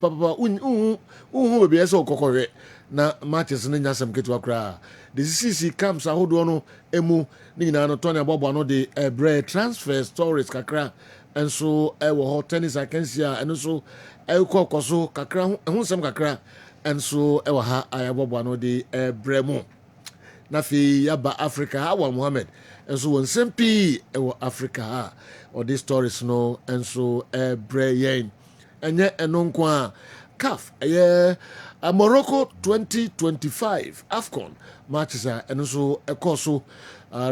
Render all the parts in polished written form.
papa unhu be so kokore na matches no nya sam ketu akra the CC camps ahodo no emu ni nyina no Tony Abobo no de bread transfer stories kakra enso ewo hot tennis akansia enso ekokoso kakra hu sam kakra enso ewo ha Abobo no de bremu na fi yaba Africa Hawa Mohammed enso won sempi ewo Africa ha or these stories no enso breyen enye enonko a CAF Morocco 2025 AFCON matches enso ekoso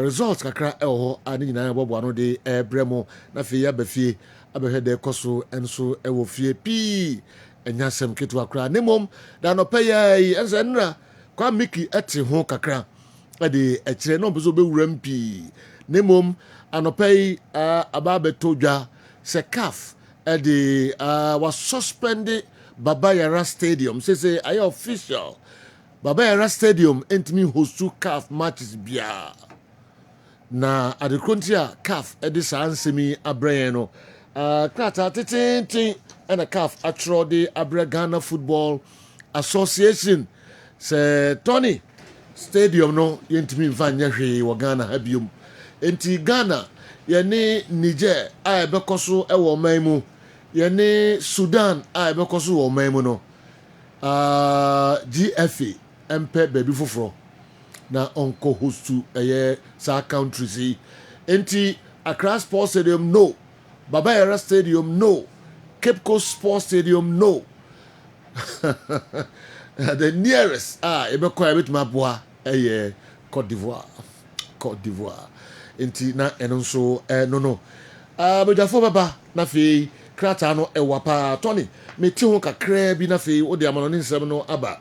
results kakra ewo ani nyina Abobo ano de bremo na fi yaba fie abehede ekoso enso ewo fie pi enya sem ketu akra nemom da no peye ense nra kwa miki eti ho kakra ade ekire no bezo be wuram pi nemom anopei ababeto dwa se CAF ade was suspended Baba Yara Stadium say are official Baba Yara Stadium entimi hostu CAF matches bia na adekontia CAF ade sansemi abrɛ no krata tetintin and a CAF atro de abrɛ Ghana Football Association say Tony stadium no yentimi mfa nya hwe wo Ghana habium enti Ghana yene Niger a ebekoso ewo manmu yene Sudan a ebekoso wo manmu no GFA empe baby foforo na onko hostu sa countries enti Accra Sports Stadium no, Baba Yara Stadium no, Cape Coast Sports Stadium no. The nearest ebeko ebetuma boa Côte d'Ivoire enti na enonso no bejafo baba na fe krata no ewapa Tony meti ho kakra bi na fe wo de amano ne nsem no aba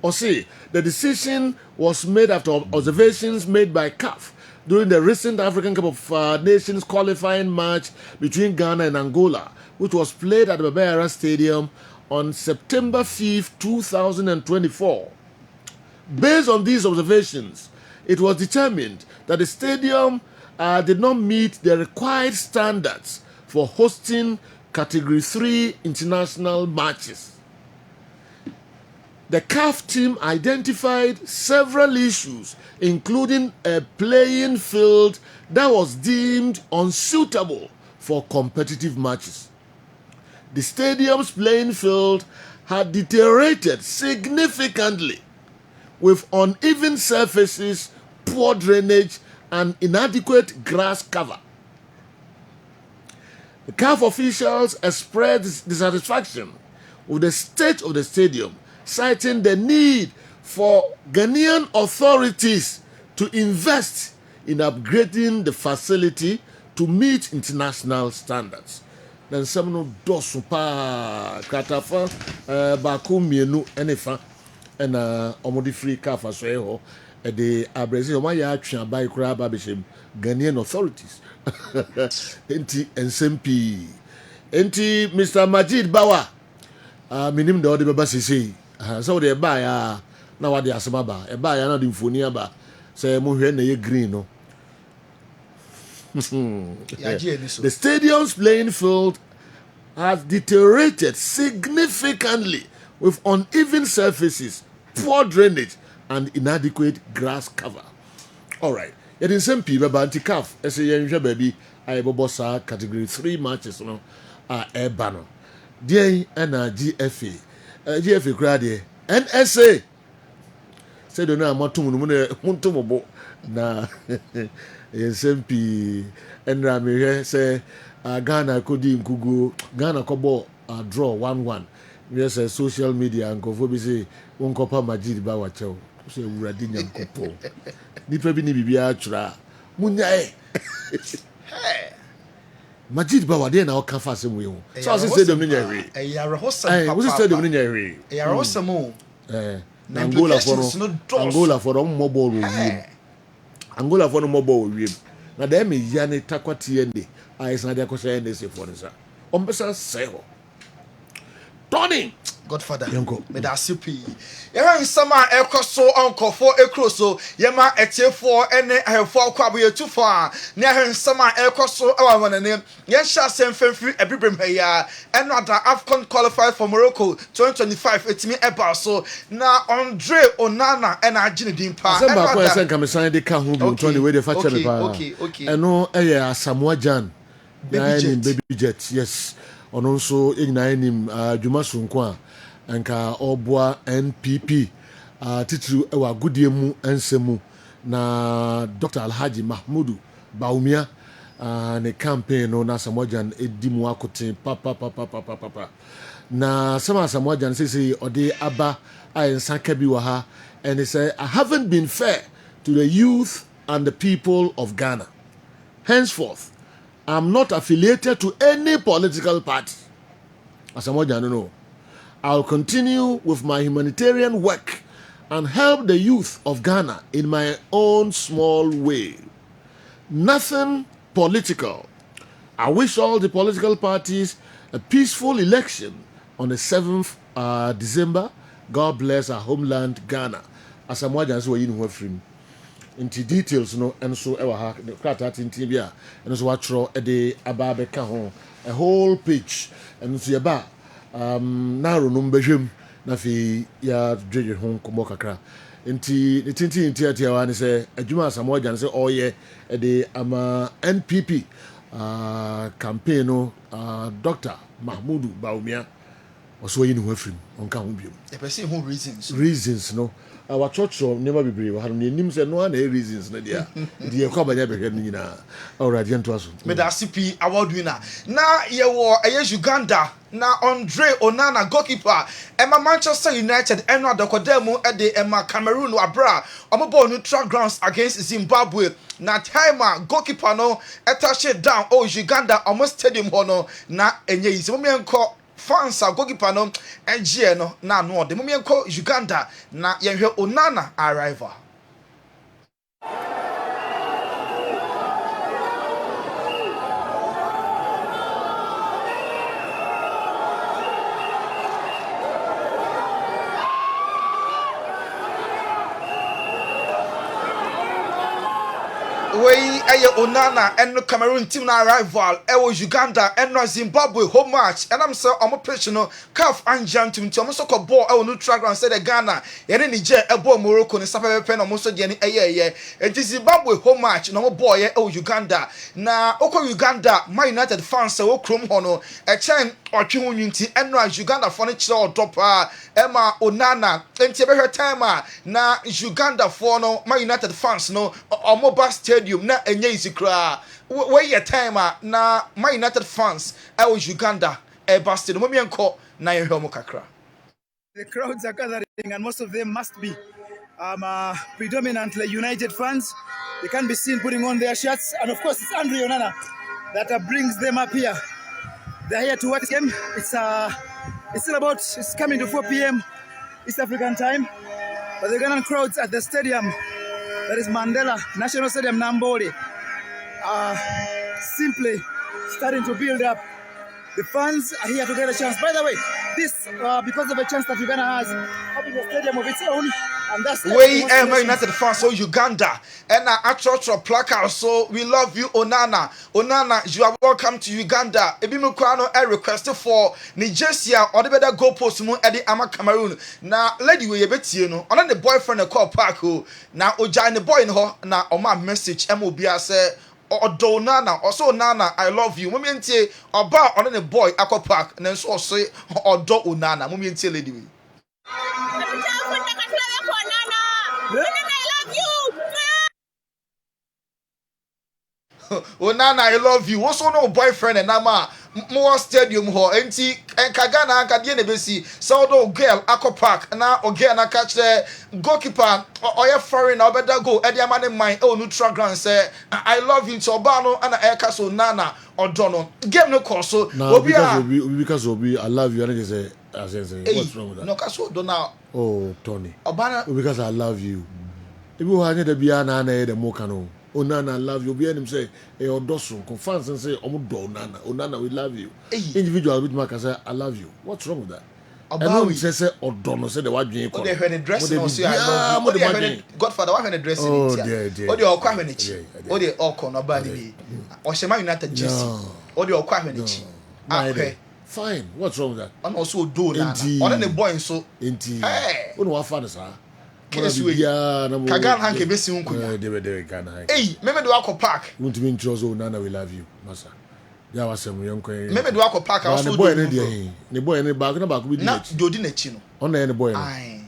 or say the decision was made after observations made by CAF during the recent African Cup of Nations qualifying match between Ghana and Angola, which was played at the Baba Yara Stadium on September 5th, 2024. Based on these observations, it was determined that the stadium did not meet the required standards for hosting Category 3 international matches. The CAF team identified several issues, including a playing field that was deemed unsuitable for competitive matches. The stadium's playing field had deteriorated significantly with uneven surfaces, poor drainage, and inadequate grass cover. The CAF officials expressed dissatisfaction with the state of the stadium, citing the need for Ghanaian authorities to invest in upgrading the facility to meet international standards. Then some no dosu pa katafa baku mienu enefa ena omodi free CAF aso the Brazil ma ya atwa bai kura ba beshem Ghanaian authorities enti NSMP enti Mr. Majid Bawa minim de ode beba sisi so de ba ya na wade asema ba e ba ya na de mfoni aba say mo hwe na ye green no. The stadium's playing field has deteriorated significantly with uneven surfaces, poor drainage, and inadequate grass cover. All right. It is some people, but anti-CAF, as a young baby, I have Category 3 matches, no, a banner. DA and GFA. GFA crowd, NSA. Said, no, I'm not to na SMP and Rami say Ghana could Google Ghana Kobo draw 1-1. Yes, social media and Kofobi say one copa Majid Bawacho. Say Uradinya Kopo. Nipa bini bibia tra. Munyae. Majid Bawa de na oka fa sem we ho. So I say dem nya hwe. Eh, we say dem nya hwe. Ya rosamo. Angola for no ball we. Angola for no mobile wiem. Na dem me ya ne takwati ende. Ai san de akosha ende se for nsa. Ombesa se ho. Tony Godfather. Yanko. Me da sipi. Yɛhwɛ nsɛm a ɛkɔ so ɔnkɔfo ekuro so yɛma ɛtiefoɔ ɛne ahɛfoɔ kɔ aboyɛtufo a ne yɛhwɛ nsɛm a ɛkɔ so ɛwɔ wɔnane yɛnhyɛ asɛm fɛmfiri ɛbibrem ha yi a ɛno ada AFCON qualified for Morocco 2025 etimi ɛba so na Andre Onana ɛna agye ne din pa ɛno ada asɛm baako ɛsɛ nkamesan de ka ho bi ntɔne wei de fa kyɛ me pa ɛno ɛyɛ Asamoah Gyan baby jet yes ɔno nso nyinaa nim adwuma sonko a nka ɔboa NPP titiri ɛwɔ agodie mu nsɛmu na Dr. Alhaji Mahmudu Baumia ne campaign no na Asamoah Gyan edi mu akote papa na Asamoah Gyan say ɔde aba a nsa ka bi wɔ ha and he say I haven't been fair to the youth and the people of Ghana. Henceforth I'm not affiliated to any political party. Asamoah Gyan no. I'll continue with my humanitarian work and help the youth of Ghana in my own small way. Nothing political. I wish all the political parties a peaceful election on the 7th December. God bless our homeland, Ghana. Asamoah Gyan so yin ho afrim. Into details no and so ewa ha krata tintin bia and so watro e de aba beka ho a whole page and so yeba na ro no mbehwem na fi ya dwedwe ho komo kakra nti tintin tiatia wa ne se adwuma Asamoah Gyan se oye e de ama NPP campaign no Dr. Mahmudu Baumia also yin ho afrim onka ho biom e person who reasons no our church never be brave. I don't say no one reasons. Nadia, the company be getting na. Alright, gentlemen. Me da CP award winner. Na ye wo Uganda. Na Andre Onana goalkeeper. Emma Manchester United. Eno adokodemu ede Emma Cameroon wabra. Omo ball neutral grounds against Zimbabwe. Na timer goalkeeper no etache down. Oh Uganda almost stadium hono na enye isi. Mo enko fans a goalkeeper no NG no na no de momienko Uganda na yenhwe Onana arrival. Wey aye Onana and Cameroon team na rival ewo Uganda and Zimbabwe home match and I'm say omo pitch no CAF anjam team omo so ko ball ewo neutral ground say the Ghana yene Niger ebo Morocco ni sapepepe na omo so de ni eye Zimbabwe home match no ball ye ewo Uganda na okọ Uganda Man United fans say wo krom ho no e chen otwe ho nwinti and Uganda for no kire odopa Emma Onana enti be time na Uganda for no Man United fans no omo ba stadium na enye isikra we ye time na Man United fans ewo Uganda e ba stadium mo mienko na ye hwe mo kakra. The crowds are gathering and most of them must be predominantly United fans. They can be seen putting on their shirts and of course it's Andre Onana that brings them up here. They're here to watch the game. It's coming to 4 p.m. East African time. But the Ghanaian crowds at the stadium, that is Mandela National Stadium, Nambole, simply starting to build up. The fans are here to get a chance. By the way, this because of a chance that Uganda has having a stadium of its own. And that's way Man United fans so Uganda and actual placard so we love you Onana you are welcome to Uganda ebi me kwa no a request for Nigeria or the better goalpost mu e de ama Cameroon na lady we yebetie no ona the boyfriend e call park o na oja ne boy no ho na o ma message em obi ase odo Onana also Onana I love you momientie oba ona the boy akọ park na so say odo Onana momientie lady we Onana, I love you. What's no boyfriend and Nama more stadium ho enti Kagana Kadie Nebesi, so girl Aqua Park na again I catch the goalkeeper or your foreign or better go Eddie man in my own neutral ground say I love you to Obano and Ekaso Nana or Dono. Game no course so because I love you and I say what's wrong with that? No Caso Dona. Oh Tony. Obana because I love you. If you had the Biana the Mokano. Onana, I love you. Be him say, "Hey, Odosun." Fans say, "Onana, we love you." Hey. Individual with Mark say, "I love you." What's wrong with that? ɛno nsɛ sɛ ɔdɔ no sɛ de wadwen kɔ ode hwɛ dress no so ya no ode hwɛ Godfather wa hwɛ dress no tia ode ɔkɔ hwɛ ne chi ode ɔkɔ no ba ne bi ɔhyɛ Man United jersey ode ɔkɔ hwɛ ne chi ahwɛ fine what's wrong with that ɔno also odo na ɔne ne boy nso enti wo no wafa no saa Kessben Kagan hanke besi unkunya de Ghana eh meme do akɔ park wontumi ntro so Nana we love you masa ya wasem yɛnkɔ meme do akɔ park also ne boy ne de ne boy ne back na back bi di na dodi na chi no ɔna ne boy no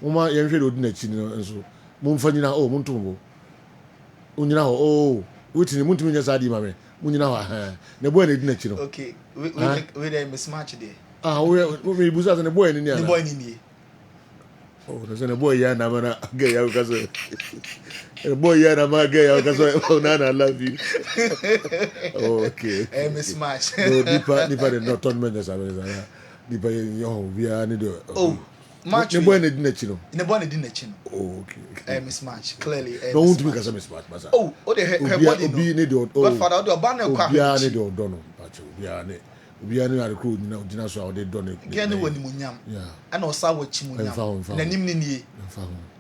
moma yɛnhwɛ dodi na chi no nso momfa nyina montombo onyina hɔ wotini montumi nya saa di ma me monyina hɔ ha ne boy ne di na chi no okay we dey mismatch there we busa ne boy ne ni ana ne boy ni ni there's a boy ya na mana gay ya kaso a boy ya na ma gay ya kaso Nana I love you okay mismatch no deeper the not tournament just deeper yo we are need match the boy need na chino the boy need na chino okay mismatch clearly no want to be kasa mismatch masa her body no need the Godfather the ban na kwa we are need the dono pacho we are need obi ani na recruit na so they done gani woni munyam ana osa wachi munyam nanim ni nie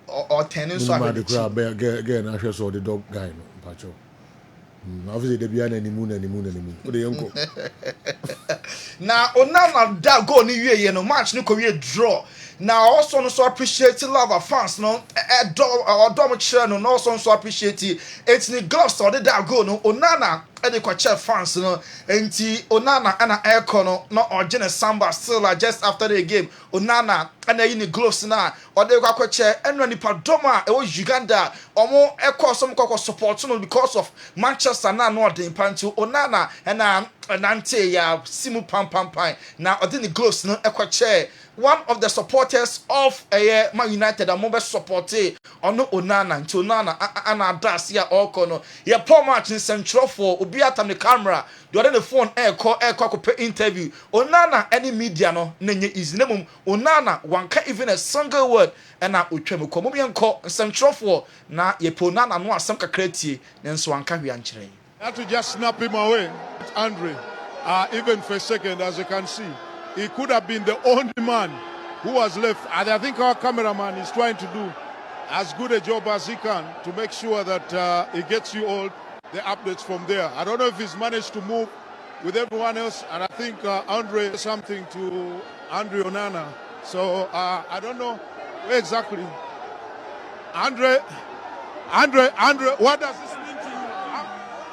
o ten so abedi ge na hwe so the dog guy no pacho obviously the bia na nimu o de yenko na Onana da go ni wie no match ni ko wie draw na also no so appreciate love fans no odom chere no also so appreciate it ni gloves or the da go no Onana e kwa chef fans no enti Onana ana aircon no origin samba still just after the game Onana ana yi ni gloves na o de kwa che enra nipa doma e wo Uganda omo ekọ some kokọ support no because of Manchester na no den panti Onana na nante ya simu pam na o de ni gloves no ekọ che one of the supporters of Man United and Mobile supported ono Onana nti Onana ana das ya okono ya poor match in central for obi atam the camera the other the phone call interview Onana any media no nenye easy nemum Onana wanka even a single word na otwam ko mom yenko central for na ye Onana no asem kakra tie nenso wanka hwe ankyere had to just snap him away Andre even for a second as you can see. He could have been the only man who was left. And I think our cameraman is trying to do as good a job as he can to make sure that he gets you all the updates from there. I don't know if he's managed to move with everyone else. And I think Andre something to Andre Onana. So I don't know where exactly. Andre, what does this mean to you?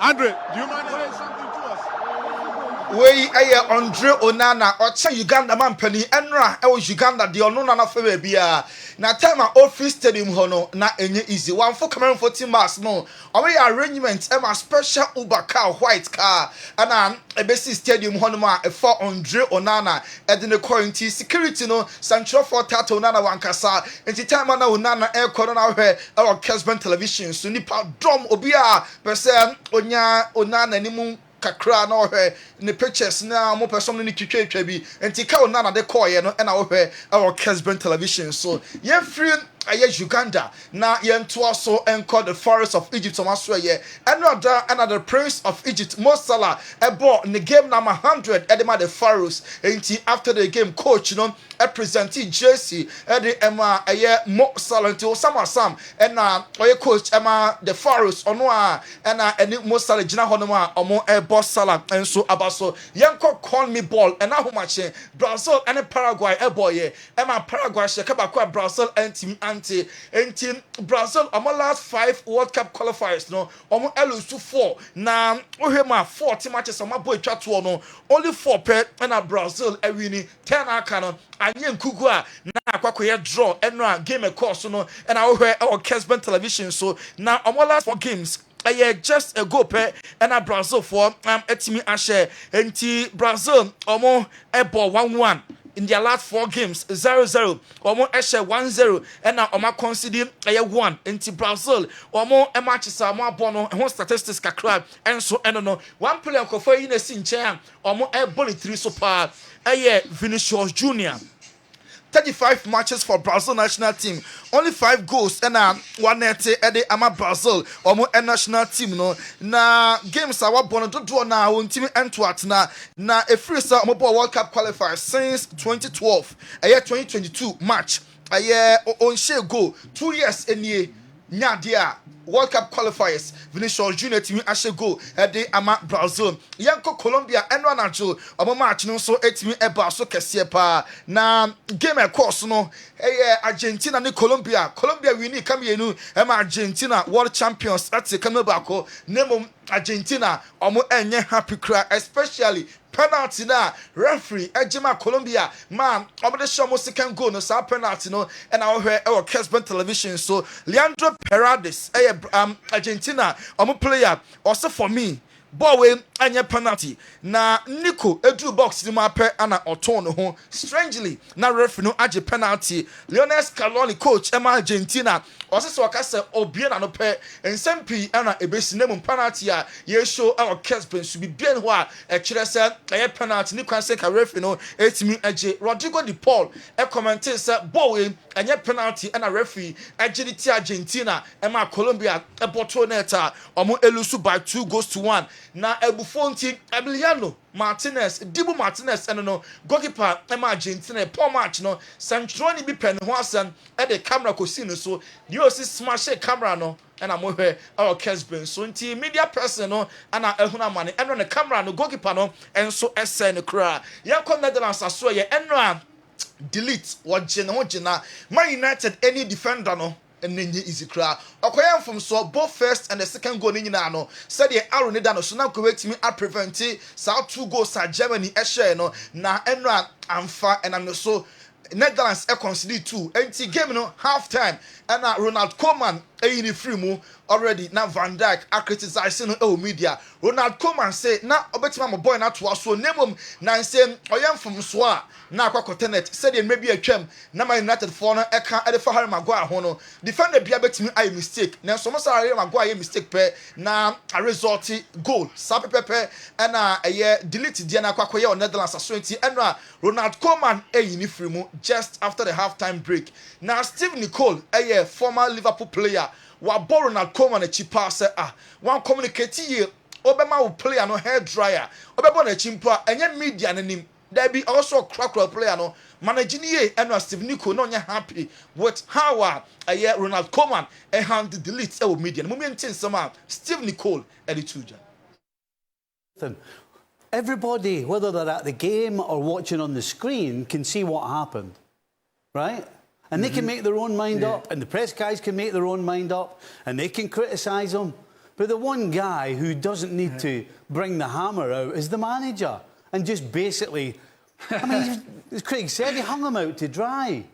Andre, do you mind saying something to us? We Andre Onana or Uganda man penny enra Uganda the onuna na fe bia na time office stadium hono na enye easy one for Cameroon 14 miles no we arrangement a special Uber car white car and ebesi stadium hono ma for Andre Onana e the quarantine security no central for Tato Onana wankasa enti time na Onana e kono na hwe our Kessben television so nipa dom obi a pese onya Onana nimu kakra na ohwe ne pictures na mo person no ni twetwa bi enti ka Onana de call ye no na ohwe our Kessben television so ye free Uganda na yento aso enko the forest of Egypt so maso ye another prince of Egypt Mo Salah ebo in the game number 100 edema the Pharaohs enti after the game coach no representing jersey edi ema Mo Salah enti Osama Sam na oye coach ema the Pharaohs ono a na eni Mo Salah gina hono ma omo ebo Salah enso abaso yenko call me ball and how much Brazil and Paraguay ebo ye ema Paraguay sheka ba Brazil anti Brazil our last 5 World Cup qualifiers no omo elusu 4 na ohema 40 matches omo boy twa to no only 4 per na Brazil awini 10 aka no anye nkugu a na akwakoye draw enra game course no na ohwe our Kessben television so na omo last 4 games just a go pe na Brazil for etimi ashe enti Brazil omo ebo 1-1 in their last 4 games 0-0 omo eshe 1-0 and na omo concede 1 into Brazil omo matches am abono ho statistics kakra enso no one player ko fa yi na si nche omo e ball 3 so pa Vinicius Junior 35 matches for Brazil national team. Only 5 goals and one net at ama Brazil or more national team no. Na games are born to draw now on team Antwerp na a free start World Cup qualifier since 2012. A year 2022 match. A year on share go 2 years in year. Nyadia World Cup qualifiers. Vinicius Junior team ashe go ede ama Brazil. Yanko Colombia enwa nacho omo match no so etimi eba so kese pa na game course no Argentina ni Colombia. Colombia wini kamienu ema Argentina world champions ati kamebako nemo Argentina omo enye happy cry especially penalty na referee ejima Colombia man obede show mo second goal no sa penalty no and I hear our Kessben television so Leandro Paredes Argentina omo player also for me ball we anya penalty na Nico edu box ni ma pe ana oton no ho strangely na referee no age penalty Lionel Scaloni coach ema Argentina also so akase obie na no pe ensempi ana ebesi na mu penalty a ye show our Kessben should be bien ho a kire se penalty ni kwan se ka referee no etimi age Rodrigo de Paul comment say ball we anya penalty ana referee age di Argentina ema Colombia eboto neta omo elusu by 2-1 na ebufonti Emiliano Martinez Dibu Martinez no goalkeeper ema Argentina poor match no Santroni bi pen ho asan e de camera ko see no so the osi smash camera no and I'm here our Kessben so nti media person no ana ehuna mane eno ne camera no goalkeeper no enso ese ne kra yakọ Netherlands aso ye eno delete wajin ho gina Man United any defender no and then easy cry. Okoyam from so both first and the second goal in no said the arrow need no so now correct me at prevent South 2 goals at Germany share no na enra amfa and I'm so Netherlands consider 2 empty game no half time and Ronald Koeman in free mu already now Van Dijk criticizing media Ronald Koeman say na obetima my boy na to so name na say oyam from so na akwa tenet said maybe a twam na Man United for no eka e fa Harry Maguire ho no defender bia betimi aye mistake na so so Harry Maguire mistake pe na a result goal sape pepe and delete dia na akwa ye Netherlands asonti and Ronald Koeman in free mu just after the half time break now Steve Nicole former Liverpool player wa borrow na Koeman a cheaper say one communicate ye obema will player no hair dryer obebo na chimpa enye media nanim there be also crack player no managing ye and Steve Nicole no happy with how Ronald Koeman hand the delete media moment some Steve Nicole edituja. Everybody, whether they're at the game or watching on the screen, can see what happened, right? And they can make their own mind up, and the press guys can make their own mind up, and they can criticise them. But the one guy who doesn't need to bring the hammer out is the manager. And just basically, I mean, as Craig said, he hung him out to dry.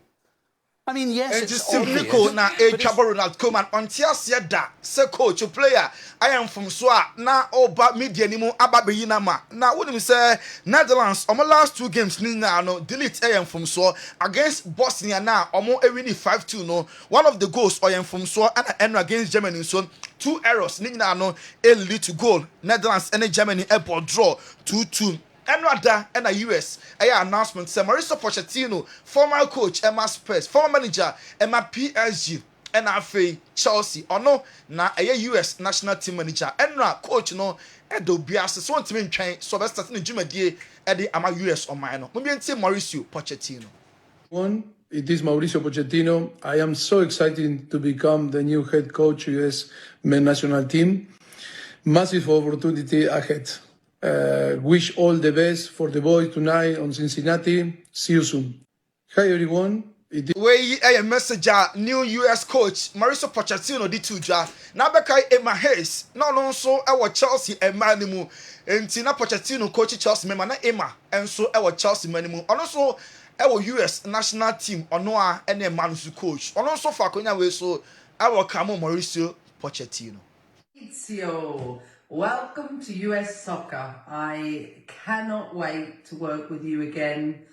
I mean, yes, it's just Nico na Ronald Koeman until said that say coach player I am from Swa na oba media ni mu ababe na ma na wouldn't say Netherlands on my last 2 games ni na no delete I am from Swa against Bosnia na omo e win 5-2 no one of the goals I am from Swa and against Germany so 2 errors ni na no e lead to goal Netherlands and Germany airport draw 2-2 and a US announcement say Mauricio Pochettino, former coach Emma Spurs, former manager Emma PSG, and FA Chelsea, or no, na a US national team manager, and coach no Edo Bias, so to mean train, so best starting in Jumadi, Eddie Ama US or minor. Maybe Mauricio Pochettino. It is Mauricio Pochettino. I am so excited to become the new head coach US men national team. Massive opportunity ahead. Wish all the best for the boys tonight on Cincinnati. See you soon. Hi everyone. We a message new US coach Mauricio Pochettino di tuja. Na beka Emma Hayes. No so our Chelsea emanimu. Enti na Pochettino coach Chelsea member na Emma and so our Chelsea manimu. Also our US national team ono a ene manusu coach. Ono so fa konya we so our kamo Mauricio Pochettino. Welcome to US Soccer. I cannot wait to work with you again,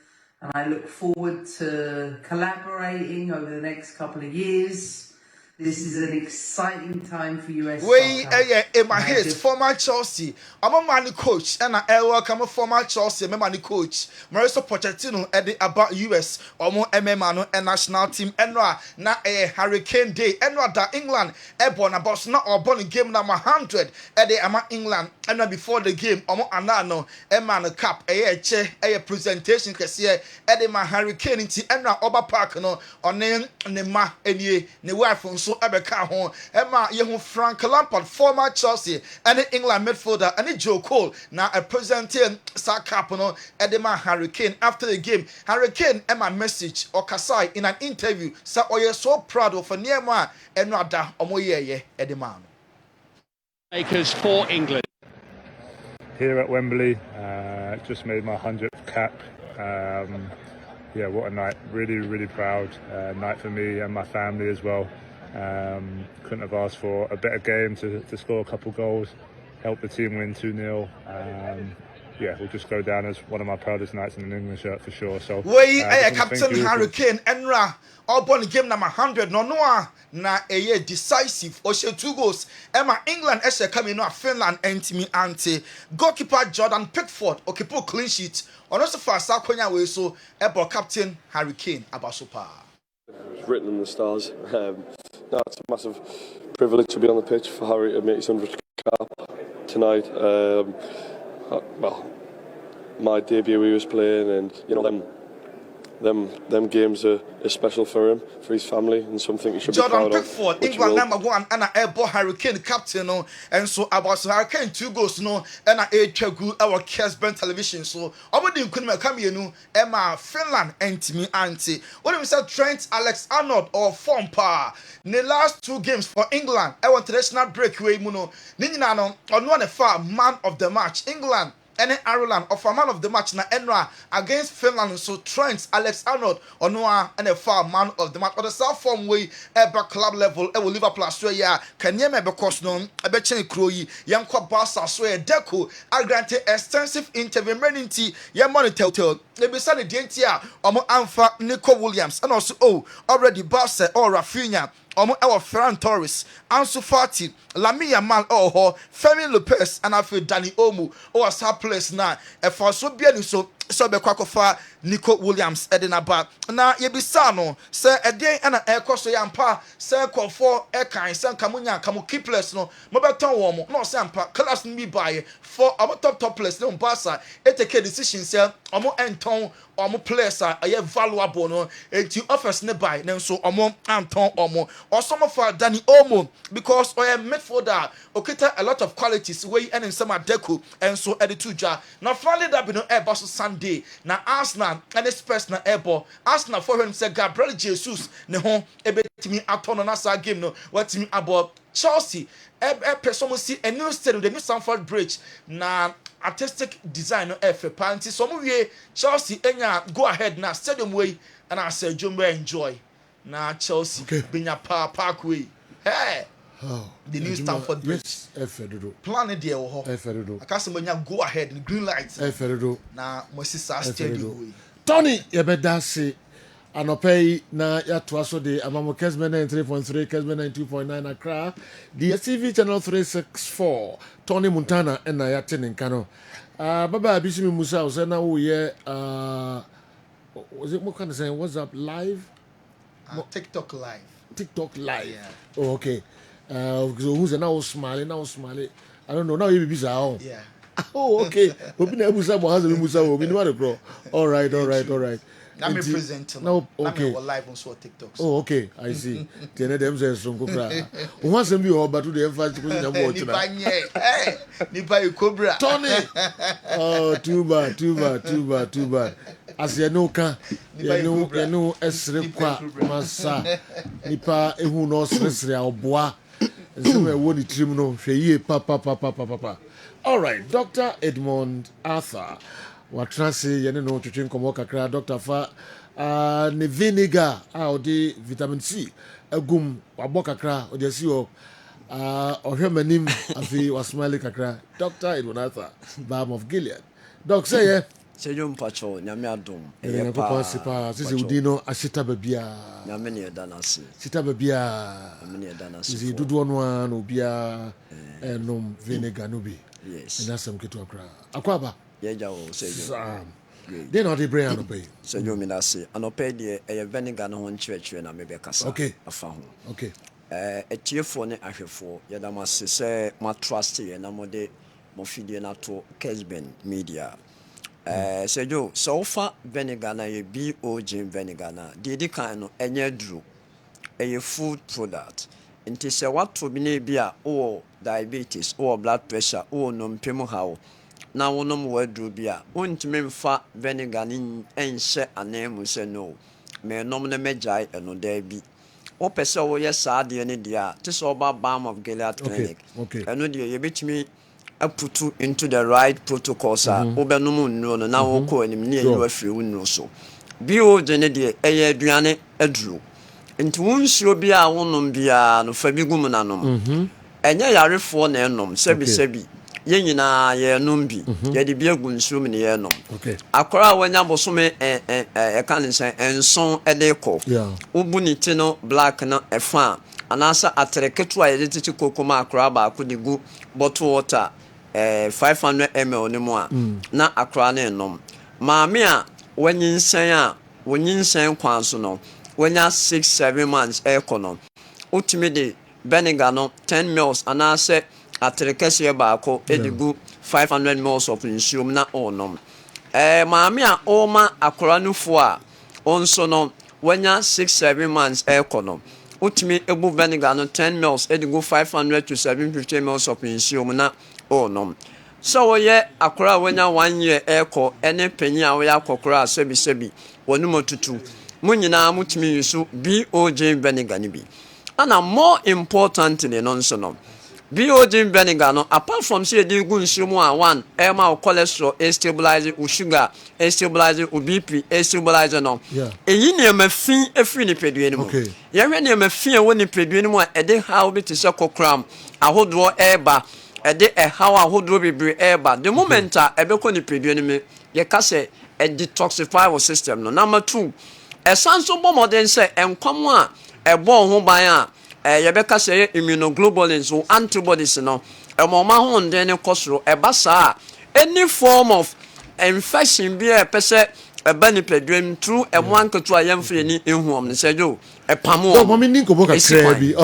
and I look forward to collaborating over the next couple of years. This is an exciting time for US Wey soccer. my hit former Chelsea. I'm a man coach and I welcome a former Chelsea me man coach. Mauricio Pochettino at about US omo MMA no national team enra na Hurricane Day enra da England born about na or born game number 100 at the ama England and before the game omo anano man cap che presentation kese at the Hurricane nti enra Oba Park no on ne ma enie ne wife nso ebeka ho Emma yehu Frank Lampard former Chelsea and England midfielder and Joe Cole now a presenting Saka no Edema Hurricane after the game. Hurricane Emma message or Kasai in an interview say you're so proud of a near man and not that omoye Edema. Makers for England. Here at Wembley, just made my 100th cap. Yeah, what a night. Really, really proud night for me and my family as well. Couldn't have asked for a better game to score a couple goals, help the team win 2-0. Yeah, we'll just go down as one of my proudest nights in an England shirt for sure. So, Captain Hurricane Enra, all born game number 100. No, na decisive. Oshe 2 goals. Emma England eshe coming no Finland me anti. Goalkeeper Jordan Pickford okipo clean sheet. Also for Sakonya we so ebo Captain Hurricane Abasupa. It's written in the stars. No, it's a massive privilege to be on the pitch for Harry to make his 100th cap tonight. Well, my debut he was playing, and you know them games are special for him, for his family, and something he should be proud of. Jordan Pickford, England number 1, and a airborne Hurricane captain, no, and so about Hurricane 2 goals, no, and a Chegu our Kessben television. So over the couldn't come here, no, Emma Finland and me auntie. What we said Trent Alexander-Arnold or Fompa. The last 2 games for England, I want international breakaway, Muno, Ninano, on one far man of the match, England. And Ireland of a man of the match na Enra against Finland. So Trent Alexander-Arnold Onua and a far man of the match. Or the South Form way back club level will Liverpool Australia can you because no a betchen crowy young Barca so deco I granted extensive interview meninty young monitor they be sunny dientia or Alpha Nico Williams and also already Barca or Rafinha our Ferran Torres, Ansu Fati, Lamine Yamal, Femi Lopez, and I feel Danny Omu, or a place now. If for so bien so be kwakofa Nico Williams Edinaba. Na yebisano say a day and a cost yampa say call for a kind san kamunya kamu keepless no mobeton womo no sampa class me by for our top place no Barca it take a decision say omo enton omo players are valuable no enti offers ne buy then so omo anton omo or some of Danny Omo because oya midfielder okita a lot of qualities way and in some deco and so edit to ja now finally that be no air Sunday na Arsenal and Spurs na airball Arsenal for him say Gabriel Jesus ne ho ebetimi atono na sa game no watimi about Chelsea person see a new stadium the new Stamford Bridge na artistic design no F panty so mo wie Chelsea enya go ahead na stadium way and I say Jumbo enjoy na Chelsea binya parkway hey the new Stamford Bridge. Yes, plan it there. I can't say go ahead in green lights. Now, Mosisa stadium. Tony, you better say, Anopay na ya twaso de Amamo Kessben 93.3, Kessben 92.9 Accra, DSTV channel 364, Tony Montana and na ya tenin kano. Baba Bishimi Musa was na we was it what kind of saying WhatsApp live? TikTok live. TikTok live. Yeah. Oh, okay. So who's now smiling? I don't know. Now you be busy. Yeah. Oh, okay. Open the Musa Mohamed Musa. Open the grow. All right. Now me present. Now, okay. Now live on TikTok. Oh, okay. I see. Tiene dem say some kukra. Once them be over to the emphasis because you watch na. Nipa Cobra. Tony. Oh, too bad. As you know, you know, esre kwa masa. Nipa ehu no sresre oboa. Nse woni trim no hwe papa. All right, Dr. Edmond Arthur. What transi yene no twetwe nkomo kakra Dr. Fa ne vinegar odi vitamin C agum wabo kakra odi asi o ohwemanim afi wasmile kakra Dr. Edmond Arthur Balm of Gilead. Doc say Sejo mpacho nyame adom. Eye pa sipa sisi udino ashita babia. Nyame ne yeda na ase. Shita babia. Nyame ne yeda na ase. Sisi dudu ono an obia enom vinegar no bi. Yes. Ina sam ketu akra. Akwaba. Yeja o sejo. They not the brain anope. Sejo mi na se. Anope de eye vinegar no ho nkyerɛkyerɛ na me be kasa. Okay. Afa ho. Okay. Etiefo ne ahwefo yeda ma se sɛ ma trust ye na mo de mo fidie na to Kessben media. Sejo so fa vinegar na ye BOG vinegar na di kan no enye duro eye food product nti se wato bi na bi a o diabetes o blood pressure o no mpem hawo na wonom waduro bi a ontime mfa vinegar ni enhye anemu se no me nom ne megyae eno da bi o pese wo ye saade ne dia te so ba balm of Gilead clinic eno dia ye betimi aputu into the right protocols obenum nnu no na wo ko anim ne yi afiri wonu so bio de ne de eye aduane aduro nti wonsuo bi a wonom bia no fa bi gum na nom enye yarefo na enom sebi ye nyina ye nom bi ye de bi agunsuo me ne ye nom akora wanya bosome kan nsan enson ede ko obu ni ti no black na efa anasa atreketu a ye de titi kokoma akora ba ko de gu bottle water 500 ml ni mo a na akora na enom maame a wonyinsan kwan so no wanya 6-7 months ekono utimi de vinegar no 10 ml anase atrekese ba ko edigu 500 ml of nsuom na onom maame a oma akora no fo a onso no wanya 6-7 months ekono utimi ebu vinegar no 10 ml edigu 500 to 750 ml of nsuom na onom so ye akora wanya 1 year eko ene panyi a we akokora sebi wonu tutu munyina mutimi yusu BOG vinegar ni bi ana more importantly nonso no BOG vinegar no apart from say dey gu nsumu a one ma cholesterol stabilize sugar stabilize BP stabilize no eyi ne mafin afiri ni pedue ni mu ye hwe ne mafin wo ni pedue ni mu a ede how bi te se kokram ahodo eba ede how ahodo bebre eba the moment a ebeko ni pedue ni me ye ka se detoxify our system no number 2 esanso bomodern se enkwam a ebo ho ban a yebeka se immunoglobulins or antibodies no emoma ho nden ne kosoro eba saa any form of infection bi a pese eba ni pedwem through emwanketu ayemfre ni ehuom ne sejo epamo no mami ni ko boka kre bi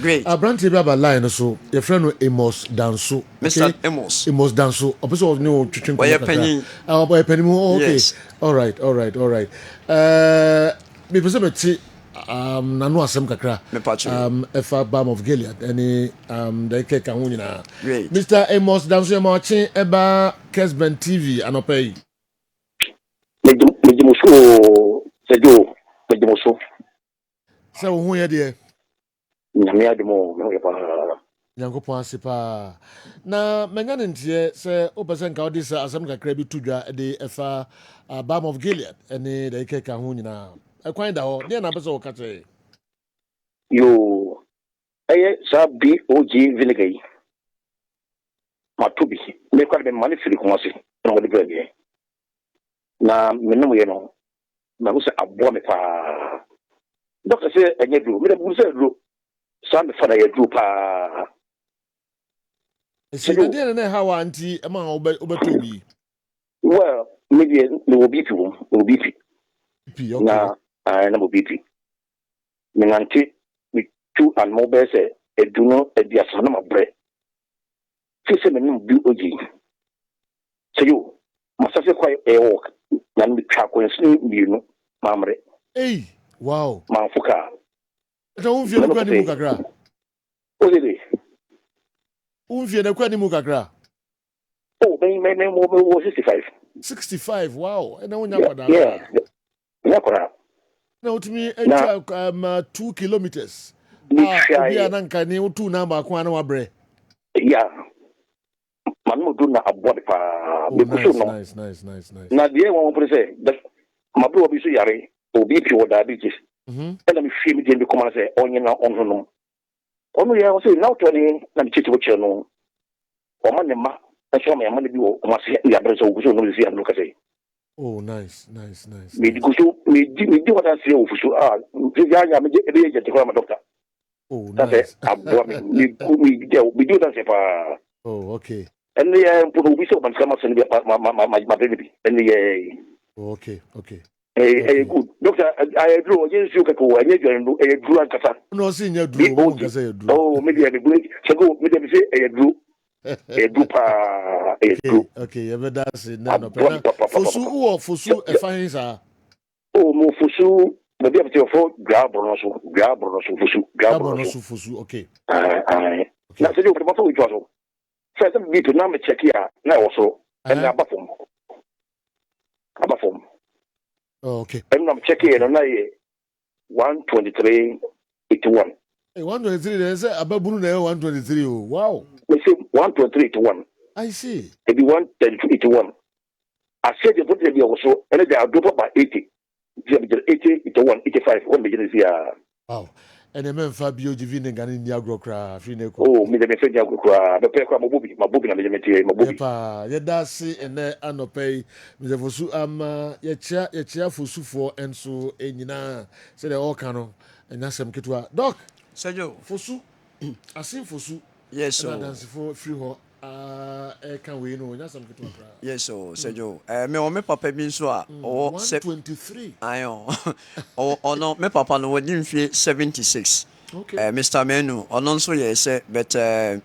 great abrante bi aba line so your friend no Amos Danso Mr. Amos Danso opeso ni o twetwen ko boy penny boy penny okay all right me pese meti nanu asem kakra efa balm of Gilead any the cake kan nyina Mr. Amos Danso e ma chi eba Kessben TV anopay Mejimuso se wo hu ye de nyame ademo me ho pa Yankopon asipa na menya ntie se opesen ka odi se asem kakra bi tudwa de efa balm of Gilead any the cake kan nyina ekwan da ho de na pese wo kache yo sa BOG vinegar matubi me kwa be mani fili kumasi no wodi bebe na menum ye no na go se abo me pa doctor say enye duro me de say duro sa me fada ye duro pa se de na how anti e ma obeto bi well maybe no BP okay na na BP me nante me tu an mobile say eduno ediasa na mabre se menum BOG so you masase kwa work na me twa ko nsi biinu mamre wow manfuka ta unfie na kwa ni mu kakra ozede unfie na kwa ni mu kakra me mo 65 wow na unya kwada ya kwada na utumi encha 2 kilometers obi ananka ni utu na ba kwa na wabre manu do na abode pa be kuso no nice na die won pere say mabro obi so yare obi pi wo diabetes na me fie mi die be come say onye na onhono onu ya wo say na to ni na me chichi wo che no o ma ne ma e so me ma ne bi wo ma se ya bre so kuso no si ya no ka say Oh, nice. Me go so me di what I say of so ya me je te kwa doctor. Oh, That's nice. me do that pa. Oh, okay. And the put we so man come send my baby. And the Okay. good. Doctor, I draw against you ko and you drew and kasa. No, see you drew. Who can say you drew? Oh, maybe I be so go me say I drew. A group a group. Okay, ever that's it. No. Fosu e fine sir. Oh, mo fusu, but they have to afford grab or so, Fosu. Okay. Now, so you put about which was first be to now check here now also, and above them. Oh, okay. And I'm checking on 123.81. Hey, 123, they say Ababunu 123. Wow. They say 123.81. I see. Maybe 132.81. I said the put the also, and they are dropped by 80. 80, 81, 85. One million here. Wow. And the men Fabio Givine Gani Niagro cra, Fineko. Oh, me the message cra, the pair my booby, and the booby. Yeah, that's it, and then I no pay. Mr. Fosu, your chair Fosu for, and so, and you know, say the all cano, and that's some Kitua. Doc, Sergio. Fosu, I seen Fosu. Yes, so. Dance for free ho. Can we know? That's some Kitua. Yes, so, Sergio. Me papa bin so a. 123. Ayo. No, me papa no wodin fie 76. Okay. Mr. Menu, nso yes, but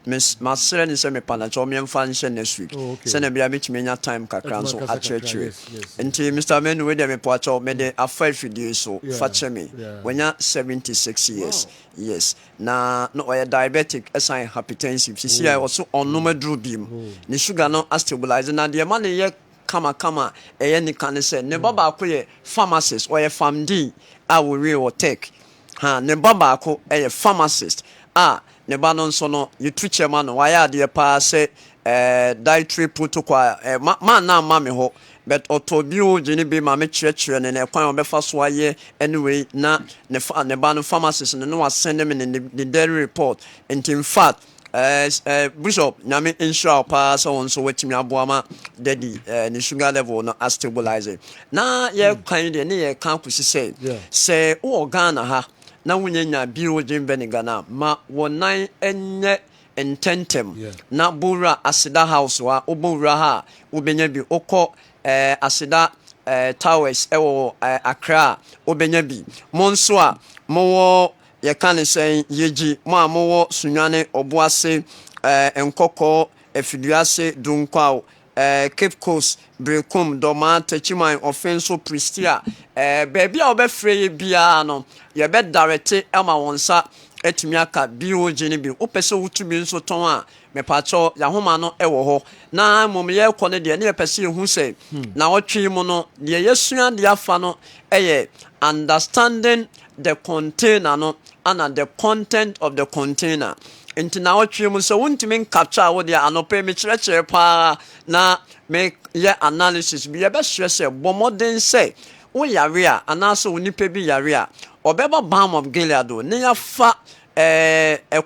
Miss Masere ni se me pana cho me mfa nche next week. Se na bia me chimenya time kakra so a church. Nti Mr. Menu we dey me po acho me dey afa fidie so fa me. Wenya 76 years. Wow. Yes. Na no we diabetic assign hypertensive. Sisi I also onoma dru bim. Ni sugar no stabilize na de man ye kama ni kan se ne baba akoye pharmacist or ye famdi a we real take. Ne baba ko pharmacist ne ba no nso no you treat chairman no why ade pa say dietary protocol man na ma me ho but otobio gini be ma me chire ne kwan obefa so aye anyway na ne ba no pharmacist no wa send them in the daily report and in fact Bishop nyame insure pa so on so wetimi aboama daddy ni sugar level no stabilize na ye kwan de ne ye kan kusi say o Ghana ha na wunyanya biro jimbe Ghana ma wonan enye intentem na bura asida house wa obura ha obenya bi okọ asida towers ewo Accra obenya bi monso a mo ye kan say yeji mo amowo sunwane oboase enkoko efiduase dunkwa Cape Coast Brekum Doma Techiman Offenso Pristia baby a obefre bia no ye be direct ema wonsa etimiaka bio gini bi opese wutumi nso ton a me pacho ya homa no ewo ho na mom ye kone de ne pese hu se na otwi mu no de yesua de afa no understanding the container no and the content of the container. Into now trim so won't mean capture what they are no pay me church pa na make your analysis be a best stress modern say o yarea and also nipa bi yarea obeba balm of Gilead do na fa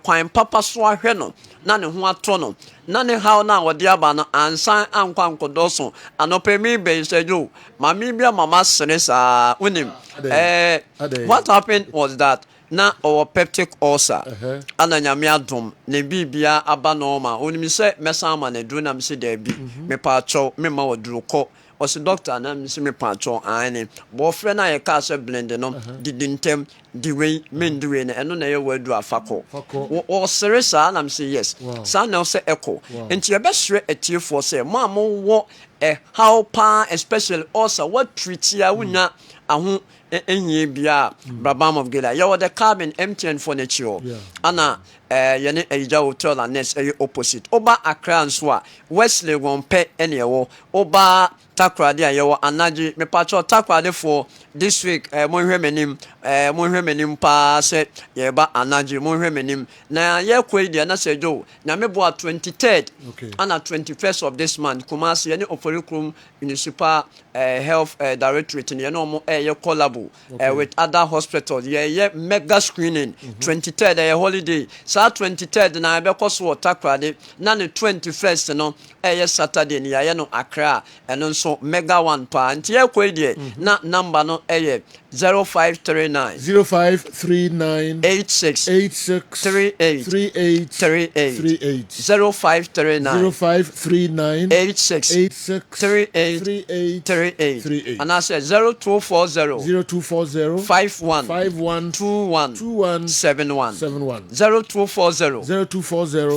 kwan papa so ahwe no na ne ho ato no na ne how na wode aba no ansan ankwa nkodoso anope mi be sejo mama bia mama senesa unim what happened was that na our peptic ulcer ana nyame adom ne bibia aba normal onimi se mesa ma na duru na mse da bi me pa acho me ma waduru ko o se doctor na mse me pa acho ane bo frɛ na ye ka se blend no didintem diwe menduwe na eno na ye wadu afako o seresa na mse yes sa na se echo enti ye be hwɛ atiefo se ma mo wo how pa especially ulcer what treat ya wunya ahu enye bia Brabham of Gilead you the cabin MTN for nature ana yene Ejja hotel and next opposite oba Accra nso a Wesley wonpe ene ewo oba Takrade ayewo anaji me pacho Takrade for this week monhwe menim pa se ye ba anaji monhwe menim na ye kwedi na sejo na me bo 23rd ana 21st of this month Kumasi yene Oforikrum municipal health directorate ne no mo ye collab with other hospitals ye mega screening 23rd holiday saa 23rd na ɛbɛkɔ so wɔ Takoradi na ne 21st no ɛyɛ Saturday ni yɛayɛ no Accra ɛno nso mega one pa nti yɛkɔ deɛ na number no ɛyɛ 0539 86 38 38 0539 86 38 and I said 0240 51 21 71 0240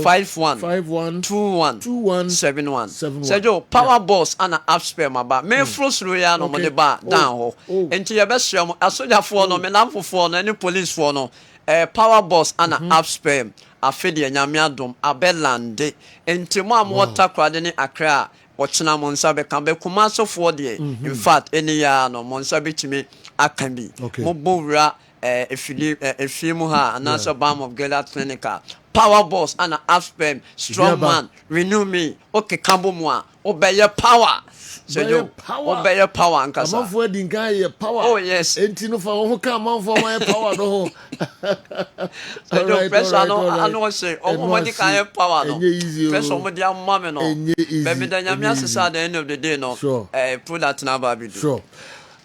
51 21 71 Sergio power boss and upspare my ba me frost roya no mo de ba down ho enti ye be hye mo asoja fo no me namfo fo no any police fo no power boss and upspare afede nyame adom abelande enti mo am water crowd ni Accra ochina mo nsa be kan be kuma so fo de in fact any ya no mo nsa be timi akan bi mo bowura efilimu ha anasa Balm of Gilead clinical power boss and upspare strong man renew me okay kambo mo a obeye power so you obey power and kasa amafo dinga ye power oh yes enti no fa ho ka amafo my power no so the pressure no ano say omodi kan ye power no pressure omodi amame no baby da nyame asesa at the end of the day no put that na ba bi do sure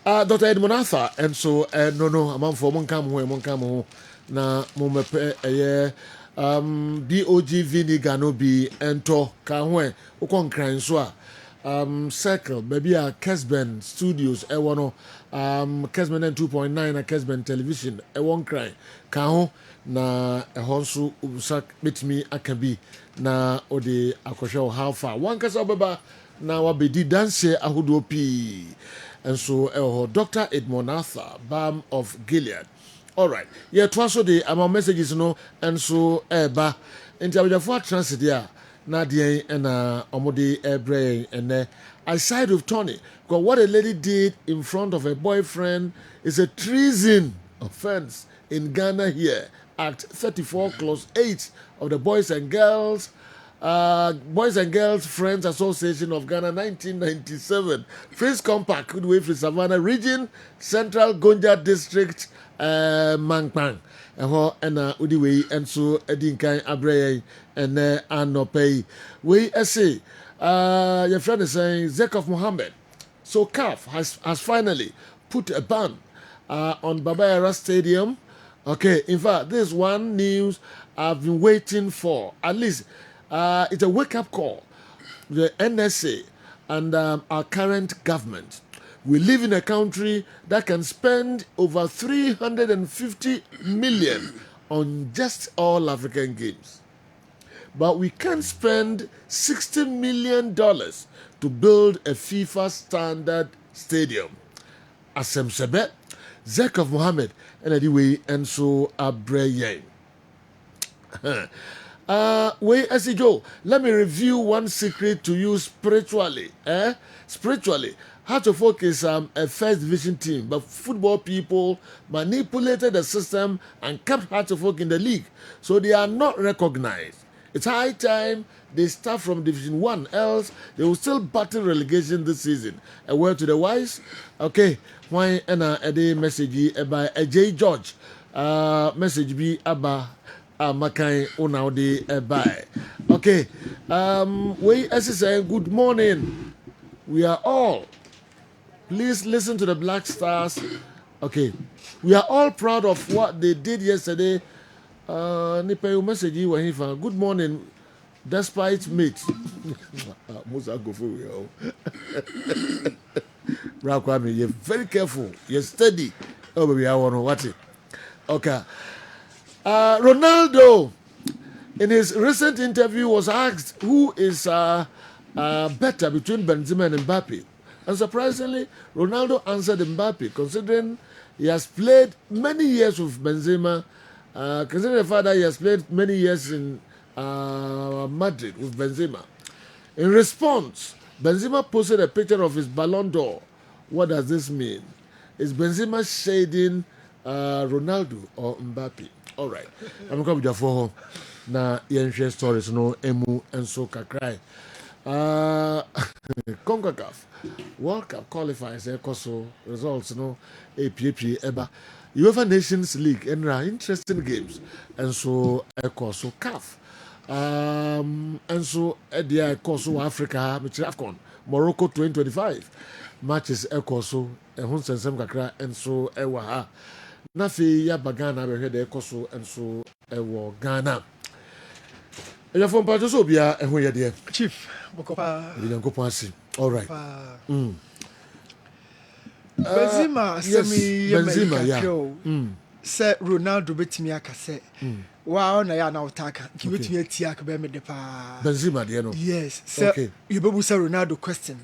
Dr. Edmond Arthur and so no amafo mon kam ho na mo mepe BOG vinegar no bi ento ka ho ukonkran so a circle maybe a Kessben studios no Kessben 2.9 a Kessben television won cry ka ho na honso usak metimi akabi na ode akosho how far one kasa baba na wabedi dance ahodo pi and so Dr. Edmond Arthur Balm of Gilead. All right, yeah, twice a day our messages no and so eba into our transit there Nadia and Omodi Ebre and I side with Tony because what a lady did in front of a boyfriend is a treason offense in Ghana here. Act 34 Clause 8 of the Boys and Girls Friends Association of Ghana 1997. Prince Compact Kudwe Savannah Region, Central Gonja District, Mangpang. And Udiwe and so Edinkai Abrey and Anopay. We say your friend is saying Zekov Mohammed. So CAF has finally put a ban on Babayara Stadium. Okay, in fact, this is one news I've been waiting for. At least it's a wake-up call. The NSA and our current government. We live in a country that can spend over 350 million on just all African games. But we can't spend $60 million to build a FIFA standard stadium. Asem Sebe, Zekov Mohammed, and anyway, and so Abreye. Wait, as Joe, let me review one secret to you spiritually. Spiritually, Heart of Oak is a first division team, but football people manipulated the system and kept Heart of Oak in the league, so they are not recognized. It's high time they start from Division 1, else they will still battle relegation this season. A word to the wise. Okay, why a day message by J. George. Message be about Makai Unaudi by. Okay, we as I say, good morning. We are all. Please listen to the Black Stars. Okay, we are all proud of what they did yesterday. Nipe message you when he found good morning, despite mate. Musa go for you. Rakwame, you're very careful. You're steady. Oh baby, I want to watch it. Okay. Ronaldo, in his recent interview, was asked who is better between Benzema and Mbappe. And surprisingly, Ronaldo answered Mbappe, considering he has played many years with Benzema, considering the fact that he has played many years in Madrid with Benzema. In response, Benzema posted a picture of his Ballon d'Or. What does this mean? Is Benzema shading Ronaldo or Mbappe? All right. I'm coming to for na yenshare stories no emu and so kakrai. CONCACAF World Cup qualifiers ekoso results no APP eba UEFA Nations League and interesting games and so so CAF and so the so Africa which AFCON Morocco 2025 matches so ehun sensem kakra and so ewa ha na fe ya bagana be hwede so and so ewo Ghana eya fo mpacho so bia ehun ye de chief bokopa Nyankopon asi all right Benzema semi Benzema yeah say Ronaldo betimi aka say wow na ya na utaka kibetimi atia ka be me de pa Benzema de no yes say okay. You bebu say Ronaldo question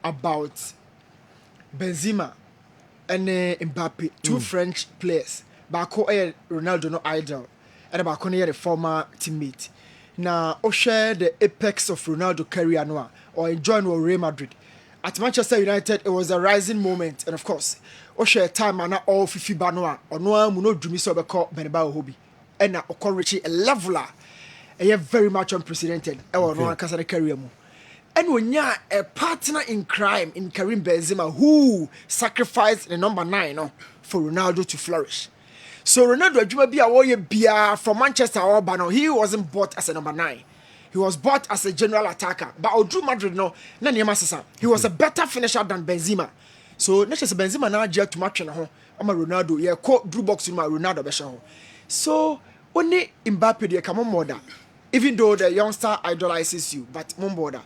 about Benzema and Mbappe, two French players. Bako Ronaldo no idol, and Bako the former teammate. Now, o share the apex of Ronaldo career no, or join Real Madrid. At Manchester United, it was a rising moment, and of course, o share time and all Fifi Banoa, or no muno Jumi so beko Beneba hobby, and now o reach a leveler, and very much unprecedented. Or no one career mo. And when you're a partner in crime in Karim Benzema, who sacrificed the number 9 for Ronaldo to flourish. So Ronaldo Bia from Manchester or Bano, he wasn't bought as a number 9. He was bought as a general attacker. But Odru Madrid he was a better finisher than Benzema. So not just Benzema now jet to match I'm a Ronaldo. Yeah, quote Drew box in my Ronaldo besho. So only Mbappe they come on border. Even though the youngster idolizes you, but on border.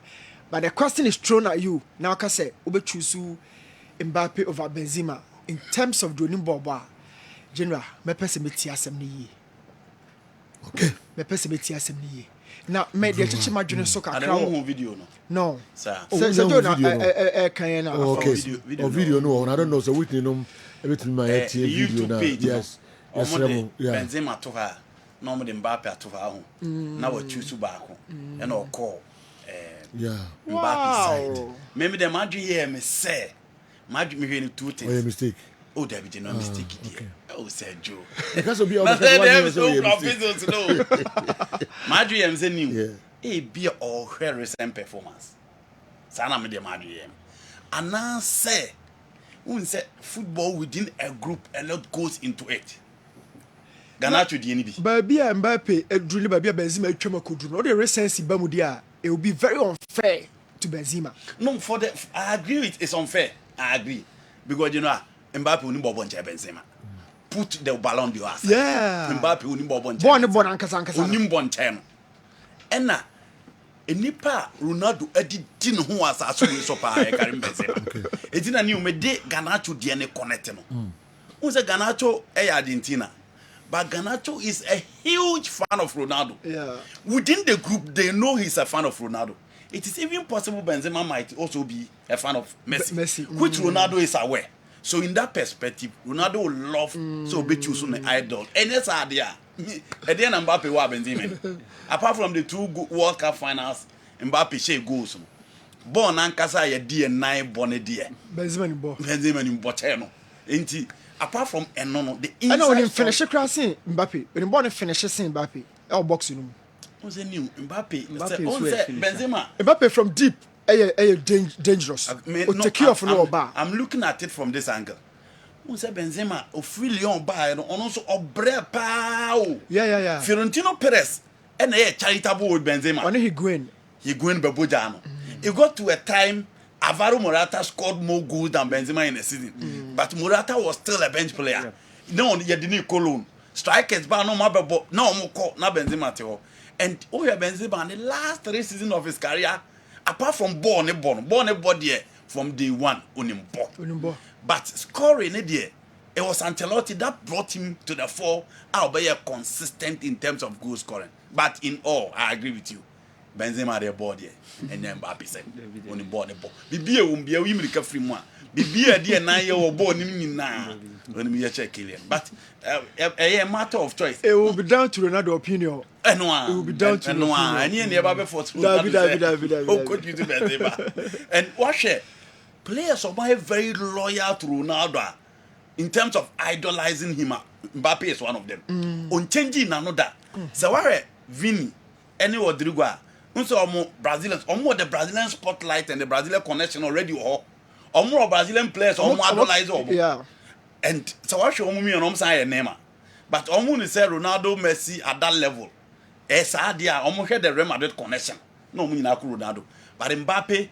But the question is thrown at you. Now, I say, Ube choose Mbappe over Benzema in terms of doing Boba. General, me pesimiti asem okay. Me pesimiti asem Now, me the chichi majune soka. I don't video no. No. Sir. So okay. Video no. I don't know. So we know everything my video now. Yes. Benzema to her. Normally Mbappe to her. Now we choose back. And all call. Yeah. Mbappe side. Maybe the magic here me say. Magic me hearing two things. Oh, yeah, mistake. Oh, there be no mistake here. Oh, said Joe. Because will be all the no. Magic here is new. Yeah. Hey, be all her recent performance. Sana me the magic here. And now say, when say football within a group, a lot goes into it. Ghana to the NB. Baby Mbappe, Edruni Baby Benzema, Chema Kudu. No, the recent Bamudia. It will be very unfair to Benzema. No, I agree with it's unfair. I agree. Because you know, Mbappe will not Benzema. Put the ballon d'or. Yeah. Mbappe will not born Ankasa. Unimbon term. And now, a nipa Ronaldo editing who was a so Karim Benzema. It's in a new Mede Ganacho DNA connecting. Who's a Ganacho Argentina? But Ganacho is a huge fan of Ronaldo. Yeah. Within the group, they know he's a fan of Ronaldo. It is even possible Benzema might also be a fan of Messi. Which Ronaldo is aware. So in that perspective, Ronaldo will love so be choosing an idol. And that's the idea. At the end, Mbappe was Benzema. Apart from the 2 World Cup finals, Mbappe share goals. Born Ankasa ye D9 born a dear. Benzema in Boteno. Ain't apart from no, the inside. I know when you finish a crossing Mbappe. When you born a finish Mbappe, our boxing. Who's a new Mbappe? Benzema. Mbappe from deep. Dangerous. I'm looking at it from this angle. Who's a Benzema? Ophelia by and also Obre Pau. Yeah. Fiorentino Perez and a charitable with Benzema. When he going Babujano. It got to a time. Alvaro Morata scored more goals than Benzema in a season. But Morata was still a bench player. No, you didn't call strikers, but no more, no more call, not Benzema. And Benzema, in the last 3 seasons of his career, apart from born body from day one, unimbo. But scoring it was Ancelotti that brought him to the fore. I'll be consistent in terms of goal scoring. But in all, I agree with you. Benzema the body and then Mbappe said on the ball. Bibi umbia we make free one. Bibi a 9 year old boy na when me check Kylian. But a matter of choice. It will be down to Ronaldo opinion. It will be down to no one. And you never for David. Oh, could you do Benzema? And watch it. Players are very loyal to Ronaldo in terms of idolizing him. Mbappe is one of them. On changing another. So where Vini, any Rodrigo. So Brazilians, the Brazilian spotlight and the Brazilian connection already. More Brazilian players, idolize. Yeah. And so what show me on say name. But Omu say Ronaldo, Messi at that level. Dia Omu had the Real Madrid connection. No me na Ronaldo. But Mbappe,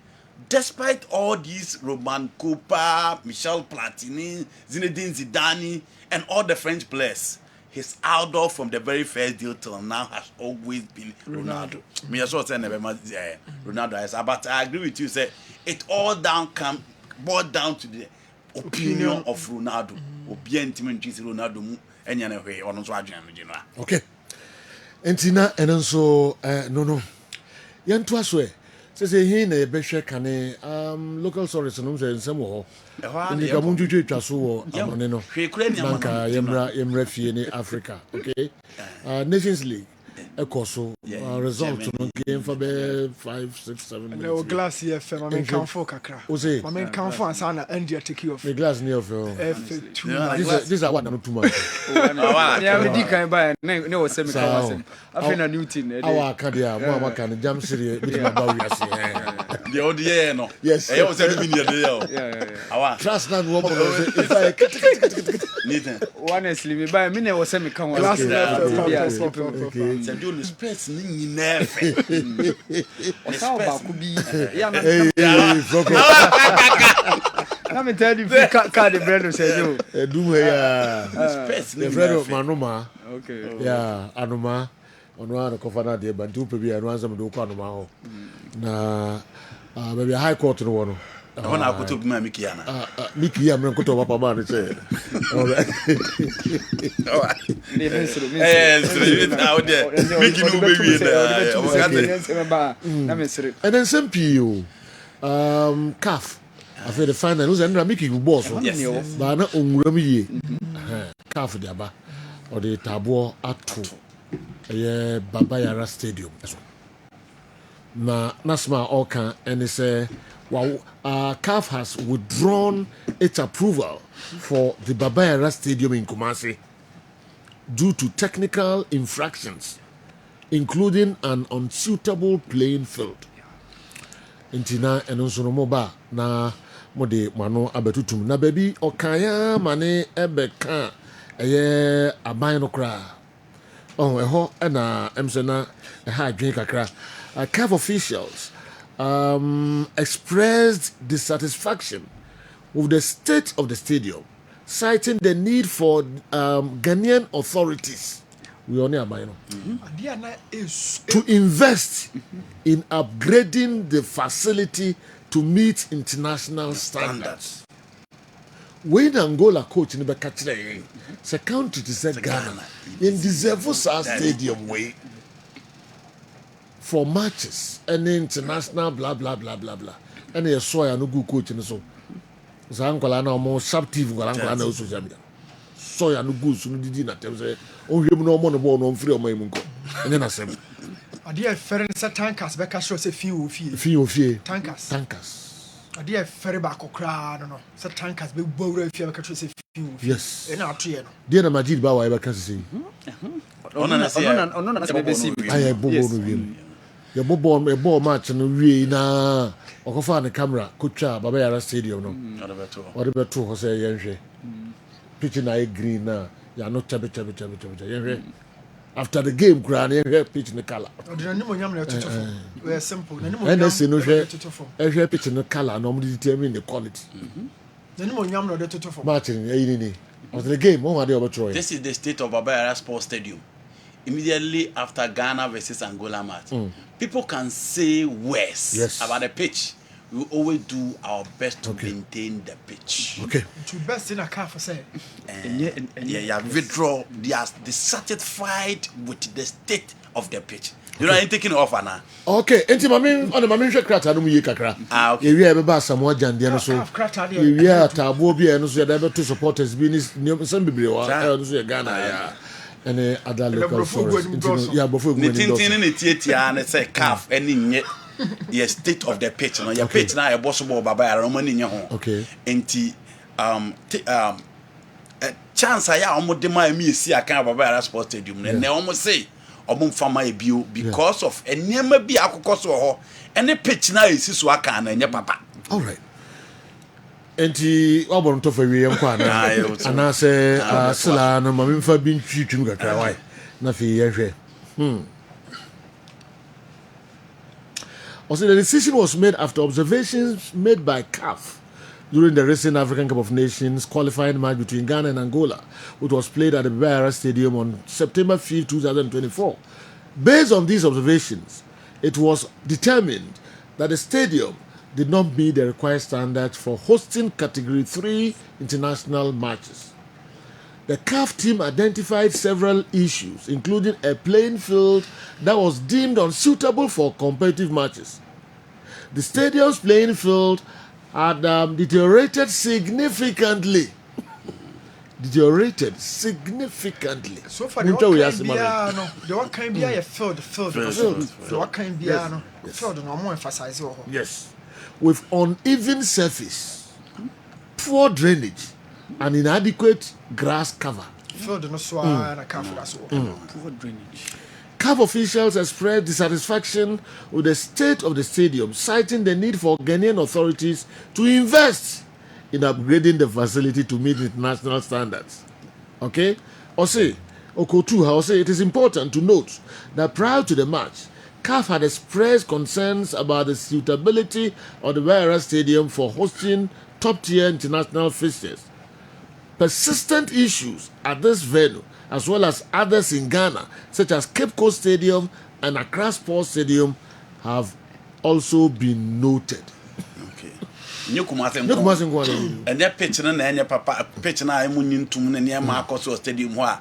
despite all these Roman Copa, Michel Platini, Zinedine Zidane, and all the French players, his idol from the very first deal till now has always been Ronaldo. Me as well say never Ronaldo is, but I agree with you. Say it all boiled down to the opinion of Ronaldo. Ronaldo okay. Entina and also no. Yantu aswe. Say he na ebehwe kane local stories no say nsem wo. Ni ka munju twa so wo amone no. Banka yemra fie ni Africa, okay? Nations League ekoso result no game for 5 6 7 minutes. No glass here fam I mean count for kakra. I mean count for ansana India take you off. The glass near of this are what no too much. Yeah, we di kan ba no say me kan afi na new team e dey. Our cadia mo amaka jam series bit na ba wi ase. The old year no. Yes. E was say me near there. Yeah. Awa. Trust na wo if I honestly me ba me na wo say me kan glass say do the space ni nyina fe. O sa ba ku bi ya na. Na me tell you card the brand say you. Do ya. Space ni. The friend of Manoma. Okay. Yeah, Anoma. Ono ana kofana de bantu pe bi anu ansam do kwa anoma ho. Na baby high court no wono. Ona akoto bi ma Miki yana. Miki ya mren koto papa ma ne say. Alright. Miki no baby na. Na me sere. And then some PO CAF after the final who's under Miki boss. Ba na onwura mi ye. CAF de aba. Or the tabo ato. Baba Yara Stadium. Na Nasma Oka and they say CAF has withdrawn its approval for the Baba Yara Stadium in Kumasi due to technical infractions, including an unsuitable playing field. Intina and Unsonomoba na mode mano abetutum na baby okaya mane ebeka aban no kra. Oh, and Emsena had drink kakra. CAF officials expressed dissatisfaction with the state of the stadium, citing the need for Ghanaian authorities to invest in upgrading the facility to meet international standards. When Angola coach in the country, the country to say Ghana in deserve stadium way for matches and international blah blah blah blah blah. And they saw a no good coach in so. Zankola na mo sharp TV ngola na social media. So ya no good so no didi na tell say o hwem no mo no ball no free o mai munko. And then asem. Ade e fere se tankers be ka show say fie tankers ade e fere ba kokra no se tankers be bowra fie be ka show say fie yes e na ato ye no dia na Majid ba wa e be ka say ono na be see aye bobo no wiem ya bobo e ball match no wie na okofa ne camera kotwa Baba Yara Stadium no ode beto ho say yenhwe pitch na e green na ya no chabe yenhwe after the game grand here pitch the color we simple and say no here pitch the color no determine the quality matching after the game this is the state of Baba Yara Sports Stadium immediately after Ghana versus Angola match. People can say worse about the pitch. We always do our best to maintain the pitch. Okay. To best in a car for say. Withdraw. They are dissatisfied with the state of the pitch. You know, ain't taking off now. Okay. Enti mami on the mami share krata no mu kakra. Okay. We are be Asamoah Gyan dey no so. We are tabo bi no so dey to supporters bi ni some bebre wa no so Ghana ya. And other local forest. Yeah, before we go. Ni tietia na say CAF any nye. Yes, state of the pitch. No, your pitch now. Your boss ball Baba Yara money in your home. Okay. Enti chance I almost demand me see a kind of Baba Yara Sports Stadium. And they almost say obum fama ebio because of enema bi akokɔ so ho. Any pitch now is so aka na nye papa. All right. enti wabon to fa wie nkwa na say sila no mame fa bi ntwitwum kakra wai na fi yehwe Also, the decision was made after observations made by CAF during the recent African Cup of Nations qualifying match between Ghana and Angola, which was played at the Beira Stadium on September 5, 2024. Based on these observations, it was determined that the stadium did not meet the required standards for hosting Category 3 international matches. The CAF team identified several issues, including a playing field that was deemed unsuitable for competitive matches. The stadium's playing field had deteriorated significantly. So far, the what can be a field. The what can be a field, no more emphasize. Yes, with uneven surface, poor drainage, and inadequate grass cover. Field no so na poor drainage. CAF officials expressed dissatisfaction with the state of the stadium, citing the need for Ghanaian authorities to invest in upgrading the facility to meet international standards. Okay? It is important to note that prior to the match, CAF had expressed concerns about the suitability of the Beira Stadium for hosting top-tier international fixtures. Persistent issues at this venue, as well as others in Ghana, such as Cape Coast Stadium and Accra Sports Stadium, have also been noted. Okay. And that pitch and papa pitch and I munitum near Marcos Stadium where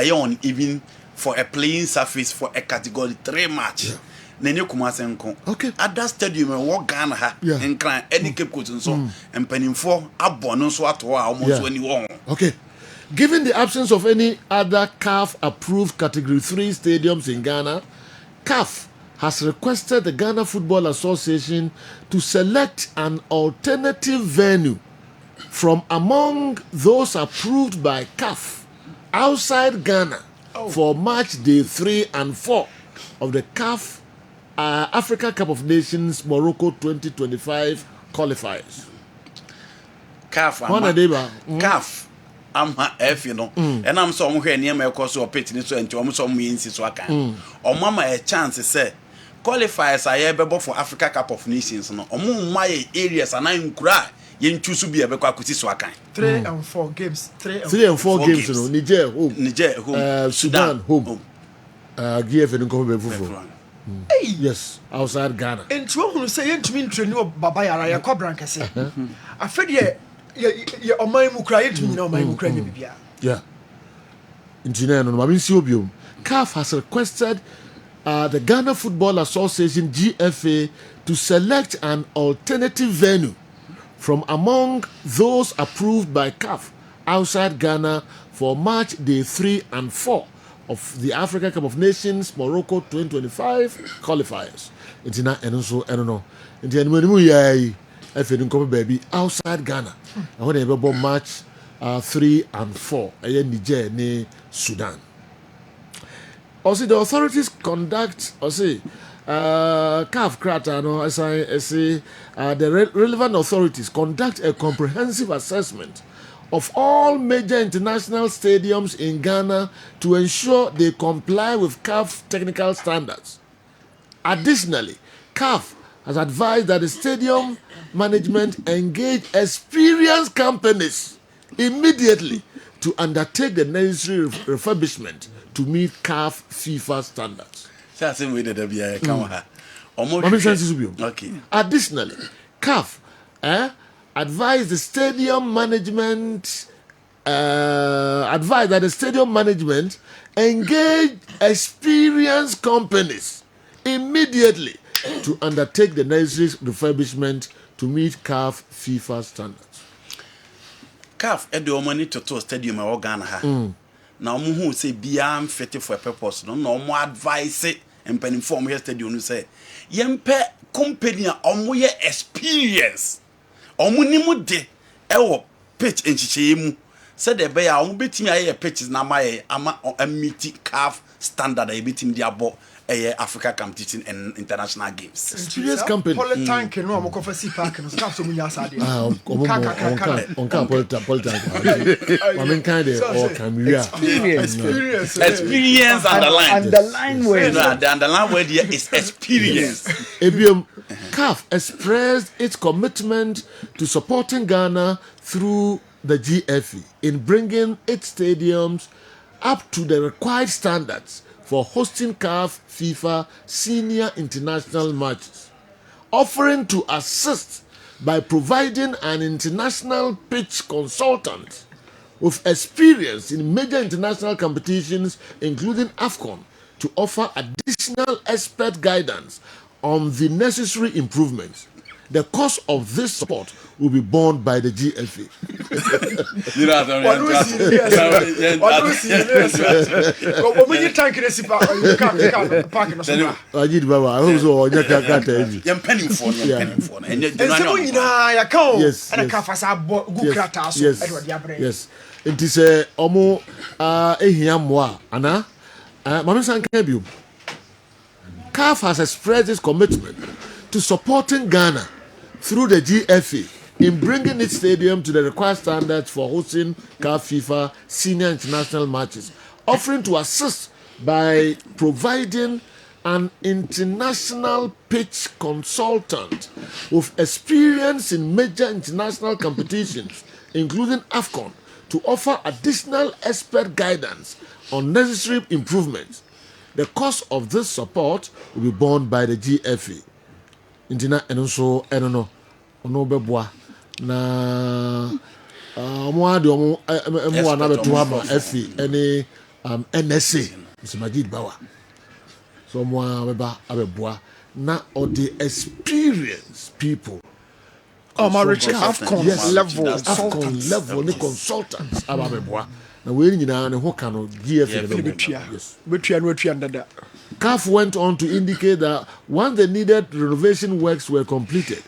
even for a playing surface for a category 3 match. Okay. At that stadium, walk Ghana and cry any Cape Coast and so and penning for a bonus what almost when you want. Okay. Given the absence of any other CAF approved Category 3 stadiums in Ghana, CAF has requested the Ghana Football Association to select an alternative venue from among those approved by CAF outside Ghana for match day 3 and 4 of the CAF Africa Cup Nations Morocco 2025 qualifiers. CAF. I'm F, you know, and I'm so near my course or pitching so and to so means so I can. Or mama a chance is say qualifiers are able for Africa Cup of Nations, no, or my areas and I'm cry. You choose to be a bequaquity so I can. 3 and 4 games, 3 and 4 games, you know, Niger home, Sudan home, GF and Kobe. Yes, outside Ghana. And to say, to me, to know Babaya, ya Cobranca say, I feel yeah, on my cry to me, no, my Ukraine. Yeah. Engineer, no, Mabin CAF has requested the Ghana Football Association GFA to select an alternative venue from among those approved by CAF outside Ghana for match day 3 and 4 of the Africa Cup of Nations Morocco 2025 qualifiers. It's not and also I don't know. It's if you don't baby outside Ghana. And when they have match 3 and 4, Niger ne Sudan. Also, the authorities conduct CAF Krata, the relevant authorities conduct a comprehensive assessment of all major international stadiums in Ghana to ensure they comply with CAF technical standards. Additionally, CAF has advised that the stadium management engage experienced companies immediately to undertake the necessary refurbishment to meet CAF FIFA standards. Okay. Additionally, CAF advised the stadium management that the stadium management engage experienced companies immediately to undertake the necessary refurbishment to meet CAF FIFA standards. CAF edo money to stadium e Ghana ha. Na omo hu say bia fit for a purpose no omo advise empen inform here stadium no say yempe company a omo ye experience omo nimu de e wo pitch enchiche mu said the be a omo betimi aye pitches na ma ama meet CAF standard e betimi dia bo Africa competition and international games. Experience company. Polytank no am kofa si park no ska so munya asade. On kind Experience underline word. The underline word here is experience. Ebium CAF expressed its commitment to supporting Ghana through the GFE in bringing its stadiums up to the required standards for hosting CAF FIFA senior international matches, offering to assist by providing an international pitch consultant with experience in major international competitions, including AFCON, to offer additional expert guidance on the necessary improvements. The cost of this support will be borne by the GFA. Yes. It is a omo ehiamwa ana mama sankebium. CAF has expressed its commitment to supporting Ghana through the GFA in bringing its stadium to the required standards for hosting CAF FIFA senior international matches, offering to assist by providing an international pitch consultant with experience in major international competitions, including AFCON, to offer additional expert guidance on necessary improvements. The cost of this support will be borne by the GFA. Intina enso eno no beboa na omo ade omo na beto ama FA ene NSA Mr. Majid Bawa. So omo beba abeboa na all the experienced people. My rich AFCON level the consultants abeboa. Na we nyina ne ho ka no GFA yes. CAF went on to indicate that once the needed renovation works were completed,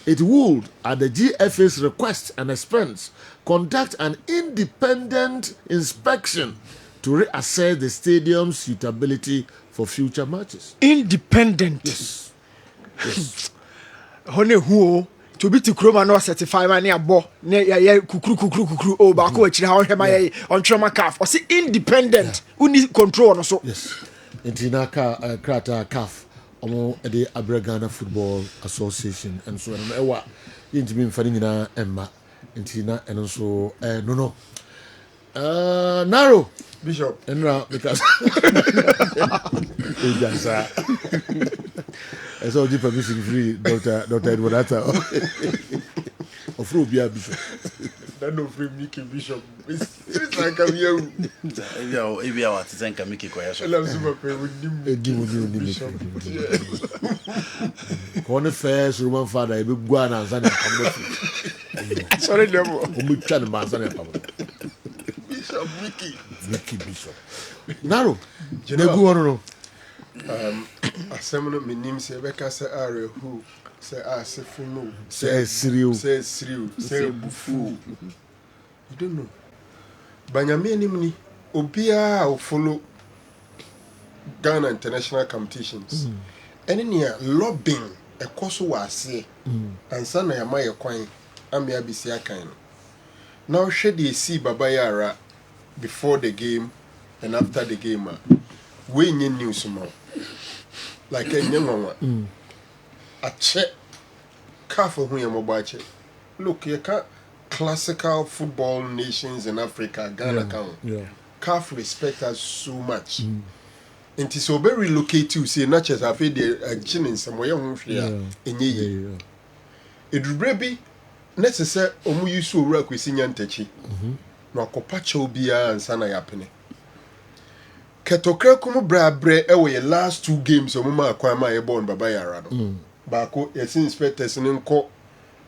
it would, at the GFA's request and expense, conduct an independent inspection to reassess the stadium's suitability for future matches. Independent? Yes. Who? To be to Chroma no certify man near bo near kukru oh back which how on trauma CAF or see independent who need control also. Yes. Intinaka krata CAF omo the Ghana Football Association and so on ewa yintimi mfani nyina emma intina eno so no narrow Bishop enra because ejasa eso oji permission free Dr. Edward Atta of Rubia Bishop that no free Mickey Bishop it's like I'm here if you are to thank Mickey kwa I love super pay with Bishop Kone first Roman father ebe gwa na nsa na pambo sorry demo omutwa ne mansa na pambo Bishop Mickey Bishop naro negu wono no asem no menim se beka se are who se asefu no se siriu se bufu you don't know banyame anim ni obia o follow Ghana international competitions ene nia lobbying ekoso wase ansa na yama ye kwan amia bisi akan no now should you see Baba Yara before the game and after the game we nye news mo like a nyanwa a check careful who you mobache look you can classical football nations in Africa Ghana count CAF respect us so much and it's so very relocate to say not just have the chin somewhere enye it rebi necessary omu yusu owura kwesi nyantachi na akopacha obia ansa na yapene ketokra kumu brabre ewe ye last 2 games omu ma akwan ma ye born Baba Yara no baako yesin inspectors ne nko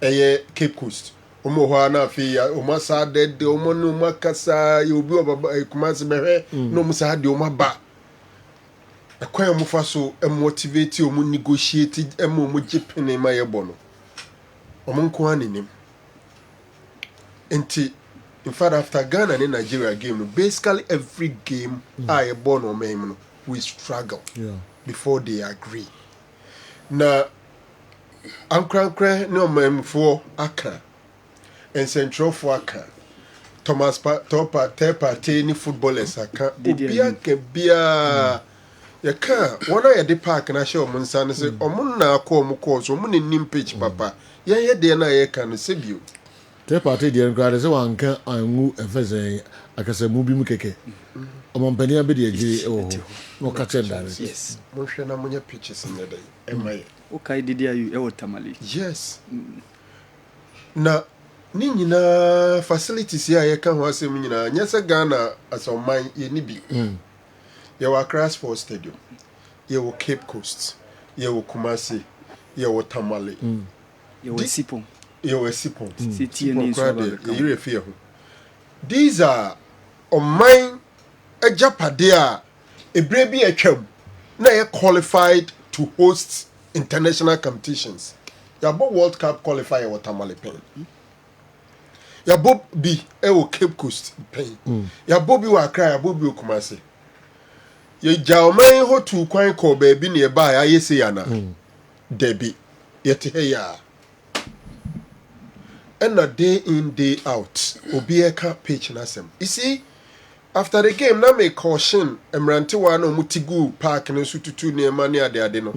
eye Cape Coast omu ho na afi ya omu sa de omu no makasa ye obi Baba Kumasi behwe no omu sa de omu ba akwan omu fa so motivate omu negotiate omu jipene ma ye bono omu nko anenim. In fact, after Ghana and Nigeria game, basically every game I born or we struggle. before they agree. Na ankrankra ne omamfo aka ensentro aka Thomas Topa Tepa ni footballers aka obia ke bia ya ka wona ya de park na hye omunsa ne se omun na akọ omukọ so omun nim pitch papa ye de na ye ka no sebio Tepa te de nkra se wanka anwu efese akasamu bi mu keke omompania be de agiri ewo no ka che ndare yes mo hwe na munya pitches in the day emaye okay did you ewo tamale yes na ni nyina facilities ya ye ka ho asem nyina nyese Ghana asoman ye ni bi ye wa Accra Sports Stadium ye wo Cape Coast ye wo Kumasi ye wo Tamale ye wo Sipon city ni so ba ye refi ho these are oman ajapade a ebre bi atwam na ye qualified to host international competitions ya bo World Cup qualifier wo Tamale pen ya bo bi e wo Cape Coast pen ya bo bi wa Accra ya bo bi Kumasi ye jawman ho tu kwan ko ba bi ne ba ya yesi yana debi yete he ya and a day in day out obi e ka pitch na sem you see after the game na me caution emrante wa na mutigu park na sututu ne ma ne ade no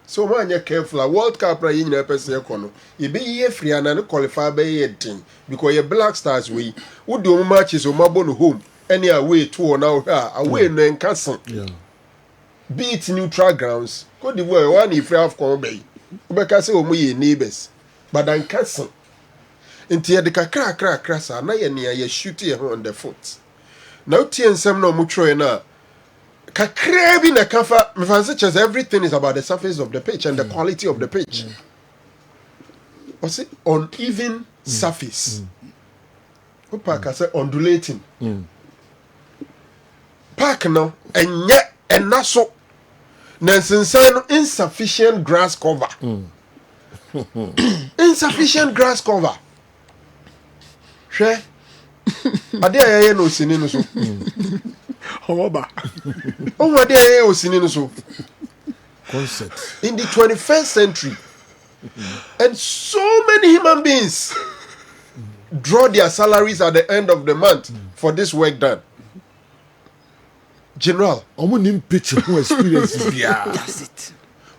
so man you careful World Cup na yin na pese ko no ye be ye free na qualify be ye din because ye Black Stars we wo do mo matches o mabo no home any away to now away no encason beat neutral grounds go the way one if you have come be obeka say o mo ye neighbors but encason enti ye de kakra sa na ye ne ye shoot ye on the foot now tie nsem na mo tro na kakra bi na kafa me fancy chess everything is about the surface of the pitch and the quality of the pitch was it uneven surface park say undulating park no enye enaso nansensan insufficient grass cover insufficient grass cover hwe ade ayeye no sini no so Oba ade ayeye o sini no so concept in the 21st century and so many human beings draw their salaries at the end of the month for this work done. General, omunim picture who experience bia. That's it.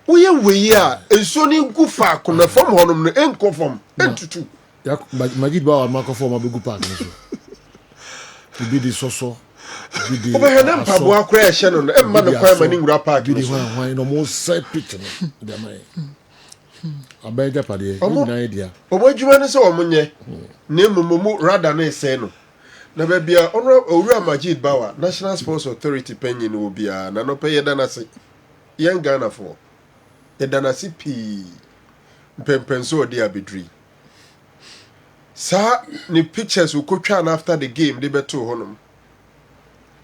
We here enso ni gu fa ko na form honum no enko form entutu. Ya magid ba wa makofo ma begu park no so. Bi di soso. Bi di. Obehana pabo akra e hye no e ma no kwa mani ngura park. Bi di hwan no mo side picture no. Dem ai. Abeja pade na idea. Omo adwuma ne se omonye. Na mumu rather na ese no. Na bia Owura Majid Bawa National Sports Authority penyin wo bia na no pay danase yen Ghana for e danase pi pempenso de abedri sa ni pictures wo kotwa na after the game de beto honum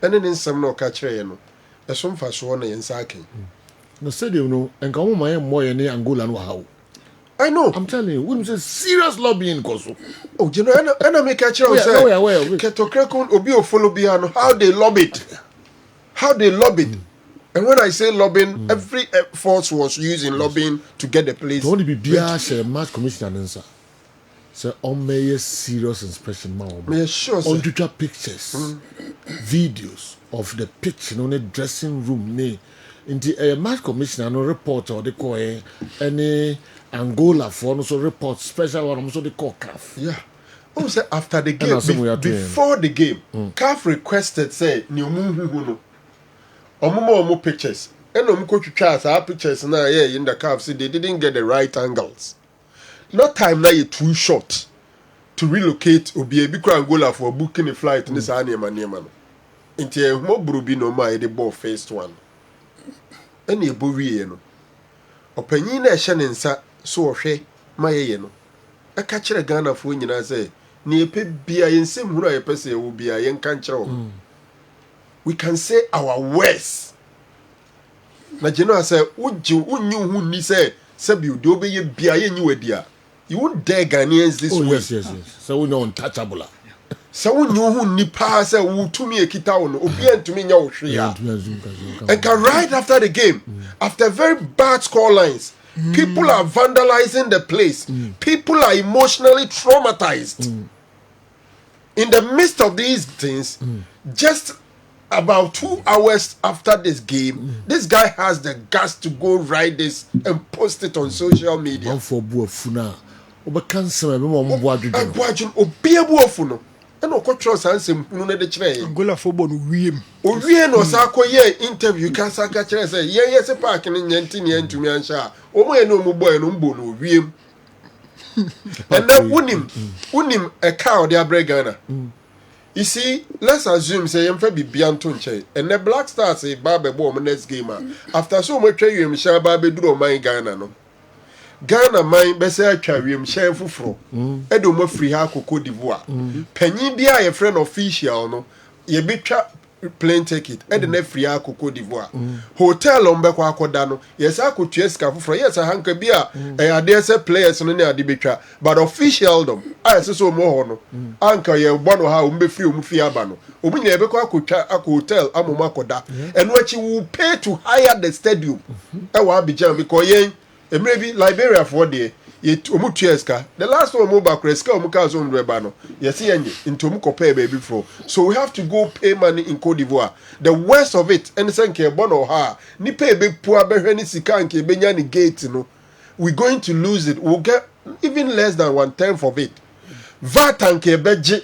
ene ne nsem na o ka kire ye no eso mfa so na yen sa aken no stadium no enka mo maye moye ne Angola no hawo I know. I'm telling you, we say serious lobbying koso. Oh, you know, and make a choice. Ketokrekun obi o follow biano how they lobbied. How they lobbied. And when I say lobbying, every force was using lobbying to get the place. Don't be bia say match commissioner answer. Say on may serious inspection ma. Me sure. On Twitter pictures, videos of the pitch in the dressing room ne. Into a match commissioner no report or the call any Angola for no so report special one so they call CAF. Yeah. Oh, say after the game before the game, CAF requested say ni omu no. Omu pictures. And omu ko twitwa our pictures na in the CAF say they didn't get the right angles. No time now you too short to relocate obi ebi ko Angola for booking a flight in this anema no. Into e mo brubi no ma the ball first one. Any a bowie no. Opanyin na ehye ne nsa so ohwe mayeye no. Aka kire Ghana fo nyina say na epe bia yensem huru ayepe say wo bia yen kan kire wo. We can say our worst. Na general say unyu hu ni say sabi de obeye bia yen yi wadia. You won't dare Ghanaians this way. Yes. So we know untouchable. So when you nipa say wo tumi ekita wo no obi antumi nya wo hwe ya. And right after the game, after very bad score lines, people are vandalizing the place. People are emotionally traumatized. In the midst of these things, just about 2 hours after this game, this guy has the guts to go write this and post it on social media. And Okocho Sansem Nune de Chre. Angola football wiem. O wie no sa koye interview kan sa ka kire say ye se park ni nyanti ni antumi ansha. O mo eno mo boy no mbo no wiem. And then unim a cow de Ghana. You see, let's assume say yemfa bibia nto nche. And the Black Stars say ba be bo next game. After so much you am sha ba be duro man Ghana no. Ghana man be say atwa wiem hye foforo edo mo free ha Cote d'Ivoire panyin bia ye friend official no ye betwa plane ticket e de na free ha Cote d'Ivoire hotel on be kwa akoda no ye sa akotua sika foforo ye sa hanka bia e ade se players no ne ade betwa but official dom a se so mo ho no anka ye bono ha o mbe free o mu fi aba no obunya ye be kwa akotwa hotel amoma akoda eno achi will pay to hire the stadium e wa Abidjan because yen maybe Liberia for the the last one move back reska omuka zo ndreba no yes yenye into omuko pay baby for so we have to go pay money in Cote d'Ivoire. The worst of it and senke bono ha ni pay be poor be hwe ni sika nke be nya ni gate no we going to lose it. We'll get even less than 1/10 of it. VAT nke beje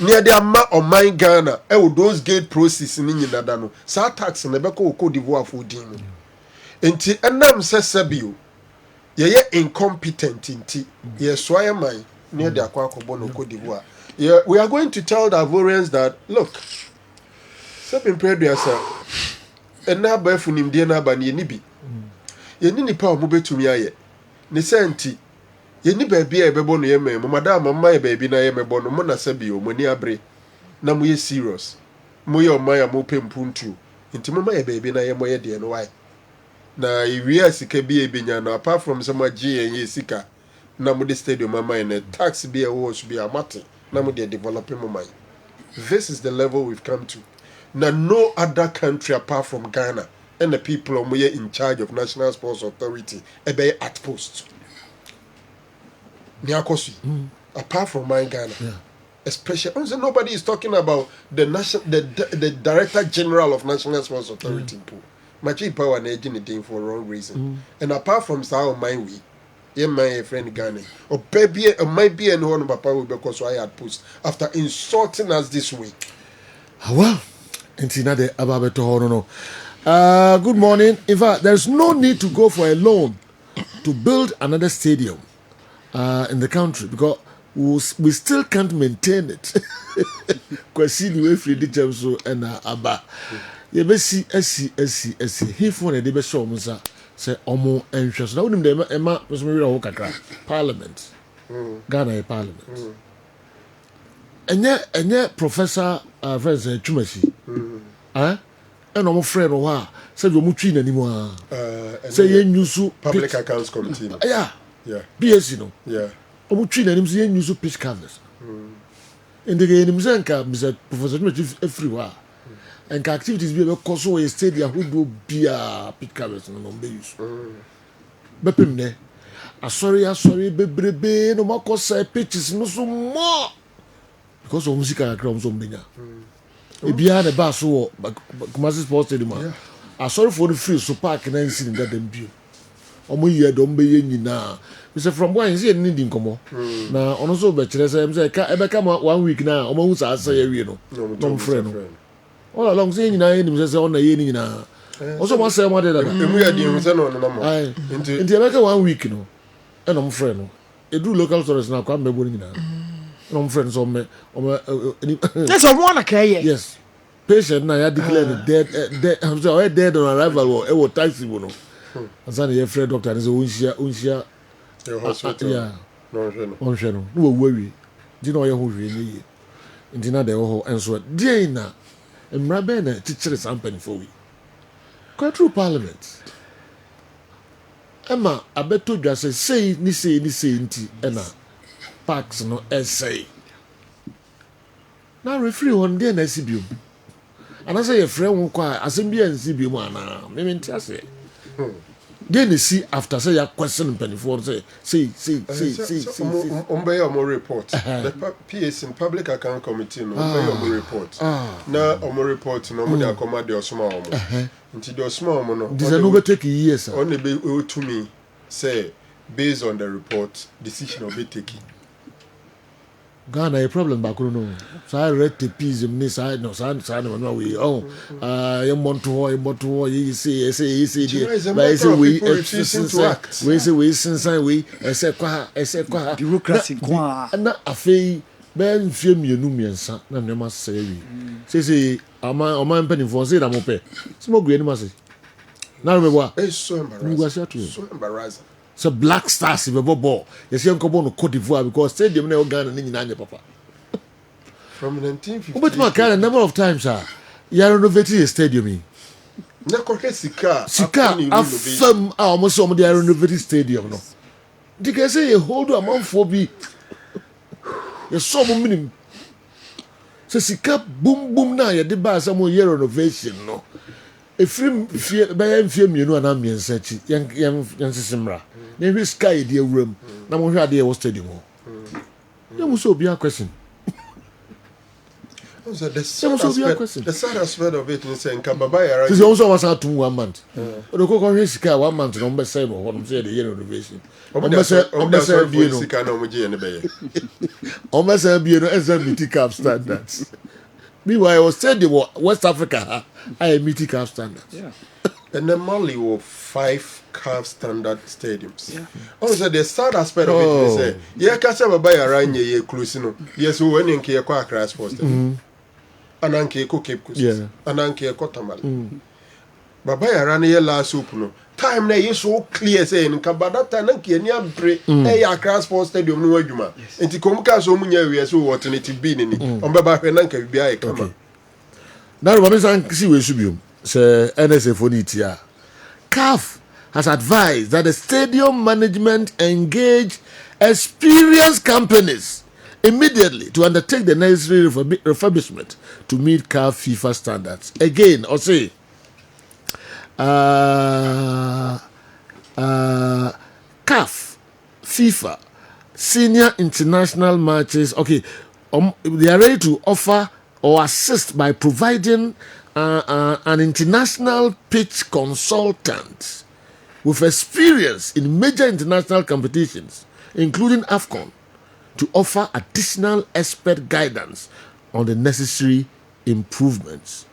near the ama on my Ghana e wo those gate process ni nyina da no sa tax na be ko Cote d'Ivoire for din enti enam sesebio ye incompetent inti ye soya man near the akwakobo no Cote d'Ivoire. Yeah, we are going to tell the Ivorians that look, something pray yourself. And now by funim dia na ba ne ni bi. Ye ni nipa o mo betumi aye. Ne senti ye ni ba bia e bebo no ye me mo madam mama ye ba bi na ye mebo no mo na sabi o mo ni abre na mo ye serious. Mo ye o man ya mo pempuntu. Nti mo ma ye ba bi na ye mo ye de no why. Na iwia sika bi ebenya no apart from some G and ye sika na mo the stadium mama in tax be a was be a matter na mo the developing mama. This is the level we've come to. Now no other country apart from Ghana and the people are in charge of National Sports Authority be at post. Apart from my Ghana. Yeah. Especially nobody is talking about the Director General of National Sports Authority. Machi power na ejini thing for wrong reason. And apart from sao my we, ye my friend Ghana, or baby might be and one papa will because I had post after insulting us this week. Well, Entina de Ababeto Horono. Good morning. In fact, there's no need to go for a loan to build another stadium in the country because we still can't maintain it. Kwasi the way free the so and Abba. You be see he phone de be show mo say omo enhwe so na wonim de ema so me wira ho kakra parliament Ghana parliament enye professor friends Chumasi and omo friend no ha say you mutwi nanimu say ye nyusu public accounts committee yeah BSc no yeah omo twi nanim say ye nyusu pitch canvas inde ge nim say nka Mr. Professor Chumasi everywhere and activities be because so a stadium who do be a pit carrots no be use bepem ne asori bebrebe no mako say pitches no so more because of music and crowd so benya e bia na ba so Kumasi Sports Stadium asori for the free so park na nsi nga dem bio omo ye do mbe ye nyina Mr. from boy nsi ni di nkomo na ono so be kire say e be ka 1 week na omo hu sa say awie no no friend no all along say nyina ye nim say on na ye ni nyina also mo say mo de da emu ya di emu say no no mo nti abeka 1 week no e no mo friend no e do local stories na kwa mbebo ni nyina no mo friend so me yes of one okay yes patient na ya declare dead I'm say dead on arrival e wo taxi bo no azana ye friend doctor ni say unshia yeah no no wo worry di no ye ho hwe ni ye nti na de ho enso die na Mrabe na teacher something for we. Go through parliament. Emma abeto dwa say ni say nti ena parks no essay. Now referee on the NSCB. And I say a friend won't cry, as in be NCB one. Maybe say. Then you see after say your question penny for say. Ombe your report. The PS in Public Account Committee no ombe your report. Na omo report no mo dey command your small omo. Until your small omo no. This no take years. Only be to me say based on the report decision will be taken. Ghana a problem back no. So I read the piece of this side no no we you want to you say but say we refusing to act. We say we kwa bureaucracy kwa na afei ben fie mienu miensa na nema say we say ama mpani for say da mo pe smo gu eni say na remember it's so embarrassing. So Black Stars if a ball. You see Uncle Bono Cote d'Ivoire because stadium na Uganda ni nyina papa. From 1950. But my kind number of times you are renovating a stadium. Na correct sika afam almost some they are renovating stadium no. They can say you hold a month for be. You saw minimum. So sika boom na you dey buy some year renovation no. Efrim fie bayan fie mienu ana miensa chi yan sisimra na hwe sky dey awuram na mo hwe ade e stadium ho ya mo so be a question the sad aspect of it is saying Kababa Yara this also was out to 1 month o ko hwe sky 1 month no be say no ho say the year renovation o say bi no sika na mo je ne be ye o say bi no SMT cap standards. Meanwhile, I was saying West Africa, I meet CAF standards. Yeah. And then Mali were 5 CAF standard stadiums. Yeah. Also, the sad aspect of it is say, yeah, Kessben buy around ye close no. Yes, we went in here kwa Accra Sports Stadium. Ananke ko Cape Coast. Yeah. Ananke ko Tamale. Baba around ye last soup no. Time na you so clear say in Kabada time nanke ni abre e ya Accra Sports Stadium no adwuma. Enti komka so munya wi so alternative bi ni ombeba hwe nanka bibia e kama. Now we see we should be say NSA for it here. CAF has advised that the stadium management engage experienced companies immediately to undertake the necessary refurbishment to meet CAF FIFA standards. Again, or say CAF, FIFA, senior international matches. Okay, they are ready to offer or assist by providing an international pitch consultant with experience in major international competitions, including AFCON, to offer additional expert guidance on the necessary improvements.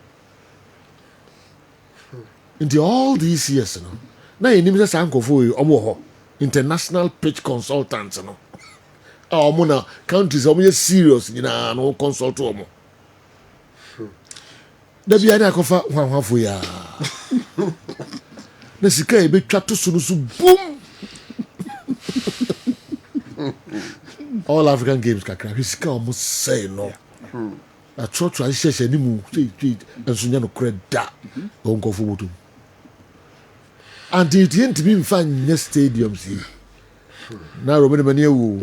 Into all these years, now you need to for international pitch consultants, our countries are serious, no consult to there be any cover one for ya. The sika be try to boom. All African games kakra. We sika almost say no. A church tradition ni mu enso nya no kreda. Onko fo wotu. And it ain't be fan next stadiums here. Now Roman mania wo.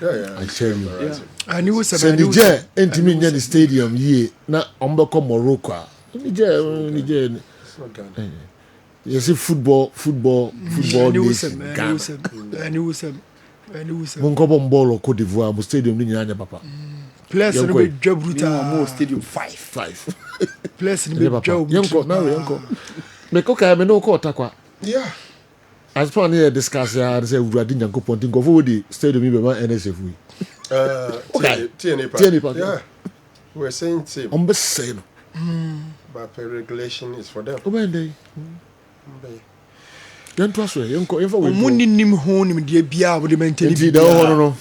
Yeah. I tell you. Yeah. And you say Niger ain't me near the stadium here. Na ombeko Morocco. Niger. You see football nation. And you say Monko Bombolo Cote d'Ivoire stadium ni nyanya papa. Place no be Jabruta more stadium 5. Place no be Jabruta. Yanko. Me koka me no ko takwa. Yeah. As part here discuss ya say Uradi Nyanko Pontin go for the stadium be NSF we. TNA. Yeah. We're saying same. On be saying. But regulation is for them. Obende. Yanto aswe yanko yemfa we. Muni nim ho nim de bia wo de mentally bi. No.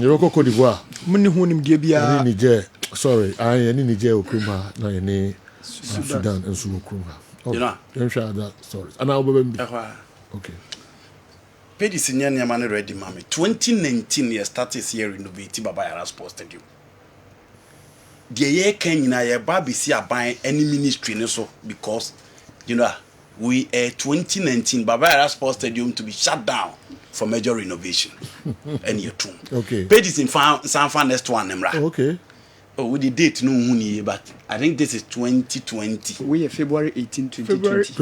Yoko Cote d'Ivoire. Muni ho nim de bia. Ni Niger. Sorry, I any Niger okruma na ye Sudan and Sukruma. You know. Them share that stories. And I'll be. Okay. Pedi senior Niamane ready, mami. 2019 year started here renovating Baba Yara Sports Stadium. The year came in a baby see a buying any ministry so because you know we 2019 Baba Yara Sports Stadium to be shut down for major renovation. And year 2. Okay. Pedi in San next one, right? Okay. Oh, with the date no huni, but I think this is 2020. We are February 18, 2020.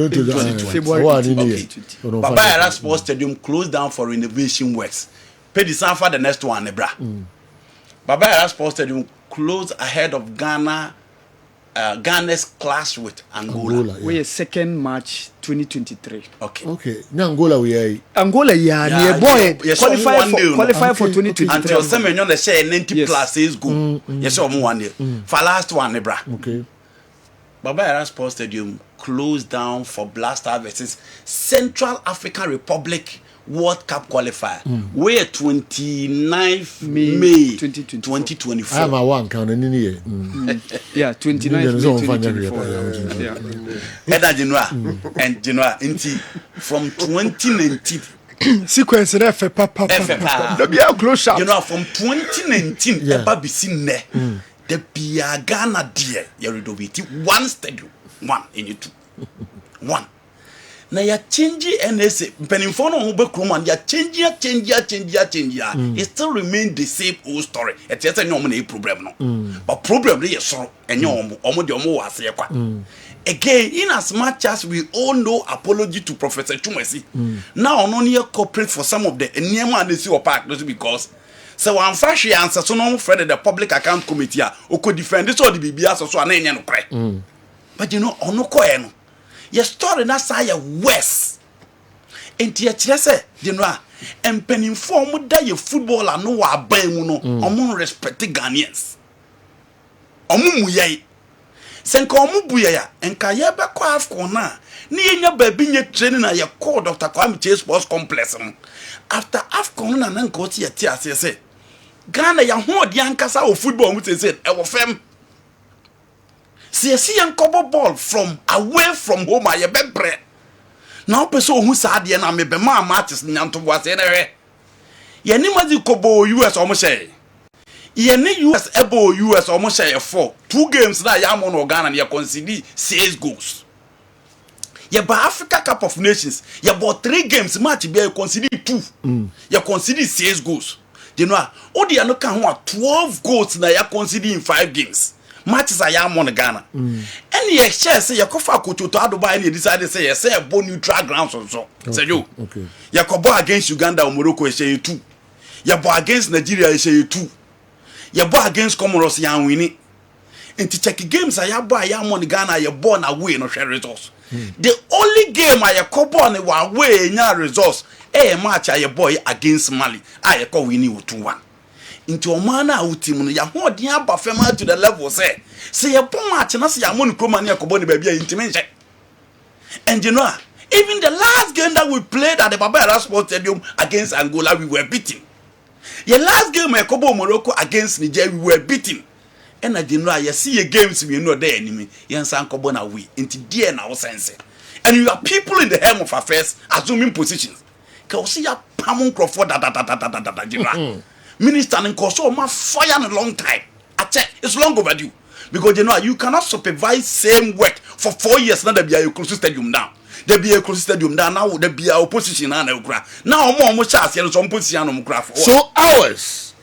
February 18. Okay. Baba Yara Sports Stadium closed down for renovation works. Pay the sum for the next one, Nebra. Baba Yara Sports Stadium closed ahead of Ghana's clash with Angola. We are 2nd March 2023. Okay. Angola we are. Angola near boy qualify for 2023. Until some million they share 90 plus is good. Yes, one year. For last one, Nebra. Okay. Baba Yara Sports Stadium closed down for Blaster versus Central African Republic World Cup qualifier. We're 29th May 2024. I am a one count in year. Yeah, 29th May 2024. And Genoa, from 2019. Sequence F papa. The be close up. You know, from 2019, Eba Bisin ne. The Pia Ghana dear, Yeridoviti, one stadium, one in you two. One. Now you're changing NSA, Pennyphone on Uber Kruman, you're changing. It still remains the same old story. It's just a normal problem. No. But problem is so, and you're almost again, in as much as we all know apology to Professor Chumesi, now only cooperate for some of the Nyama and the Sea Park, because so one fashion answer so no friend the public account committee who could defend this or the BBS or so an no cry. But you know, on no coin. Your story na say West. Enti ya chese, you know, and pen inform that your footballer no wa ban mu no, omo respect Ghanaians. Omo muye. Senka omo buye ya, enka ye be kwa AFCON na. Ni yenya baby nye training na ye call Dr. Kwame Chase Sports Complex. After AFCON na nka oti ye ti ase. Ghana ya ho di ankasa o football mu say e wo fem. See a cover ball from away from home. I be bre. Now person who sad ye na me be ma matches nyanto was anyway. Ye ni mazi kobo US almost say. Ye ni US ebo US almost say 4. 2 games na ya mon Ghana ye concede 6 goals. Ye ba Africa Cup of Nations. Ye bought 3 games match be concede 2. Ye concede 6 goals. You know, odi ya no kan ho 12 goals na ya concede in 5 games. Matches are yam on Ghana. And ye share say your coffee to Adubai and you decided say yes, say a bon neutral grounds or so. Say you. Okay. Your cobo against Uganda or Morocco is say 2. Your boy against Nigeria is say 2. Your boy against Comoros yan winning. And to check games I have boy yam on Ghana, you're born away no share results. The only game I cobo on the way in your results, match I boy against Mali. I call winning 2-1. Into a man out team, ya hold the upper family to the level, say a poor match, and I say, I'm going to come and Yakoboni baby intimation. And you know, even the last game that we played at the Baba Yara Sports Stadium against Angola, we were beaten. The last game at Kobo Morocco against Nigeria, we were beaten. And I didn't know, you see your games, we know the enemy, Yansan Kobona, we into dear now sense. And you are people in the helm of affairs assuming positions. Can see a Pamon Crawford, Minister and Koso ma fire in a long time. I check, it's long overdue. Because you know you cannot supervise same work for 4 years. Now there be a close stadium now. There be a close stadium down now. There be a opposition now. Now more chance here some position on craft. So hours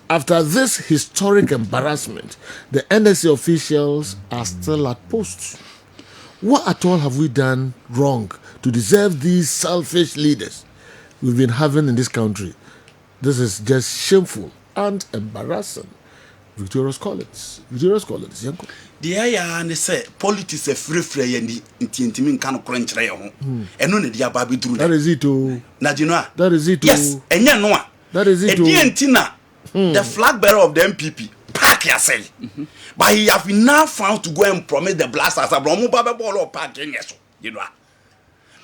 after this historic embarrassment, the NSA officials are still at post. What at all have we done wrong to deserve these selfish leaders we've been having in this country? This is just shameful and embarrassing. Victorious Collins, Yanko. The aya and say politics a free and intimin can crunch ray home. And no dia baby through. That is it too. Najinoa. That is it too. Yes, and ya no. That is it too. Tina, the flag bearer of the MPP, pack yourself. But he have been now found to go and promise the blasters a bromo baba ball or packing yes. You know.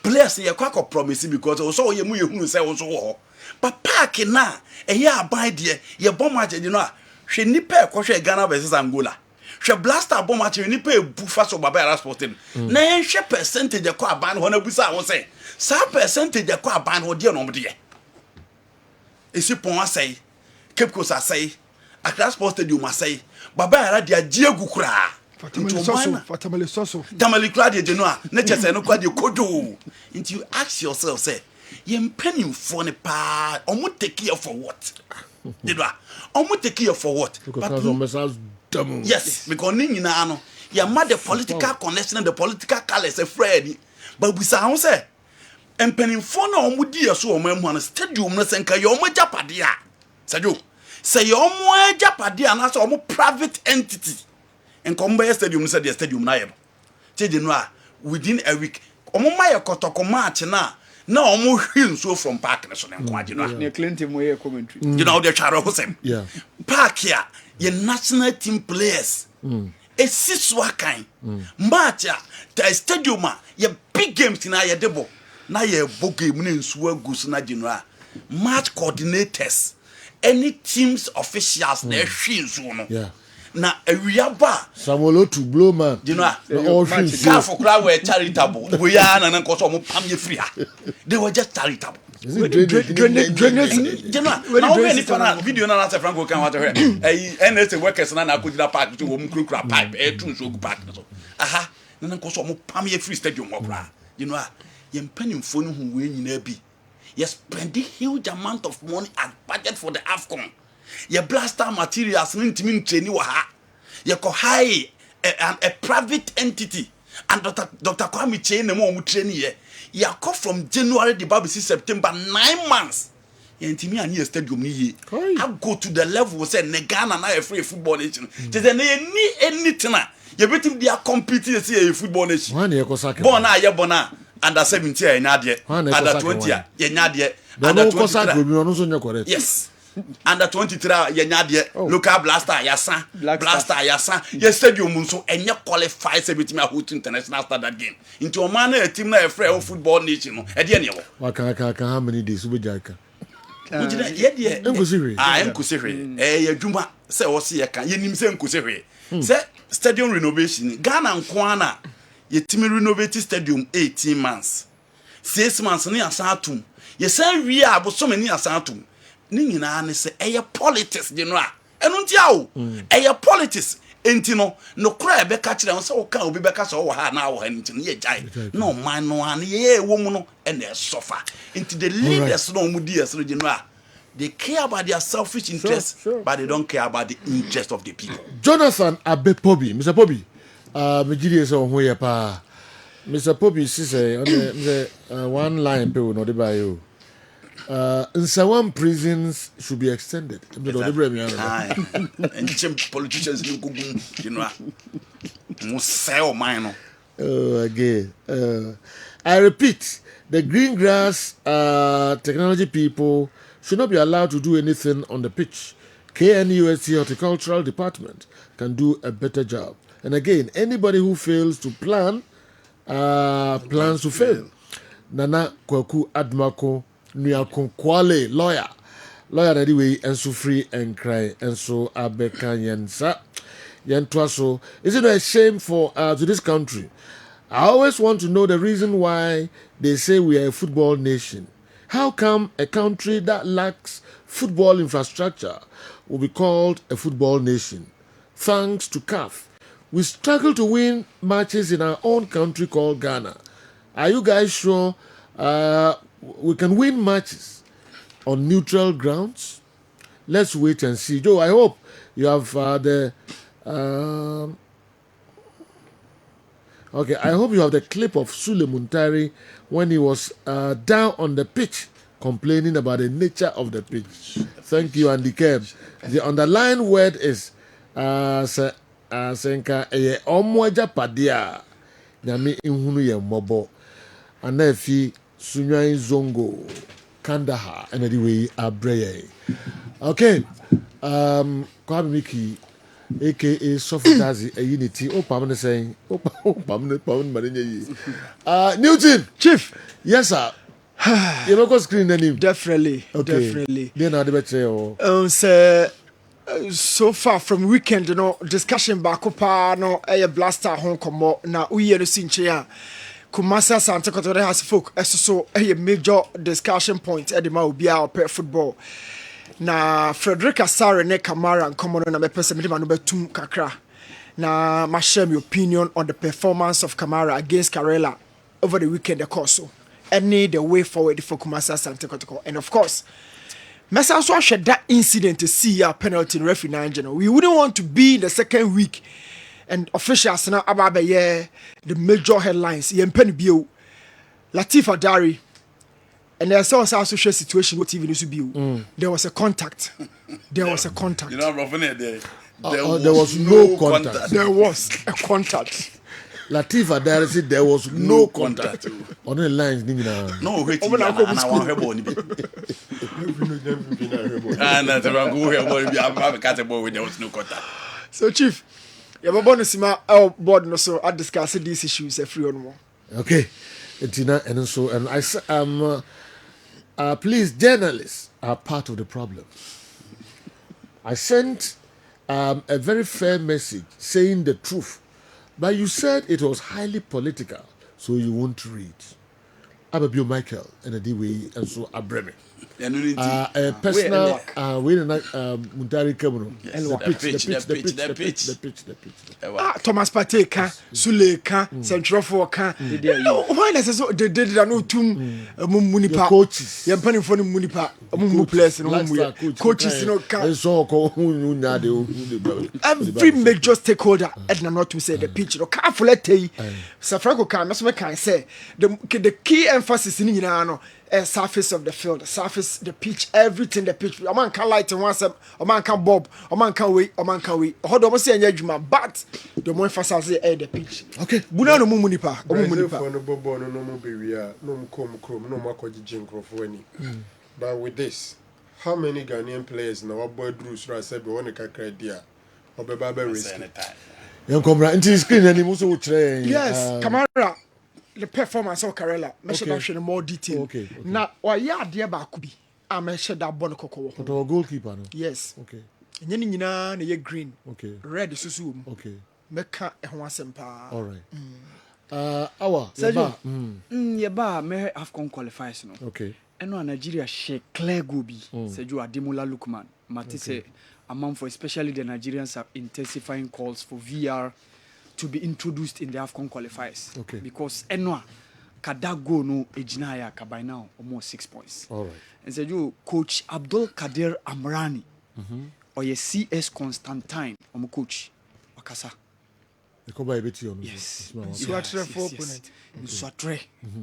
Players say a quack of promise because also you who say also. But parking na a year abide there, your bomb match, you know, she nipe koshe Ghana versus Angola. She blaster bomb match, you nipe bufa so Baba Yara Sports Stadium. Na she percentage the kwa ban when busa was say. Some percentage the kwa ban ho dear no dear. Isi pon say, Cape Coast say, Accra Sports Stadium say, Baba Yara dia jiegu kura. Fatamale soso. Tamale kura dia genoa, nature say no kwa dia kodo. Until you ask yourself say, Yem penny for ne pa, or would take care for what? You know, omo take you for what? Yes, because ni nyina no, ya ma the political connection and the political colors a friend. But we say say empanimfo na omo di yeso omo emu na stadium na senka ye omo japade a. Sajo. Say ye omo japade a na so omo private entity. Enkomba stadium say the stadium na ye. Che no a within a week omo ma ye kotoko match na omo hwin so from park na so na nko age no. Ne Clinton mo ye commentary. You know the charo hosem. Yeah. Park here ye national team players. Esi so akan. Match the stadium ye big games na ye debo. Na ye bo game na nsuo agusu na general. Match coordinators, any teams officials na hwin so no. Yeah. Na awiyaba Samuel to blow man. You know, all for crowd were charitable. We are and cause almost pam ye free. They were just charitable. You know, now many video na na Franco can water here. NS workers na could park to crew pipe, true so park. Aha, na cause almost pam ye free stadium. You know, you penny phone who win in be. You spend a huge amount of money and budget for the AFCON. You blaster materials in training waha. You go hire a private entity and Dr. Kwame Chain the more training here. You come from January the Bible September 9 months. You me and you stadium ni I go to the level say Ghana na a free football nation. They need anything. You bet him they are competing see a football nation. Born na ye born under 17 ya nyade under 20 ya nyade under 20. Yes. Under 23 ye nyade local blaster yasa ye stadium so enye qualify se betimi a host international standard game into o man na team na e free football nation no e de ne wo waka how many days we jaka ye de enkusihwe ye dwuma se wo se ye kan ye nim se enkusihwe se stadium renovation Ghana nkwana ye timi renovate stadium 18 months 6 months ni asatum ye san wi a boso mani asatum ni nyina ne se eye politics general enu ntia o eye politics enti no kura e be ka kire won se wo kan obi be ka so wo ha na wo ha enti ye jai no man no an ye wo mu no e na suffer enti the leaders no mu di yes general they care about their selfish interests but they don't care about the interest of the people. Jonathan Abepobi, Mr. Pobi, Mejidi so ho ye pa. Mr. Pobi say one line pe no dey by you. In some prisons should be extended. And politicians you know. Again. I repeat, the green grass technology people should not be allowed to do anything on the pitch. KNUST Horticultural Department can do a better job. And again, anybody who fails to plan plans to fail. Nana Kwaku Admako Nyakon Kwale, lawyer that way and so free and cry and so Abeka Yensa Yentwaso. Is it a shame for to this country? I always want to know the reason why they say we are a football nation. How come a country that lacks football infrastructure will be called a football nation? Thanks to CAF, we struggle to win matches in our own country called Ghana. Are you guys sure we can win matches on neutral grounds? Let's wait and see. Joe, I hope you have okay, I hope you have the clip of Sule Muntari when he was down on the pitch complaining about the nature of the pitch. Thank you, Andy Keb. The underlying word is Senka eye omwaja padia nyame ihunu ye mobo anafi sunyan zongo Kandahar and anyway abreye. Okay, Kwame Miki aka Sofitazi a unity opamne saying opamne Newton Chief. Yes sir. You know screen the name. Definitely. Then I bet say so far from weekend, you know, discussion back up no a blaster home come na uye no sinche Kumasa Santa Cotora has folk so a major discussion point at the Maubia per football. Na Frederick Asare ne Kamara and common na me person me no betum kakra. Na ma share my opinion on the performance of Kamara against Karela over the weekend the course. Any the way forward for Kumasa Santa Cotora. And of course, Mesa also had that incident to see a penalty in referee Nigeria. We wouldn't want to be in the second week and officials now about the major headlines. Yempen bio Latif Adari. And there's also a social situation with TV news bio. There was a contact. There was a contact. You know, there there was no contact. There was a contact. Latifa Adari said there was no contact. On the lines, no, wait, and I want her body. And that's around go here, boy. I'm a category there was no contact. So, Chief, you have a bonus in my board, no, so I discuss these issues every one more. Okay, and so, and I please, journalists are part of the problem. I sent a very fair message saying the truth, but you said it was highly political, so you won't read. Ababio Michael and a D-Way and so Abreme. A personal way Muntari Kamuno. The pitch. Thomas Partey ka, Sule ka, Central for ka. Why does they did no tum munipa coaches. Yampani for munipa mumu players no coaches no ka. Every major stakeholder Edna not to say the pitch no ka fulete. Safranco ka me can say the key emphasis in no surface of the field, surface, the pitch, everything the pitch. A man can light and once a man can bob, a man can wait, a man can wait. Hold on, say but the more emphasis the pitch. Okay. Buna no munipa, But with this, how many Ghanaian players now are boy Drew said we want to crack idea or be baba risk? Young comrade, into screen and also train. Yes, Kamara. The performance of Karela, I should more detail. Okay. Now, why ya dear Bakubi? I'm a shed that bonoko. But our goalkeeper, no? Yes. Okay. And then you green. Okay. Red susum. Okay. Meka ehwasempa. All right. Our Yeba me AFCON qualifiers no. Okay. Eno Nigeria share clear gobi. Seju Ademola Lookman. Mati say among for especially the Nigerians are intensifying calls for VR to be introduced in the AFCON qualifiers. Okay. Because Enwa Kadago no ejinaya ka by now almost 6 points. All right. And so you Coach Abdul Kadir Amrani or your CS Constantine coach Wakasa. Yes. Swatre 4 opponent. Swatre.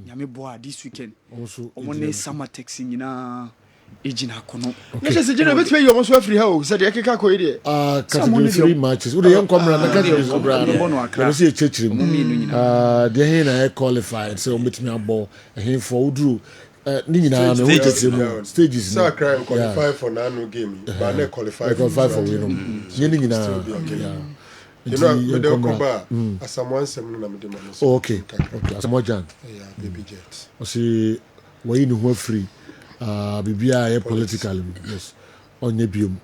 Yami boa this weekend. Also one summer texting na ejina kono. No say Jena bet pay you almost free how said the keka ko ide. Category 3 matches. We the young comrade na category sobra no. You see a chechiri mu. The hin na qualified so betimi abo hin for udru ni nyina na ho stages so cry qualify for nano game but na qualify for win. Ni nyina. You know, with the Okoba, Asamoah Gyan na medema. Okay. Asamoah Gyan. Yeah, baby jet. O see we ni ho free. Bibia politically, yes. Onye biom.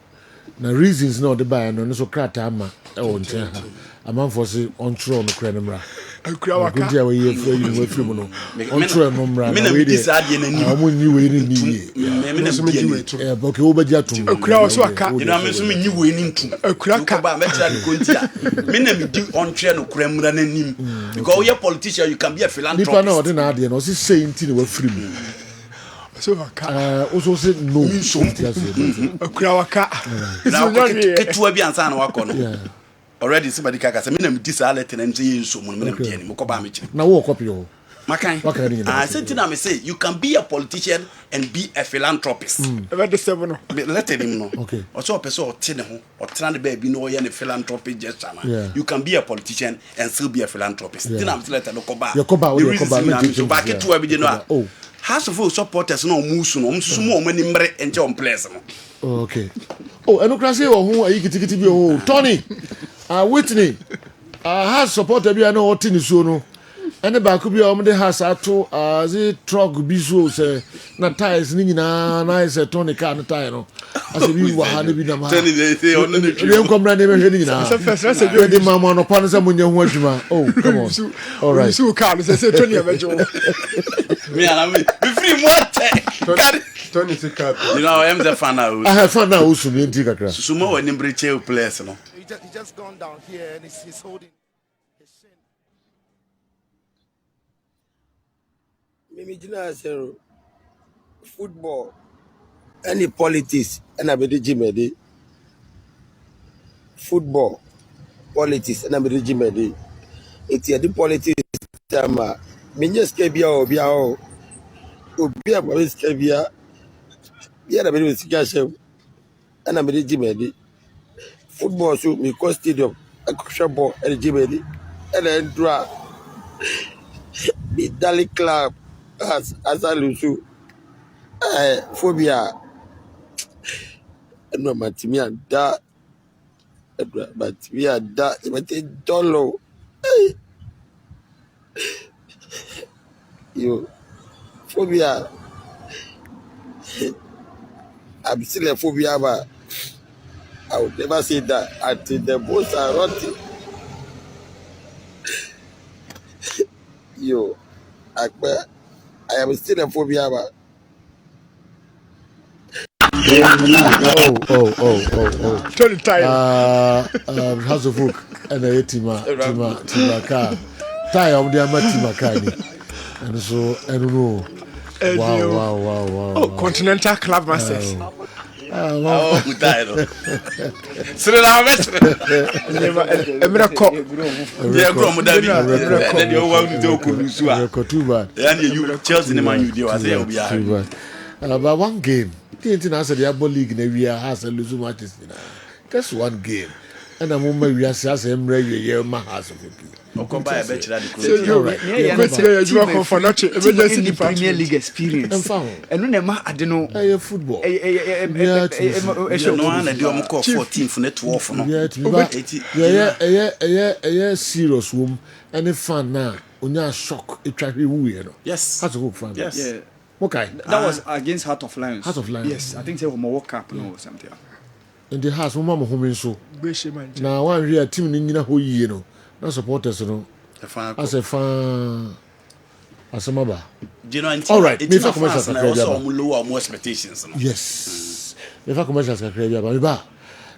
Na reasons no de buy no so krata ama e won chen ha. Amam for say on tro no kra nemra. Akura waka. Kuntia we ye free mu no. On tro no mra. Me na me decide na ni. Amu nyi we ni ni. Me na me we tu. Okay, wo beja tum. Akura so aka. You know me so me nyi we ni ntu. Akura ka ba me try the kuntia. Me na me di on tro no kra mra na nim. Because we a politician you can be a philanthropist. Nipa na ode na ade no say say nti na we free mu. So waka. Also say no. Akura waka. Now ketu abi ansa na wako no. Yeah. Already somebody kaka say me na me di sa let na nse yenso mu me na me di ani mo ko ba me chi. Na wo copy o. Makan. I said to me say you can be a politician and be a philanthropist. About the 7 no. Let him know. Okay. Also person o te ne ho o tena de baby no ye ne philanthropist gesture na. Yeah. You can be a politician and still be a philanthropist. Yeah. Then I'm let no ko ba. You ko ba we ko ba. So back to we be no. Oh. House of supporters no musu no msusu mo mani mre enche on place no. Okay. Oh, enokrasi wo hu ayi kitikiti bi o. Tony. Whitney. Has supporter bi na o tini so no. Ene ba ku bi o mde has ato ze truck bi so say na tires ni nyina na say Tony car na tire no. Ase bi wa ha ne bi na ma. Tony they say on the tree. Dem komra ne me hwe ni nyina. We di mama no pa no say munya hu adwuma. Oh, come on. All right. So car say Tony abejo. Me and me free more Tony is a cap. You know I am the fan now. I have fun now so me nti kakra. Sumo we nimbre che players no. He just gone down here and he's holding his shin. Mimi Jina Zero. Football. Any politics and I be the Jimmy football politics and I be the Jimmy. It's the politics time. Minja skebia or biao. Ubia Mavis skebia. Yeah, I be the discussion and I be the Jimmy. Football so me cost stadium. I could ball and Jimmy. And then draw the Dali club as I lose you. Phobia. No matimia da. But we are that. But it's dolo. You phobia. I'm still a phobia, but I would never say that until the boats are rotting. You, I am still a phobia, but Oh. Turn time. House of Folk and a Tima car. Tie on the Amatima car. And so, I don't know. Wow. Oh, Continental Club Masters. Good time. So now, about one game. The international league in area has a lose matches. Just one game. And a moment we are saying, "Year my house of buy a better Premier League experience. And when I don't know football. No one do 14 for net 12. Yeah, serious room. Any fan now, on shock, it try to yes. That's a good fan. Yes. Yeah. Okay. That was against Heart of Lions. Heart of Lions. Yes, I think they were more Cup or something. In the house, mama home so. Now one real team in who you know. No supporters, no. As a fan, Asamoah. All right. It's not fast. Also, lower more expectations. Yes. If I commercials can create ba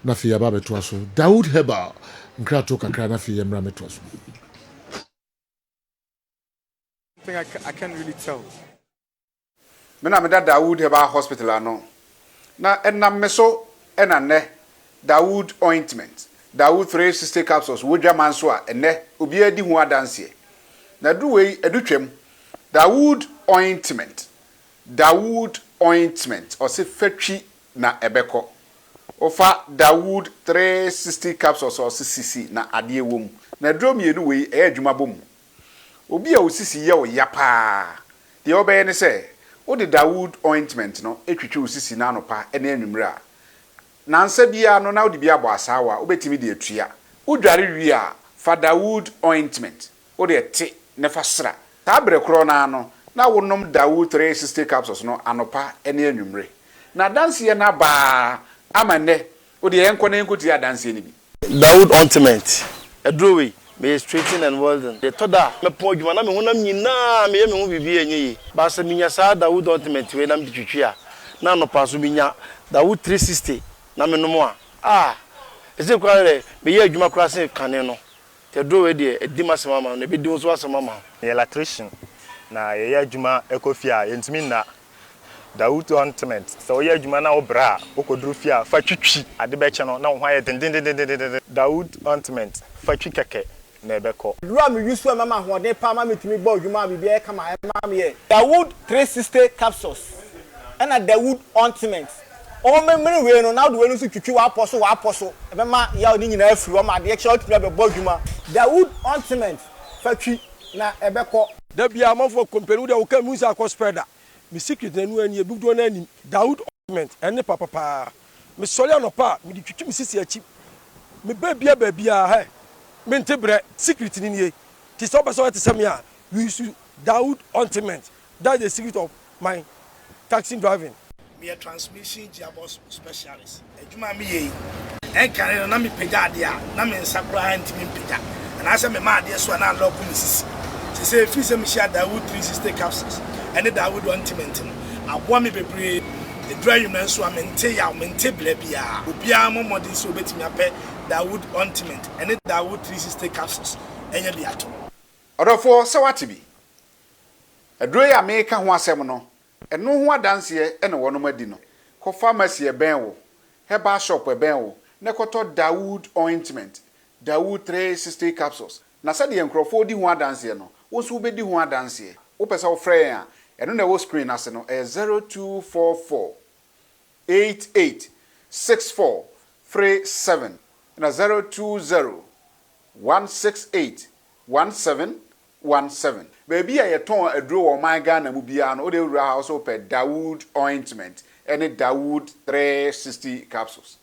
na fiya ba beto aso. Dawood Heba nkra to kakra na fiya mra meto aso. I can't really tell. Me na me da Dawood Heba hospital ano. Na enam me so enane Dawood ointment. Dawood 360 capsules wodwa manso a ene obi adi hu adanse. Na du wei edutwem. Dawood ointment. Dawood ointment or se fetwi na ebeko. Ofa Dawood 360 capsules or cc na ade wom. Na dro mienu wei e adwuma bom. Obi a osisi ye o yapa. De obeye ne se wo de Dawood ointment no etwitwe osisi na anopa ene anwumre a. Nansa bia no na wo de bia bo asawa obetimi de atua. Udware wi a fa Dawood ointment. Wo de te ne fa sra. Ta bre kro na no na wonom Dawood 360 capsules no anopa ene anwumre. Na dance ye na ba amane wo de enko na enko ti dance ni bi. Dawood ointment. Edrowe me straighten and welding. The toda me po djuma na me honam nyina me hu bibi enyi. Ba se minya sa Dawood ointment we na me twitwia. Na no paso minya Dawood 360 na me no mo a. Eze kware me ye adwuma kra se kane no. The drowe de edi masema ma na be di so asema ma. Electrician na ye adwuma ekofia yentimi na Dawood ointment. So ye adwuma na obra okodru fia fa twitwi ade be che no na ho aye den Dawood ointment fa twi keke na ebeko. Drum use for mama hode pa ma metumi bo adwuma bibia e kama ma me Dawood 360 capsules and a Dawood ointment. O memre we no na do we no so twitwi wa aposo e be ma ya oni nyina afiri o ma de che otumi be bo adwuma. Dawood ointment fa twi na ebeko. Da bia amafo company de o ka musa akọ spreader. Me secret na nu ani ebudo na ani Dawood ointment ene papa. Me sori anopa me di twitwi me sisi achi. Me babia he me ntebre secret ni nie. Ti so be so te sem ya we use Dawood ointment. That's the secret of my taxi driving. Me a transmission gearbox specialist. Ejuma me ye. En kan na me pega de a na me nsakura ntimi pega. Na ase me ma de so na lock me sisi. Ti say fi se me share Dawood 360 capsules. And Dawood ointment no. Aboa me bebre the dry you so amente ya mente bla bia. Obia mo modern so betimi ape Dawood ointment and Dawood 360 capsules. Enya bi ato. Odofo se watibi. Adro ya me ka ho asem no. Eno ho adanse e na wono madi no. kɔ pharmacy ɛbɛn wo herbal shop ɛbɛn wo na kɔtɔ Dawood ointment Dawood 360 capsules na sɛ deɛ nkrɔfoɔ di ho adanseɛ no wo nso wobɛdi ho adanseɛ wopɛ sɛ wofrɛ yɛn a ɛno na ɛwɔ screen ase no 0244 88 64 37 na 020 168 1717 baby a yɛtɔn aduro wɔ man Ghana mu biara no wode wura ha so pɛ Dawood ointment ɛne Dawood 360 capsules.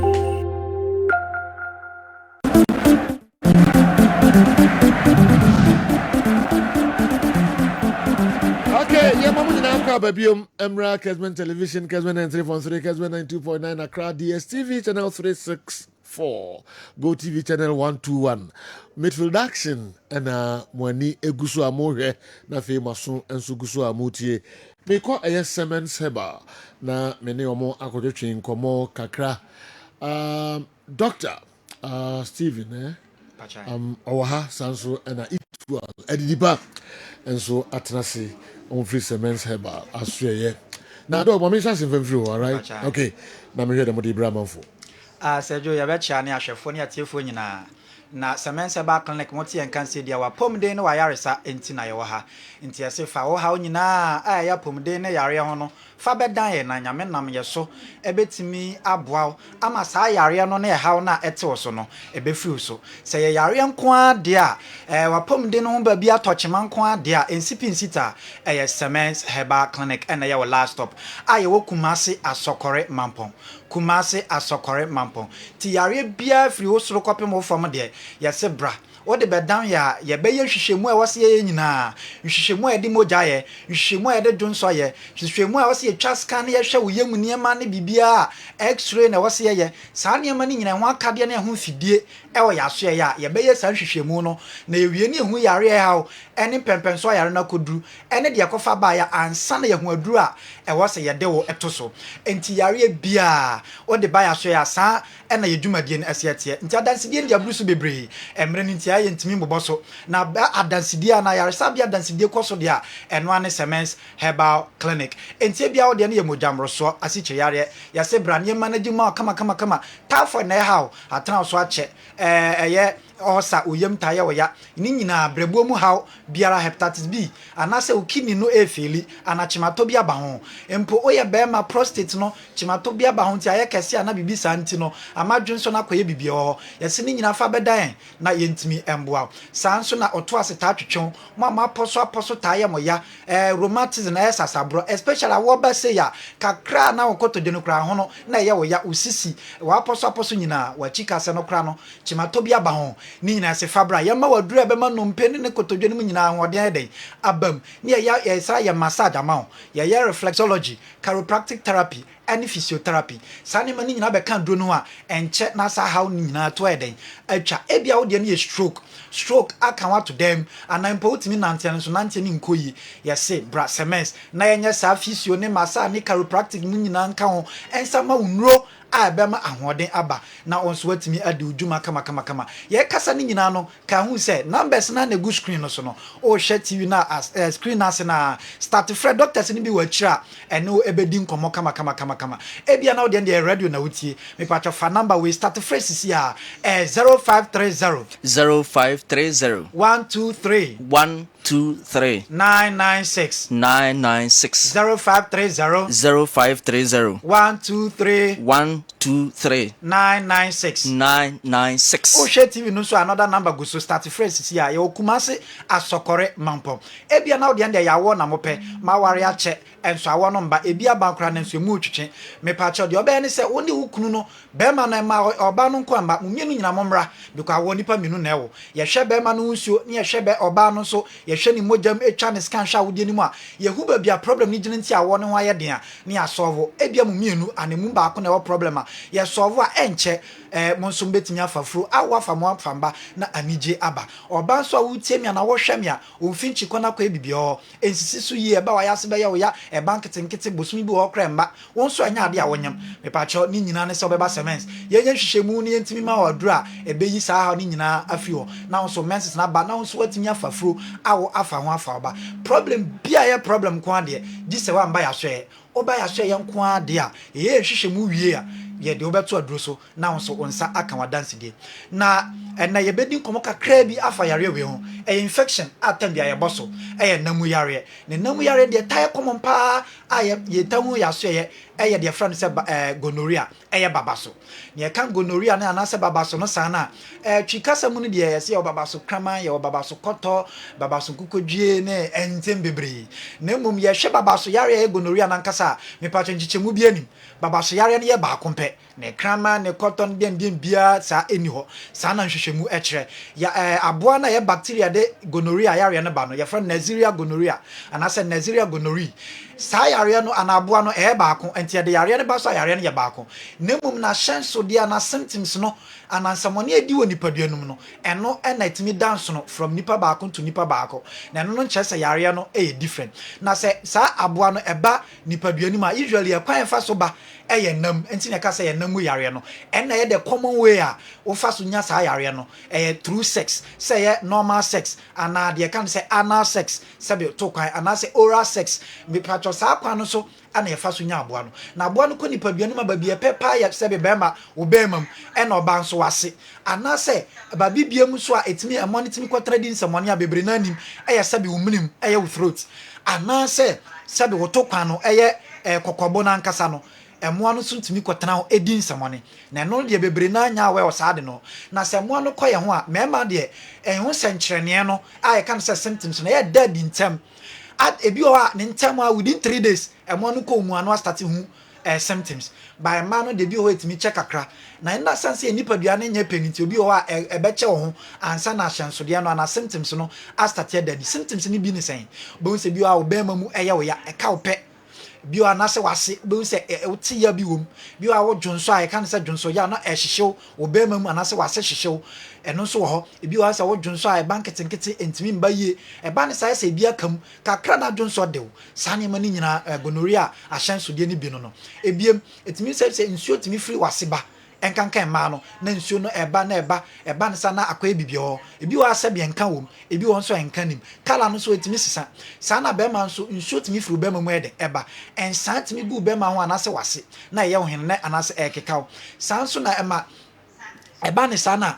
Okay, yeah, mama ni na kwa babiom Emra Kessben Television, Kessben 93.3, Kessben 92.9, Accra DSTV channel 364, Go TV channel 121. Midfield action and mwani egusu amohwe na fe maso enso gusu amotie. Me ko Siemens Heba na mene omo akodwetwe nkomo kakra. Dr. Steven owaha sanso na itu edidiba enso atenase on free Siemens Heba asuyeye. Na do mo me chance mfamfiri all right. Okay. Na me hwe dem de Ibramanfo. Sergio ya becha ne ahwefo ne atiefo nyina na Siemens Heba clinic moti en kan se dia wa pomden ne wa yaresa enti na ye wo ha enti ase fa wo ha nyina a ya pomden ne yare ho no fa bedan ye na nyame nam ye so ebetimi aboa ama saa yare no na ye ha na ete so no ebefiri so se ye yare nko ade a wa pomden no ba bi atochema nko ade a ensipinsit a Siemens Heba clinic and ye wo last stop a ye wo Kumasi Asokore Mampong Kumasi Asokore Mampong ti yare bia firi wo soro kopem wo fam de ya se bra o de bedan ya ye beye hwehwemu a wose ye nyina hwehwemu a de moja ye hwehwemu a de dwonso ye hwehwemu a wose ye twa scan ye hwe wo yemu niema ne bibia x-ray na wose ye saa niema ne nyina ho akade na ho fidie e wo ya so ye beye saa hwehwemu no na ewie ne hu yare ya ha ene pempenso yare na koduru ene de yakofa ba ya ansa na ye ho aduru a e wose ye de wo etoso enti yare bia o de ba ya so ya saa ena ye dwumadie ne asiatie enti adansidie ndi abrusu bebre emre ni ntia ye ntimi mboboso na adansidie na yare sabia adansidie koso de a eno ane Siemens Herbal Clinic enti bia wo de ne ye mojamroso asiche yare ya se branie manage ma kama tafo na ha atana so ache eye osa uyem taye woya ni nyina brebuo mu haw biara hepatitis B anase ukini no efeli anachimato bia ba ho empo oye bema prostate no chimato bia ba ho ti aye kese ana bibi santi no amadwunso na koye bibi ho yesi ni nyina fa bedan na yentimi emboa sanso na oto aseta atwetwon mama aposo taye moya rheumatism na esasabro especially awo ba se ya kakra na wokoto de no kra ho no na ye woya usisi wa aposo nyina wa chika se no kra no chimato bia ba ho ni nyina se fabra yema waduru abema no mpeni ne kotodwe ne nyina ahoden den abam ni ya sa ya massage amount ya reflexology chiropractic therapy and physiotherapy sane mani nyina be kan dro no a enche na sa how ni nyina to eden atwa ebia wo de ne stroke aka wa to them anampo utimi nantian so nantian ni nkoyi ya se bra Siemens na yenya sa physio ne massage ne chiropractic ni nyina nka ho ensa ma unro a bema ahoden aba na onso watimi ade udwuma kama ye kasa ni nyina no ka hu se numbers na na go screen no so no o hwe TV na screen na se na start fred doctors ni bi wa kira eno ebedi nkomo kama ebia na ode de radio na wutie me patcho fa number we start fresh sisi a 0530 123 996 0530 123 996 o hwe TV no so another number go so start fresh sisi a ye Kumasi Asokore Mampong ebia na ode de ya wo na mope ma ware a che enso awo no mba ebia bankra na enso mu twetwe me patcho de oba ne se woni wukunu no be ma na ma oba no nko amba mumienu nyina momra because awo nipa minu na ewo ye hwe be ma no nsuo ne ye hwe be oba no so ye hwe ni mojam etwa ne scan hwa wodi ni mu a ye hu ba bia problem ni gine nti awo ne ho aye den a ne ya solve ebia mumienu anemu ba ko na ewo problem a ye solve a enche monso betimi afafuro awa famo afamba na anije aba oba so awutie mi na wo hwe mi a omfinchi kona kwa bibio ensisi so yi eba wa yase be ya wo ya e bank tenkete bosumi bi wo kra mba won so anya ade a wonyam me pa cho ni nyina ne se obeba Siemens ye nya hwehwemu ni entimi ma waduru a ebeyi saa ha ni nyina afi ho na won so menses na ba na won so watimi afafuro awo afa ho afa oba problem bia ye problem ko ade gi se wa mba ya so oba ya so ye nko ade a ye hwehwe mu wie a ye de obeto aduro so na wonso onsa aka wa dance de na na ye bedi nkomo kakra bi afa yare we ho infection atam bia ye boso namu yare ne namu yare de tai common pa ye tamu ya so ye de friend se gonorrhea babaso ne kan gonorrhea na anase babaso no sana twikasa mu ne de ye se babaso krama ye babaso koto babaso kukodwie ne entem bebre na mum ye hwe babaso yare gonorrhea na nkasa me pa twenchichemu bi anim babaso yare ne ye ba kompe ne krama ne cotton den bia sa eni ho sa na nhwehwemu ekere ya aboa na ye bacteria de gonorrhea yare ne ba no ye friend Neisseria gonorrhea anase Neisseria gonorrhea sa yare no anaboa no baako enti de yare ne ba so yare ne ye baako nemum na hyenso dia na symptoms no anansamone edi woni paduanum no eno na etimi dance no from nipa baako to nipa baako na eno no nkyese yare no different na se sa aboa no eba nipa duanum a usually e kwan fa so ba nam enti na ka se nam yare no na ye the common way a wo fa so nya sa yare no through sex say ye normal sex ana de kan say anal sex sabe to kwan ana say oral sex me patcho sa kwan no so ana ye fa so nya aboa no na aboa no ko nipa duanum ba bia pepa ya sabe bema wo bemam na oba nso wase ana say ba bibiam so a etimi amonitimi kwatradin samone a bebre na nim sabe wo minim wo throat ana say sabe wo to kwan no kokobo na nkasa no emoa no so ntimi kwatena ho edin samone na no de bebre na nya we osade no na se emoa no koye ho a mema de ho senkyerene no a ye kan se symptoms na ye dead in term at ebi o a ne ntem a within 3 days emoa no ko mu ano start hu symptoms by man no de bi o etimi check akra na na sense nipa bia na nya peniti obi o a ebeche ho ansa na hyenso de no na symptoms no a start dead symptoms ni bi ni sen bo se bi o a obema mu wo ya ka wo pe bio anase wase be se uti ya bi wom bio a wo dwonso a kan se dwonso ya na ehihyew obema mu anase wase hihyew eno so wo ho bio asa wo dwonso a banketenkete entimi mba yie eba ne sai se bia kam kakra na dwonso dew sane mani nyina gonorrhea ahyenso de ni bi no ebiem etimi se nsuo timi free wase ba enkankan ma no na nsuo no eba ne sana akwa ebibie ho ebi wa asa bia nka wom ebi won so enka nim kala no so etimi sisa sana be ma nso nsuo timi furu be ma mu eba ensan timi gu be ma ho anase wase na ye ho hene anase ekekaw san so na ema eba ne sana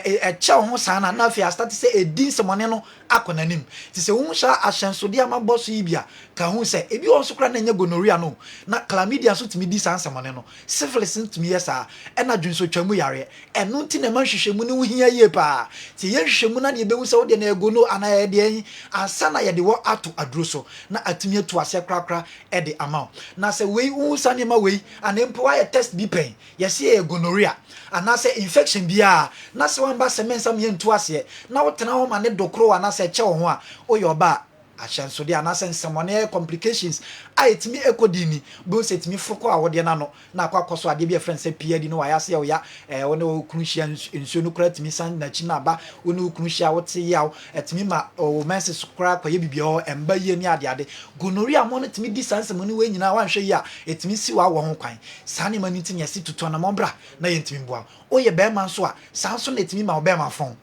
eche ho sana na afia start say edin semone no akonanim ti se hu sha ahyenso de amabɔ so yibia ka hu se ebi won so kra na nya gonorrhea no na chlamydia so timi di san semone no syphilis timi yesa na dwunso twamu yare eno nti na manhwehwemu ne wuhia yie pa ti ye hwehwemu na de be hu se wo de na egono ana ye de yin ansa na ye de wo ato aduro so na atimi atu ase krakra e de amount na se wei hu sa ne ma wei anempo wa ye test bi pen ye se ye gonorrhea ana se infection bia na se wan ba semensam ye ntu ase na wo tena ho ma ne dokro ana se che ho a oyoba ahyenso de ana se nsamone complications a etimi ekodini bo se etimi foko a wode na no na akwakoso ade bi friend se pia di no wa ya se ya wona okruhia nsuo no kra etimi san na chi na ba wona okruhia wote ya etimi ma o menses kra kwa ye bibia o emba ye ni ade gonorrhea mo no etimi di sansam ni we nyina wan hwe ya etimi si wa wo ho kwan sane mani tin yesi tutu na mombra na ye etimi boa o ye be man so a sanso na etimi ma o be ma fon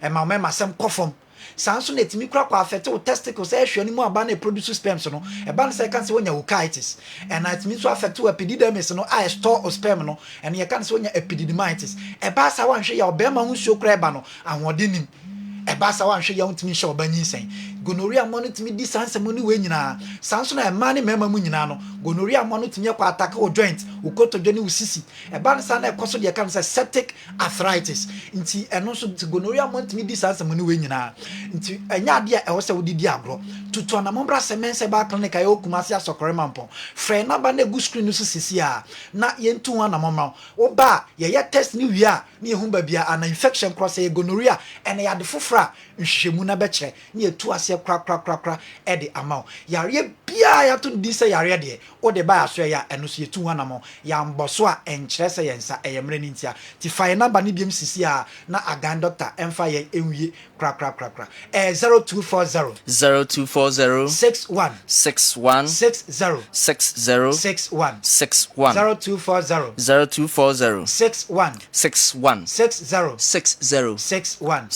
e ma o me ma sem kofom sanso na etimi kura kwa affect o testicles hwe ni mu aba na produce sperm so no e ba na say kan say wonya urethritis and na etimi so affect o epididymis no I store o sperm no and ye kan say wonya epididymitis e ba sa wan hwe ya o be ma hu suo kura e ba no ahode nim e ba sa wan hwe ya untimi hwe obanyi sen gonorrhea mo no timi di sansem ni we nyina sanso na e ma ne mema mu nyina no gonorrhea mo no timi kwa attack o joint o kotojo ni usisi e ba sa na e koso de kan say septic arthritis nti eno so gonorrhea mo timi di sansem ni we nyina nti enya de e wo se wo didi agro tutu na mombra semense ba clinic ayo kumasi asokore mampo frɛ na ba na gu screen no so sisi a na yentu wa na momma wo ba ye test ni wi a na ehun ba bia ana infection cross e gonorrhea ene ya de fofra nhwehwemu na be kyerɛ na etu ase kra e de amount yare bia ya to di se yare de o de ba aso ya eno so yetu wa na mo ya mboso a enkyerɛ se yensa eyemre ni ntia ti fa na ba ni biem sisi a na agan doctor emfa ye enwie kra 0240 61 60 61 0240 61 60 61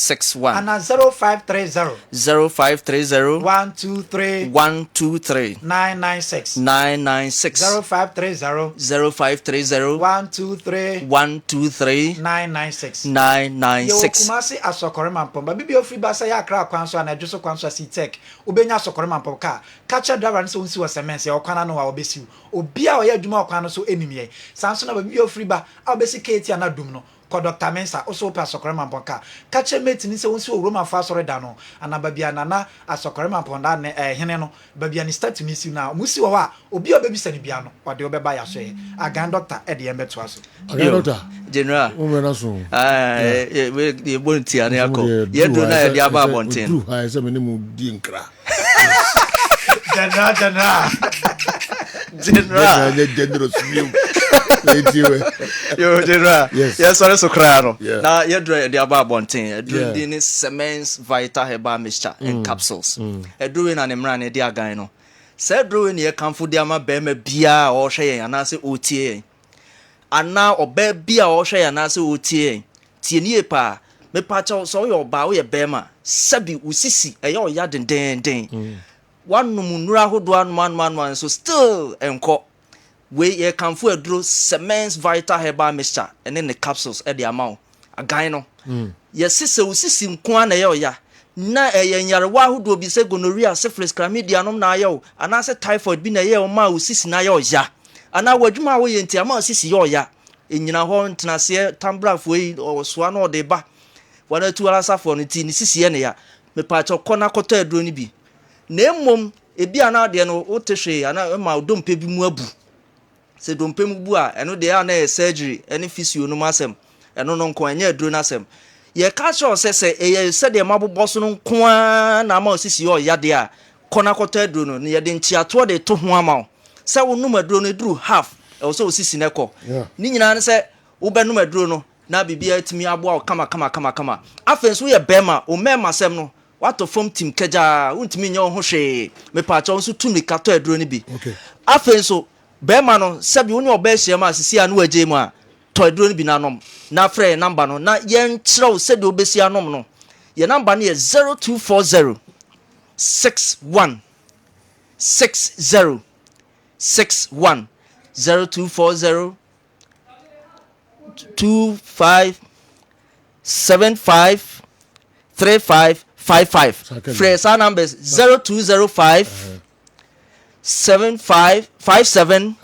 and 050 0530 0530 123 123 996 996 0530 0530 123 123 996 996 Kumasi asokore mampom ba bibi ofri ba sa ya akra kwan so na adwo kwan so asitek obenya asokore mampom ka catcher driver nso nsi wasemense ya okwana no wa obesiu obi a oya adwuma okwan no so enimie sanso na ba bibi ofri ba a obesi keti ana dum no ko Dr. Mensa also pa asokore mampom ka catcher mate ni se wonsi owroma fa asore da no anaba bia na asokore mampom da ne hene no ba bia ni start ni si na musi wo a obi obebisa ni bia no ode obeba ya so agan doctor e de embeto aso doctor general so we bonti ani akọ ye do na ye dia ba bonten du ha se me ni mu di nkra general yo general yes sorry so cry no na ye do dia ba bonten do di ni Semens Vital Herbal Mixture and capsules do we na ne mra ne dia gan no se do we ne ye kanfo dia ma be ma bia o hwe yen ana se otie ana oba bia o hwe yen ana se otie tie nie pa me pa cha so yo ba wo ye be ma sabi usisi e yo ya den wanum nura hodo anu so still enko we ye kanfo aduro Semens Vital Herbal Mixture and then the capsules e the amount agan no yes sise usisi nko na ye ya na eyenyare wa hodo bi se gonorrhea syphilis chlamydia nom na ye ana se typhoid bi na ye o ma usisi na ye ya ana wadwuma wo ye ntia ma usisi ye ya enyina ho ntenase tambrafo yi soa na ode ba wana tu ala safo no ti ni sisi ye ne ya me pa cho kona koto aduro ni bi na emom ebi ana de no otehwe ana ma dompe bi mu abu se dompe mu bu a eno de ana surgery ene physio no masem eno no nko anya aduro na asem ye ka sho se ye se de mabobọ so no nko na ma osisi yo ya de a kona koto aduro no ye de ntiato de to ho ama se wo num aduro no duru half e so osisi ne ko ni nyina ne se wo be num aduro no na bibia atimi abo kama afenso ye bema o mema sem no wato form team keja untimi nya ho hwe me pa cha nso tumi kato aduro ni bi afenso bema no sabi woni oba hye ma asisi anu waje mu a to aduro ni bi na nom na frɛ number no na yen kyerɛw sabi obesi anom no ye number no ye 0240 61 60 61 0240 25 75 35 55 phrase our numbers 0205 75 57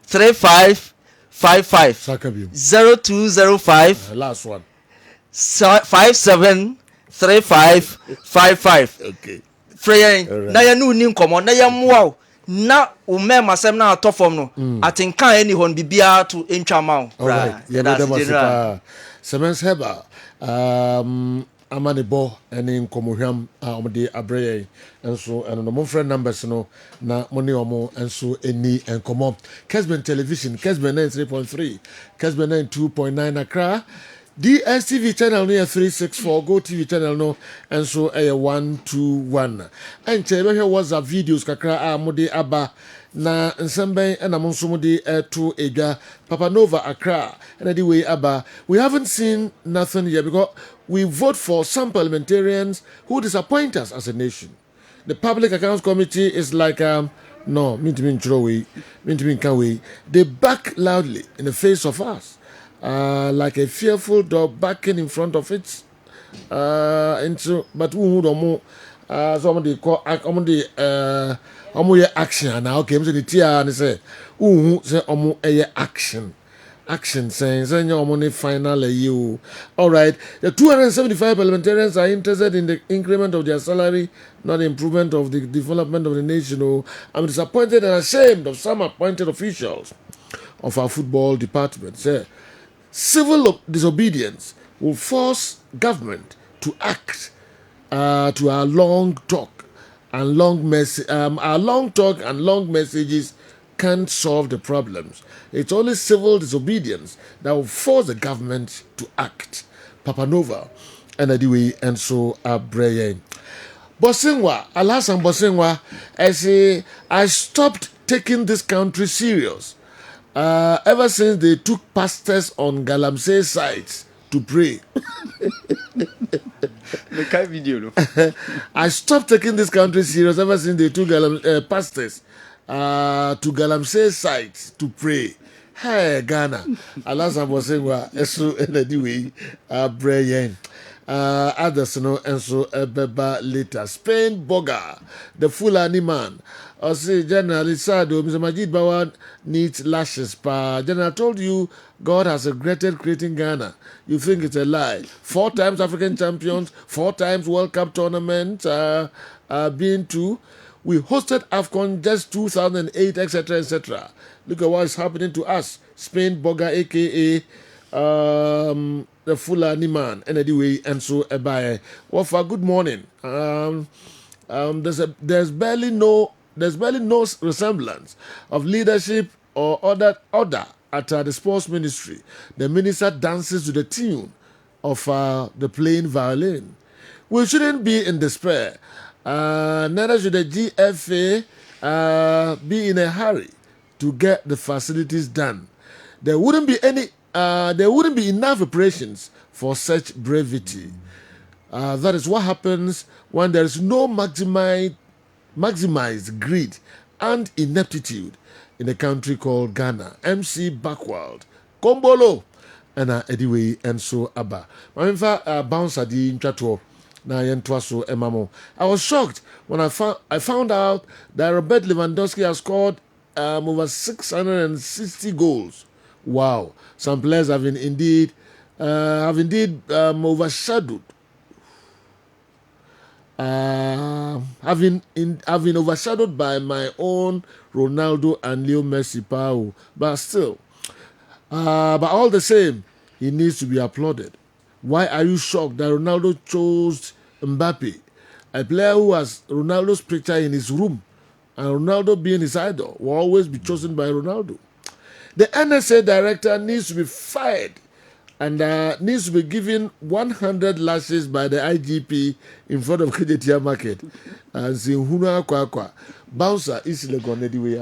35 55 0205 last one 57 35 55 okay free na ya nu ni nkomo na ya mwa na ume masem na atofom no atinkan any hon bibia to entwa ma right Semens Herbal amanebo ene nkomohwam omde abreye enso eno no friend numbers no na moni omo enso eni enkomo Kessben television Kessben 93.3 Kessben 92.9 Accra DSTV channel no 364 Go TV channel no enso 121 enche be WhatsApp videos kakra mode aba na nsemben na monso mode to edwa Papa Nova Accra and the way aba we haven't seen nothing yet because we vote for some parliamentarians who disappoint us as a nation. The Public Accounts Committee is like no, they back loudly in the face of us. Like a fearful dog backing in front of it. But who don't more somebody call action now. Okay, so the tia and say action. Action saying your money final you. All right, the 275 parliamentarians are interested in the increment of their salary, not the improvement of the development of the nation. I'm disappointed and ashamed of some appointed officials of our football department. Say, civil disobedience will force government to act to our long talk and long messages can't solve the problems. It's only civil disobedience that will force the government to act. Papa Nova, and anyway, and so Brian Bosingwa, Alasan Bosingwa, I stopped taking this country serious ever since they took pastors on Galamsey sites to pray. Video. I stopped taking this country serious ever since they took pastors to Galamsey site to pray. Hey, Ghana. Alas, I was saying, so anyway, Brian. Others know, and so Beba later. Spain Boga, the Fulani man. I say, General, it's sad, Mr. Majid Bawan needs lashes. General, I told you God has regretted creating Ghana. You think it's a lie. 4 times African champions, 4 times World Cup tournament, being to. We hosted AFCON just 2008, etc., etc. Look at what is happening to us. Spain Boga, a.k.a. The Fulani man, and anyway, and so Ebaye. Well, for good morning. There's barely no resemblance of leadership or order at the sports ministry. The minister dances to the tune of the playing violin. We shouldn't be in despair. Neither should the GFA be in a hurry to get the facilities done. There wouldn't be enough operations for such brevity. That is what happens when there is no maximized greed and ineptitude in a country called Ghana. MC Backward, Kombolo, and anyway, and so Abba. My bounce at the intrato. I was shocked when I found out that Robert Lewandowski has scored over 660 goals. Wow! Some players have indeed overshadowed. Have been overshadowed by my own Ronaldo and Leo Messi, Pau. But still, but all the same, he needs to be applauded. Why are you shocked that Ronaldo chose Mbappe, a player who has Ronaldo's picture in his room, and Ronaldo being his idol will always be chosen by Ronaldo? The NSA director needs to be fired and needs to be given 100 lashes by the IGP in front of Kejetia Market. And Zinhuna Kwakwa. Bouncer is Legon anyway.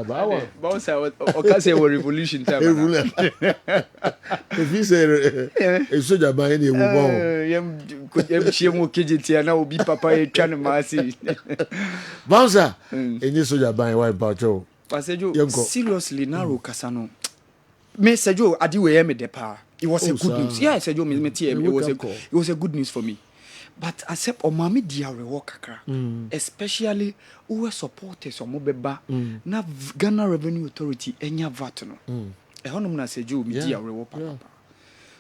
Bouncer, okay, say revolution time. If he say a soldier by any woman, Kejetia now be Papa Chanamasi. Bouncer, any soldier by white Bacho. Seriously, Naro Casano. Me Sergio Adiwe me depa. It was a good news. Yeah, Sergio me it was a good news for me. But accept Omami Diare Wakakra, especially who were supporters of Mobeba, na Ghana Revenue Authority, enya vatano. A honor Sergio me Diare Waka.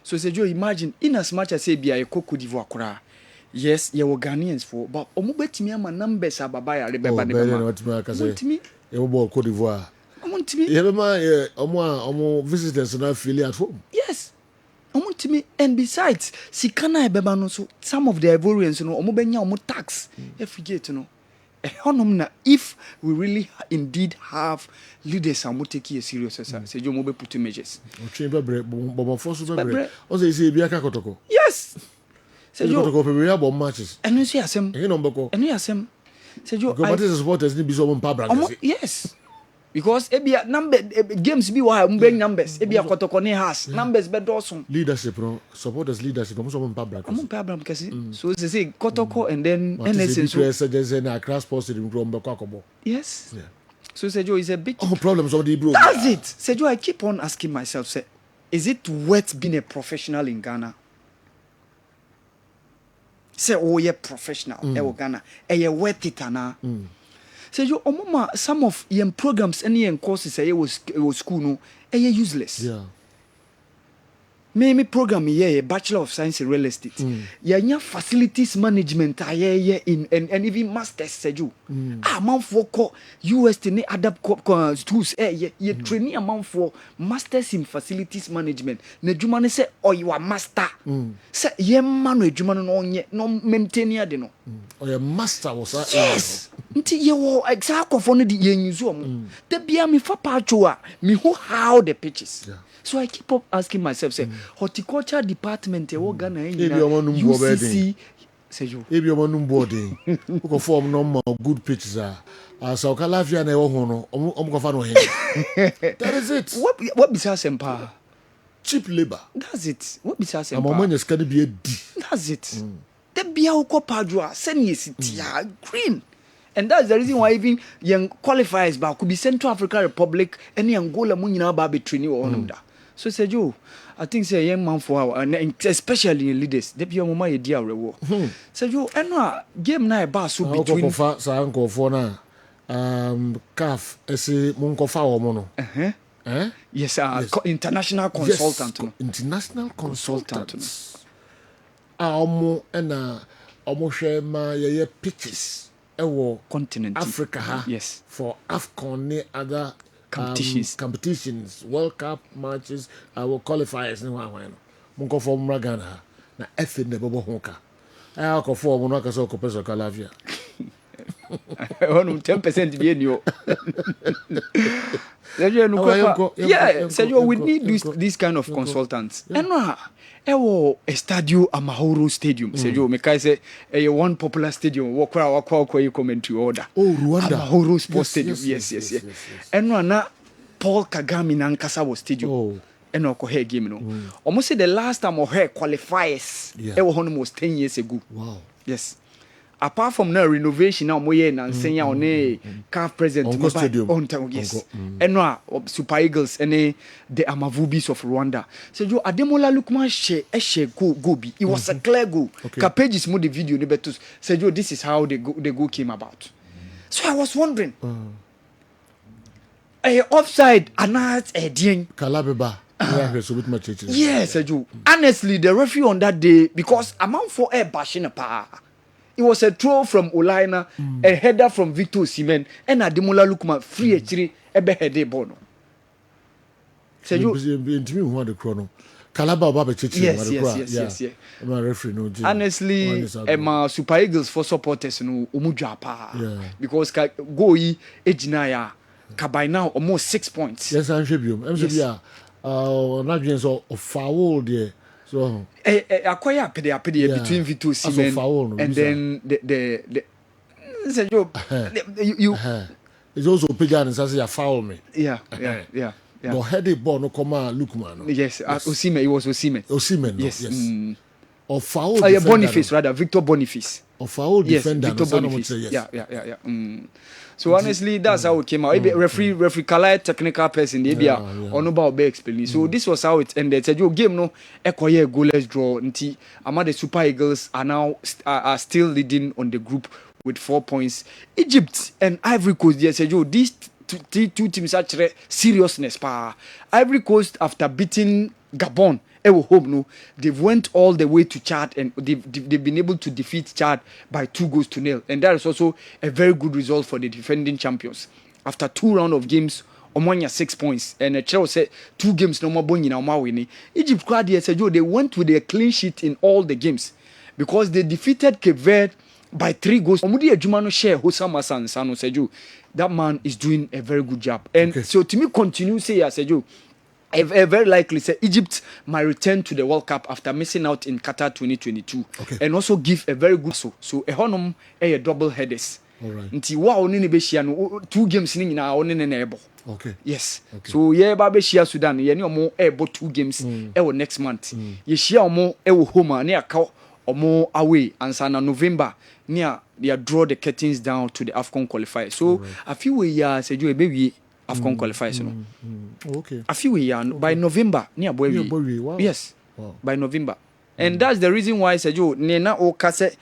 So Sergio, imagine in as much as say be a Coco d'Ivoire. Yes, you were Ghanaians for, but Omubetimi ama numbers are babaya rebeba me. You were Cote d'Ivoire. You visitors not feel at home. Yes. And besides, Sikana Ebebano, so some of the Ivorians, Omobenya, tax, if we really indeed have leaders and will take you serious, say you mobile put measures. Yes. Say you matches. And you see us, and you ask him. Say you supporters need be so yes. Because ebia number games be why bring numbers ebia kotokone has numbers be dosun leadership no supporters leadership mo so mo pabra kasi so say kotoko and then NSN so na class post in room be kwakobo yes so Sejo is a big problems of the bro that's it Sejo I keep on asking myself say is it worth being a professional in Ghana say oh yeah professional Ghana e worth it ana say you omoma some of your programs any courses say was school no useless. Yeah. Me program here Bachelor of Science in Real Estate. Yeah, facilities management in and even masters say you. Man for US ni adapt schools ye training amount for masters in facilities management. Na juma ne say or you are master. Say ye man no juma no maintain ya de no. Or your master was that? Yes. Nti ye wo exact for no di ye use am. The bia me fa pacho a me who how the pitches. Yeah. So I keep up asking myself, say, horticulture department, Ghana, UCC, say you. If you're on boarding, who can form normal good pitches are. So Calafia and Ohono, Omcofano. That is it. What besides Empire? cheap labor. That's it. What be saying? Amamanya skadi be di. That's it. The bia uko padua send yesitia green. And that's the reason why even young qualifiers back could be Central African Republic and Angola munina baby training or on that. So said you, I think say young man for our and especially in leaders. The bia mama ye dear reward. Said you and game na ba so between sa uncle for na CAF ese munkofa omono. Yes, international consultant. Yes, international consultant. Omo ena omo hwe ma ye pitches ewo continent Africa ha. Yes, for AFCON ne other competitions, World Cup matches, our qualifiers ne wa no. Munko for Ghana na efe ne bobo honka. Ko for mo no ka so ko peso ka lavia. On 10% bien yo. Yeah, Sergio, we need this kind of consultants. And a stadio Amahoro Stadium. Sergio, me kai say one popular stadium. Wakwa you come into order. Oh, Rwanda. Amahoro Sports Stadium. Yes. And na Paul Kagame Nankasa was stadium. Oh. And no cohe game no. Almost say the last time Ohe qualifiers. It was almost 10 years ago. Wow. Yes. Apart from now renovation now moye na nsenya one CAF president stadium on town yes enwa Super Eagles and the Amavubis of Rwanda so you Ademola Lookman she go be it was a clear goal pages mo the video ni betus so you this is how the goal came about so I was wondering offside anat edin Kalabeba yes you honestly the referee on that day because amount for bashing a pa. It was a throw from Olaina, a header from Victor Osimhen, and Ademola Lookman free actually ebe heade bono. So you intimi who the chrono. Kalaba Baba Chichi. Yes. My referee no. Honestly, my Super Eagles for supporters no umuja pa. Because goyi ejinaya ka by now almost 6 points. Yes, I'm sure. Not being so foul there. So acquire pede between Victor Osimhen and then the you it's also Pijan and says you foul me. Yeah. But headed ball no come Lookman. Yes, Osimhen, it was Osimhen. Yes. Mm. Or foul Boniface rather, Victor Boniface. Or foul defender. Victor Boniface. Yeah. So honestly, that's how it came out. Referee Kalai technical person, Onoba Obe explaining. So this was how it ended. Said your game no ekoye goalless draw. Nti ama the Super Eagles are now are still leading on the group with 4 points. Egypt and Ivory Coast. They said these two teams are seriousness pa. Ivory Coast after beating Gabon. Home, no, they've went all the way to Chad and they've been able to defeat Chad by 2-0, and that is also a very good result for the defending champions. After 2 rounds of games, Omonia 6 points, and Chelsea said 2 games no more boni na winning. Egypt they went with a clean sheet in all the games because they defeated Cape Verde by 3 goals. Omudi Ejumano share Hosama Sano Seju. That man is doing a very good job, and so to me continue say Seju. Very likely say Egypt might return to the World Cup after missing out in Qatar 2022 and also give a very good so a honum a double headers. Nti wa oni ne be hia no 2 games ni nyina oni ne na ebo. Yes. So ba be hia Sudan ye ne omo ebo 2 games next month. Ye hia omo home na aka omo away ansa na November near they draw the curtains down to the AFCON qualifiers. So a few we say you be AFCON qualifiers a few years by November near Bowie. Wow. Yes. Wow. By November. And that's the reason why I said you Nena o Kase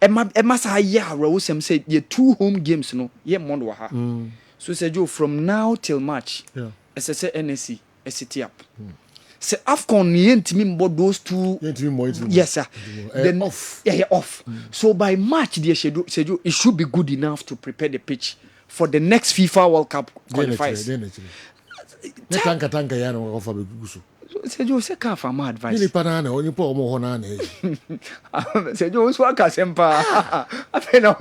Emma said ye 2 home games no ye monwaha. So said you from now till March. As I say NSC SCT up. Say AFCON ye ntimi mbo those 2 yes sir. Then off. Yeah, off. So by March they said you it should be good enough to prepare the pitch for the next FIFA World Cup qualifiers. Tanka yana wakofa begusu. Said you say ka for my advice. Ni panana only po mo honana. Said you waka sempa. Afena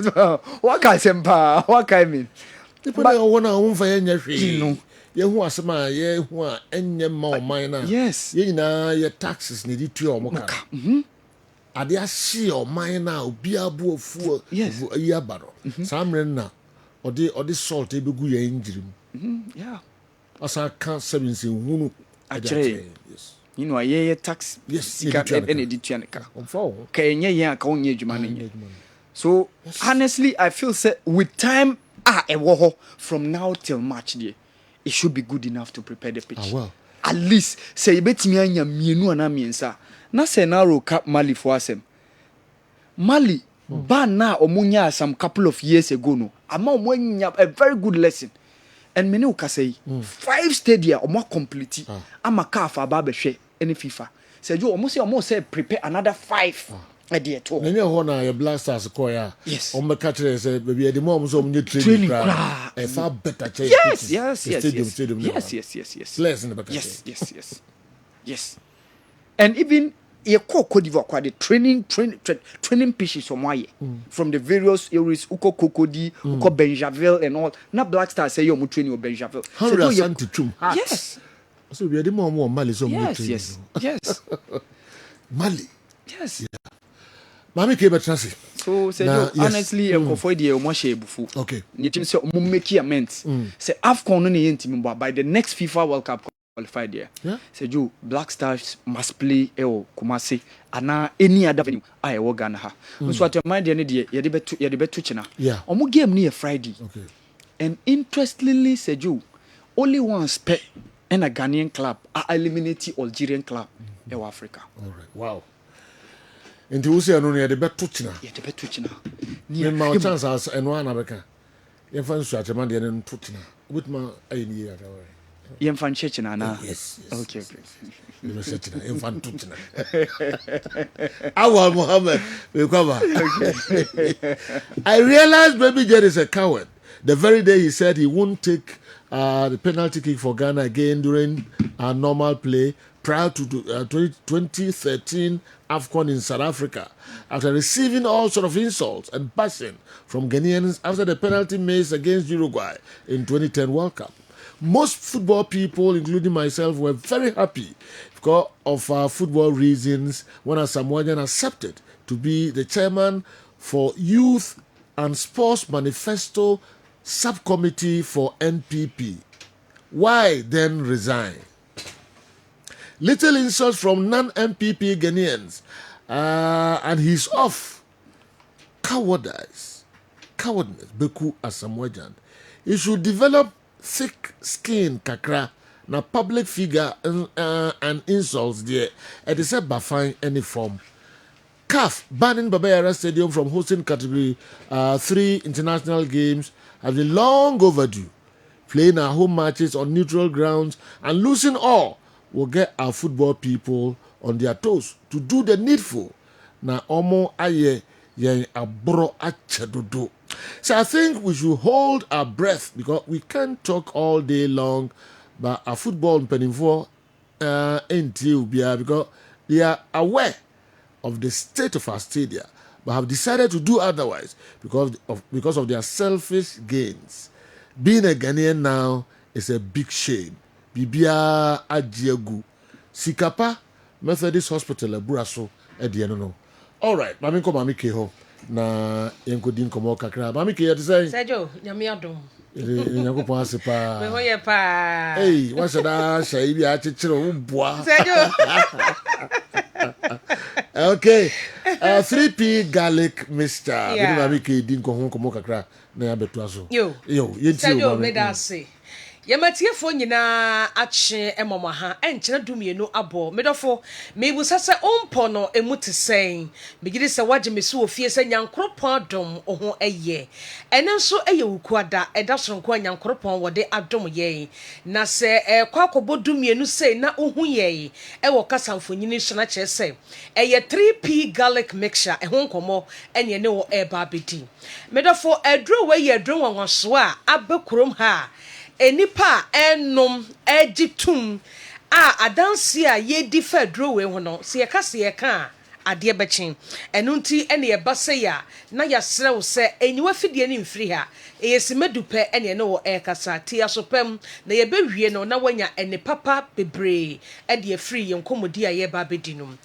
waka sempa. Waka I mean. But I want to unfa yenya hwe. Ye hu asema ye hu a enye ma o man na. Yes. Ye nyina ye taxes ne di tu o mo ka. Ade ahye o man na obi abu ofu yi abaro. Samre na or the salt ebegu ye injirim. Yeah. Asa kan 7 hunu. Actually, yes. you know ye tax sika any dituaneka ka enye yen aka onye adwuma no so honestly I feel say with time from now till March there it should be good enough to prepare the pitch. At least say betimi anya mienu ana miensa na say na Ro Cup Mali for asem Mali ban na omunya some couple of years ago no ama omunya a very good lesson and many uka say 5 stadia omo complete ama CAF aba behwe any FIFA say you almost say prepare another 5 idea to nanya ho na your blasters koya omo catch say baby the more so omo training e fa better chance yes and even ye Cote d'Ivoire kwa the training pitches from the various areas uko Cocody uko Benjaville and all na Black Stars say you training Benjaville yes so we are the more Mali so yes Mali yes Mami ke betrasi so say honestly e for the omo share bufu okay you think say omo make amends say AFCON no ne ntimi by the next FIFA World Cup qualified there. Say you Black Stars must play Kumasi and any other venue I wo Ghana ha. So at your mind dey ye de betu china. Omo game ni Friday. Okay. And interestingly say you only one spec and a Ghanaian club are eliminating Algerian club in Africa. All right. Wow. Nti wo say no ye de betu china. Ye de betu china. Ni ma chance as enwa na beka. Ye fan so at your mind dey no china. With ma ayi ni ya away. Infant church na yes. Okay. Infant church. Awal Muhammad, we cover. I realized Baby Jet is a coward. The very day he said he won't take the penalty kick for Ghana again during normal play prior to 2013 AFCON in South Africa, after receiving all sort of insults and bashing from Ghanaians after the penalty miss against Uruguay in 2010 World Cup. Most football people, including myself, were very happy because of football reasons when Asamoah Gyan accepted to be the chairman for Youth and Sports Manifesto Subcommittee for NPP. Why then resign? Little insults from non-NPP Ghanaians and he's off. Cowardice. Cowardness. Beku Asamoah Gyan. He should develop thick skin kakra na public figure and insults there it is a bafine any form. CAF banning Baba Yara Stadium from hosting category 3 international games has been long overdue. Playing our home matches on neutral grounds and losing all will get our football people on their toes to do the needful. Na omo aye yen abro achedodo. So I think we should hold our breath because we can't talk all day long but our football in Penifo until because they are aware of the state of our stadia but have decided to do otherwise because of their selfish gains. Being a Ghanaian now is a big shame. Bibia Ajiegu Sikapa Methodist Hospital Buraso Ediano. All right, Mami ko Mami Keho. Na yenkodin komo kakra ba mi ke yete say Sergio nyame adom nyankopon asepa me hoye pa hey wa sada shay bi a chichiro wo boa Sergio okay 3P garlic mixture bi ba mi ke din komo kakra na ya betu aso yo yenti Sergio me da say yamatiefo nyina ache emoma ha enkyena dumienu abo medofo mebu sase ompo no emutisen bigiri se waje mesu ofie se nyankropon adom oho eye enenso eye wukuada edasonko nyankropon wode adom ye na se kwakobo dumienu se na ohu ye ewo kasamfonyini hye chese eye 3P garlic mixture ehon komo ene ne wo eba bedi medofo edro we ye edro wonso a abekurom ha enipa enom egitum adansi a ye di fedro we ho no se ye ka se ye ka ade bechen enu nti ene ye base ya na ya srew se enyiwa fidie ni mfiri ha eyesimedu pe ene no ekasa tia so pem na ye bewie no na wanya ene papa bebre e de free ye nkomodi aye ba bedinum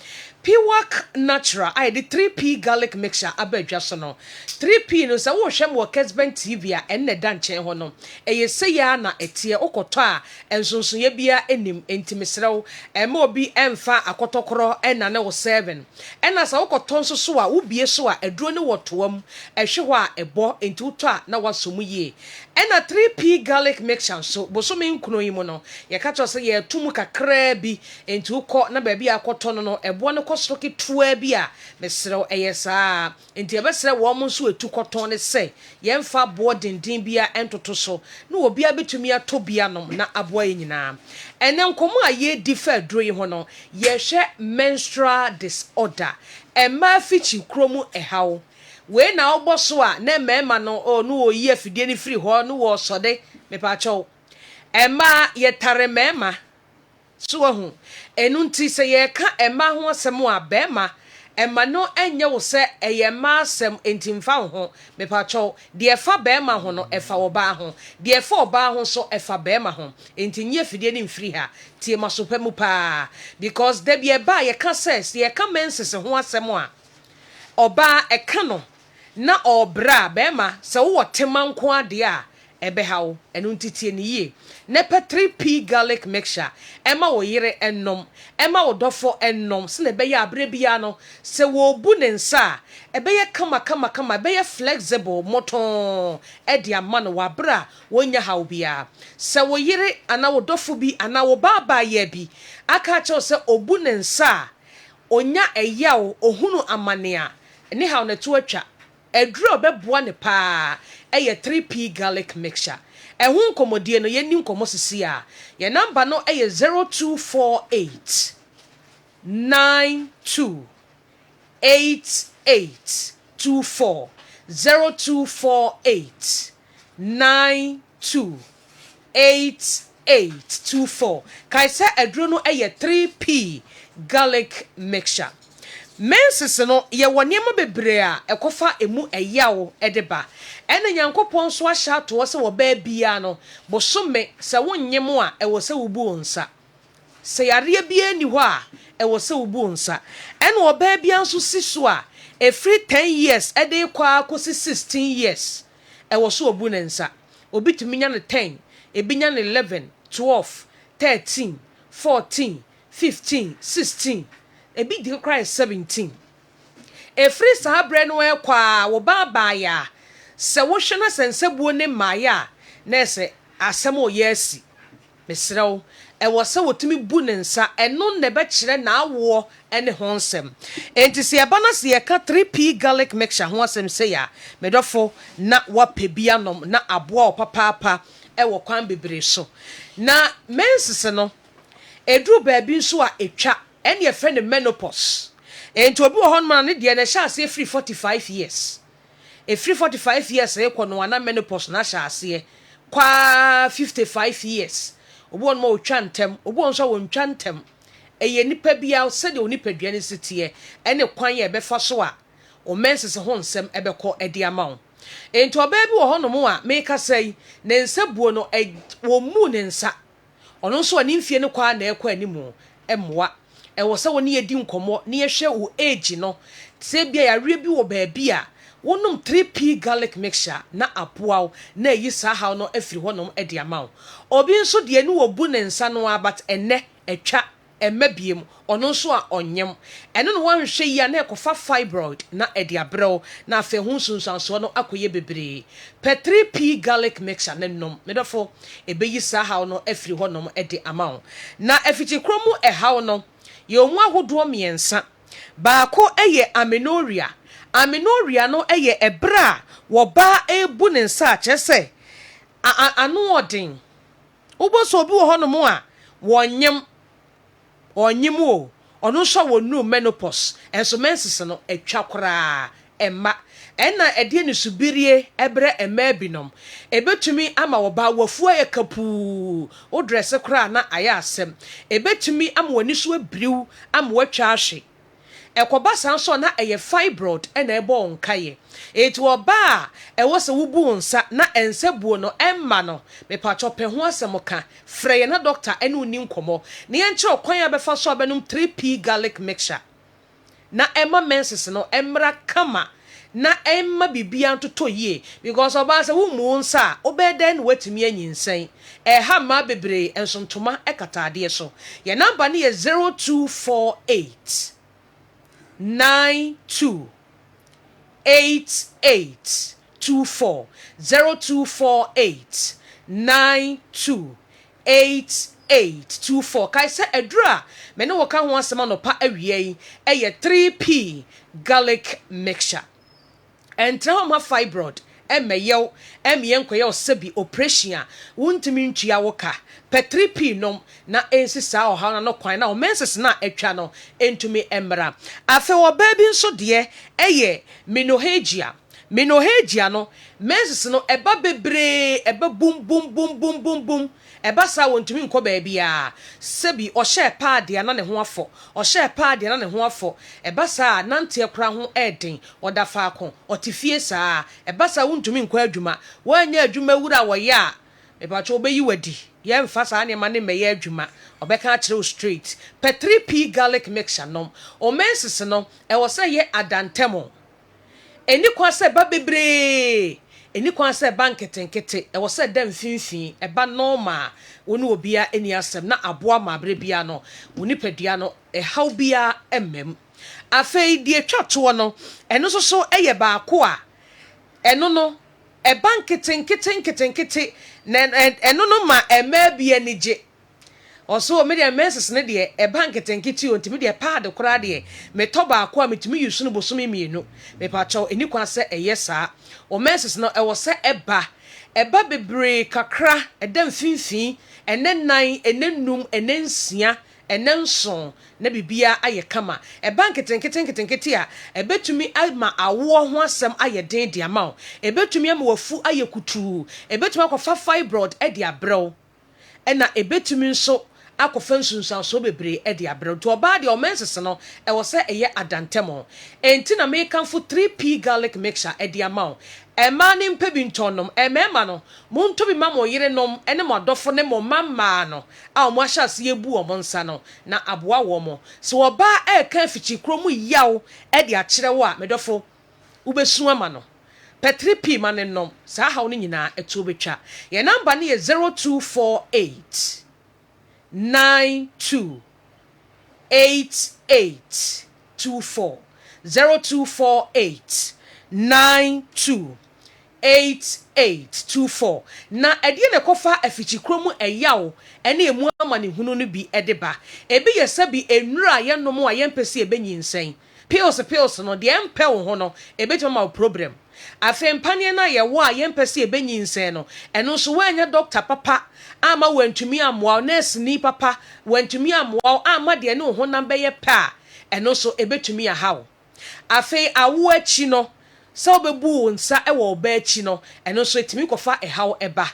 Piwak natural I the 3p garlic mixture abedwa so no 3p no se wo hwem wo Kessben TV a enne da nchen ho no eye se ya na etie okoto a ensonso ye bia enim entimesrew ema obi emfa akotokoro ena ne wo 7 ena sa okoto nso so a wo bie so a eduro ne wotoam ehwe ho a ebo enti uto a na wasomu ye ena 3p garlic mixture so bosomi nkuno yi mo no ye ka to se ye tum kakra bi enti ukọ na ba bia akoto no ebo ne kosroki tuwa bi a mesrew eyesa enti ebesre wo mo nso etu koton ne se ye mfa bo dindin bia entoto so na obi abetumi atobia nom na aboa nyina ene nkomo a ye difa duro yi ho no ye hwe menstrual disorder emma fichi kromu ehaw we na oboso a na mema no o no oyi afidie ni free ho no wo sode me pa chaw emma ye tare mema so hu enu nti se ye ka emma ho asem a bema emma no enye wo se eye ma asem enti mfa ho me pa chaw de efa bema ho no efa oba ho de efa oba ho so efa bema ho enti nye afidie ni free ha tie masopemu pa because de be ba ye ka ses ye ka menses ho asem a oba eka no na obra bema se wo temanko ade a ebehaw enu ntitie ni ye ne pe 3p garlic mixture ema wo yire ennom ema wo dofo ennom se ne be ya abre bia no se wo bu ne nsa ebe ye kama be ye flexible moton e dia ma no wabra wonya haw bia se wo yire ana wo dofo bi ana wo baba ye bi aka cho se obu ne nsa onya eyaw ohunu amanea ne haw na to atwa eduro obeboa ne pa eye 3p garlic mixture ehun komodie no yeni nkomo sisi a ye number no eye 0248 92 8824 0248 92 8824 kaisa eduro no eye 3p garlic mixture menses no ye woniema bebre a ekofa emu eyawo edeba ene nyankopon so ahya to se wo ba bia no bosome se wonyem a ewo se wubu onsa se yare bia ni ho a ewo se wubu onsa ene wo ba bia nso siso a every 10 years ede kwa akosi 16 years ewo so obu nensa obi tuminya ne 10 ebinya ne 11 12 13 14 15 16 ebi di cry 17 efri sahabre no ekwa wo baba ya se wo hwe na sensebuo ne maya na se Asamoah Gyan mesrew e wo se wotumi bu ne nsa eno ne be kire na awo ene honsem enti se eba na se ka 3p garlic mixture ho asem se ya medofo na wapebia nom na aboa opapapa e wo kwan bebre so na mensese no edru baabi nso a etwa and your friend menopause. And to be a man, the shall say free 45 years. A free 45 years, a one menopause, na shall say, qua 55 years. One more chantem, one so one chantem. A nipa be out, said the nipa city, and a quanya befasoa, or menses a honsem ever call a diamount. And to a baby or honomoa, make us say, Nensa buono a moon and sa. On also an infiano qua ne qua anymore, emwa. E wo se woni edi nkomo na ye hwe wo age no se bia ya re bi wo ba bia wonum 3p garlic mixture na apoaw na yi sa haw no afiri honom e de amaw obi nso de enu obu ne nsa no abat enne etwa emabiem ono nso a onyem eno no wan hwe ya na ekofa fibroid na e de abrew na afa hu sunsanso no akoye bebre pe 3p garlic mixture na nom medofo ebeyi sa haw no afiri honom e de amaw na afiti kromu e haw no ye onwa hodo miensa baako eye amenorrhea no eye ebra wo ba ebu ne nsa kyese anu odin uboso obi wo hono mo a wonyem o ono so wonu menopause enso menses no etwa kora emma enna ede ne subirie ebre emma binom ebetumi ama wo ba wafu aye kapu o dress kora na aya asem ebetumi ama wani so abriw ama watwa ahwe ekoba san so na eye fibroid na ebo nkaye etu oba ewo se wubu nsa na ensebuo no emma no me pacho pe ho asem ka freye na doctor ene uni nkomo ne yenche okwan ya befa so benum 3p garlic mixture na emma menses no emra kama na emma bibia ntoto yie because oba se wo mu nsa obeden wetimi anyinsen ha ma bebre ensontoma ekatade so ye number ne ye 0248 92 8824 0248 92 8824 kai se edura me ne woka ho asema no pa awie eye 3p garlic mixture entra ma fibroid emeyew emiyenkoye osebi operation wuntimi ntua woka petripi nom na ensisa oha na no kwan na o menses na atwa no entumi emra afe wo baby nso de eye minohagia no menses no eba bebre eba bum bum bum bum bum bum eba sa wontumi nko baabi a sebi o share pad ya na ne ho afo o share pad ya na ne ho afo eba sa nante ekra ho eden oda fa akon otifie sa eba sa wontumi nko adwuma wanya adwuma wura wo ya eba cho obeyi wadi ye mfa sa ne ma ne meye adwuma obeka akire straight per 3p garlic mixture no o menses no e wo se ye adantemo eni kwa se ba bebre eni kwa se bank tenkete e wo se dem finfin e ba normal woni obia eni asem na aboa ma abre bia no woni padua no e haw bia emmem afei die twato no eno so eye ba ko a eno no e bank tenkete na eno no ma ema bia ni je oso me de menses ne de e bank tenkiti ontimi de pad kora de me toba akwa metimi yusu no bosomi mienu me pa chaw eni kwa se eyesa o menses no e wo se eba bebre kakra edam finfin enenan enenum enensia enenson na bibia aye kama e bank tenkiti a ebetumi ama awo ho asem aye den de ama ebetumi ama wafu aye kutu ebetumi akwa fibroid e de abrew ena ebetumi nso akofa nsunsan so bebre e de abrew to oba de o menses no e wo se eye adantemo enti na me kanfo 3p garlic mixture e de ama ema ne mpebi ntonom emema no monto bi ma mo yire nom ene mo adofo ne mo mama no a mo ahyase ebu o mo nsa no na aboa wo mo so oba e kan fichi kromu yaw e de akire wo a medofo ubesu ama no Petripi manenom sa haw ni nyina etu betwa ye number ne ye 0248 92 8824 0248 92 8824 na edie ne kofa afichi kromu eyaw ene emu amane hunu no bi edeba ebi ye sabi enura ye nom a ye mpese ebenyinsen pills no de empe wo ho no ebetuma problem afempanie na ye wo a ye mpese ebenyinsen no eno so wanya doctor papa ama wantumi amwa nurse ni papa wantumi amwa ama de ne ho namba ye pa eno so ebetumi ahaw afi awo achi no so obebu nsa ewo oba achi no eno so etimi kofa ehaw eba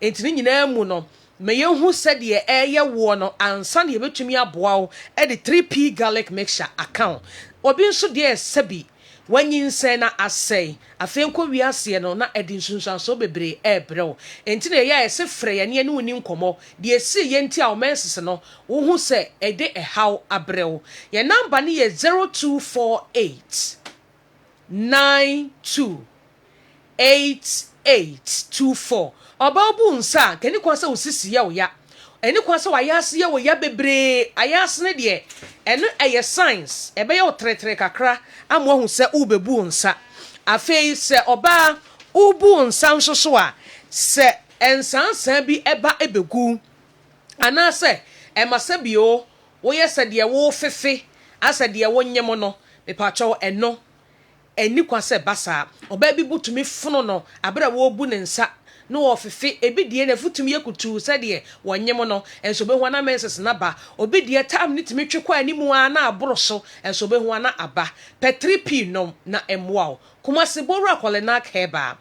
entini nyina mu no me yehu sede eye wo no ansa ne ebetumi aboa wo e de 3p garlic mixture account obi nso de sabi wanyinse na asai afenko wiase no na edi nsunsan so bebre ebrew entine ya ese frɛ ya ne ne woni nkomo de esi ye nti a o menses no wo hu se ede ehaw abrew ye number ne ye 0248 92 8824 obabu nsa kani kwa se osisi ya oya eni kwa se wayase ya oya bebre ayase ne de eno eye science ebe ya otretre kakra amwo hu se ubebu nsa afei se oba ubu nsa nsoso a se ensansa bi eba ebegu ana se emasebio wo yese de wo fefe ase de wo nyem no mepacho eno eni kwa se basa oba bi butumi fono no abra wo bu ne nsa no ofefe ebi die na futumi yakutu sede wonyem no enso be hwana menses na ba obi die tam nitimi twekwa animu a na aboro so enso be hwana aba petripi nom na emwao kuma se boru akwale na heba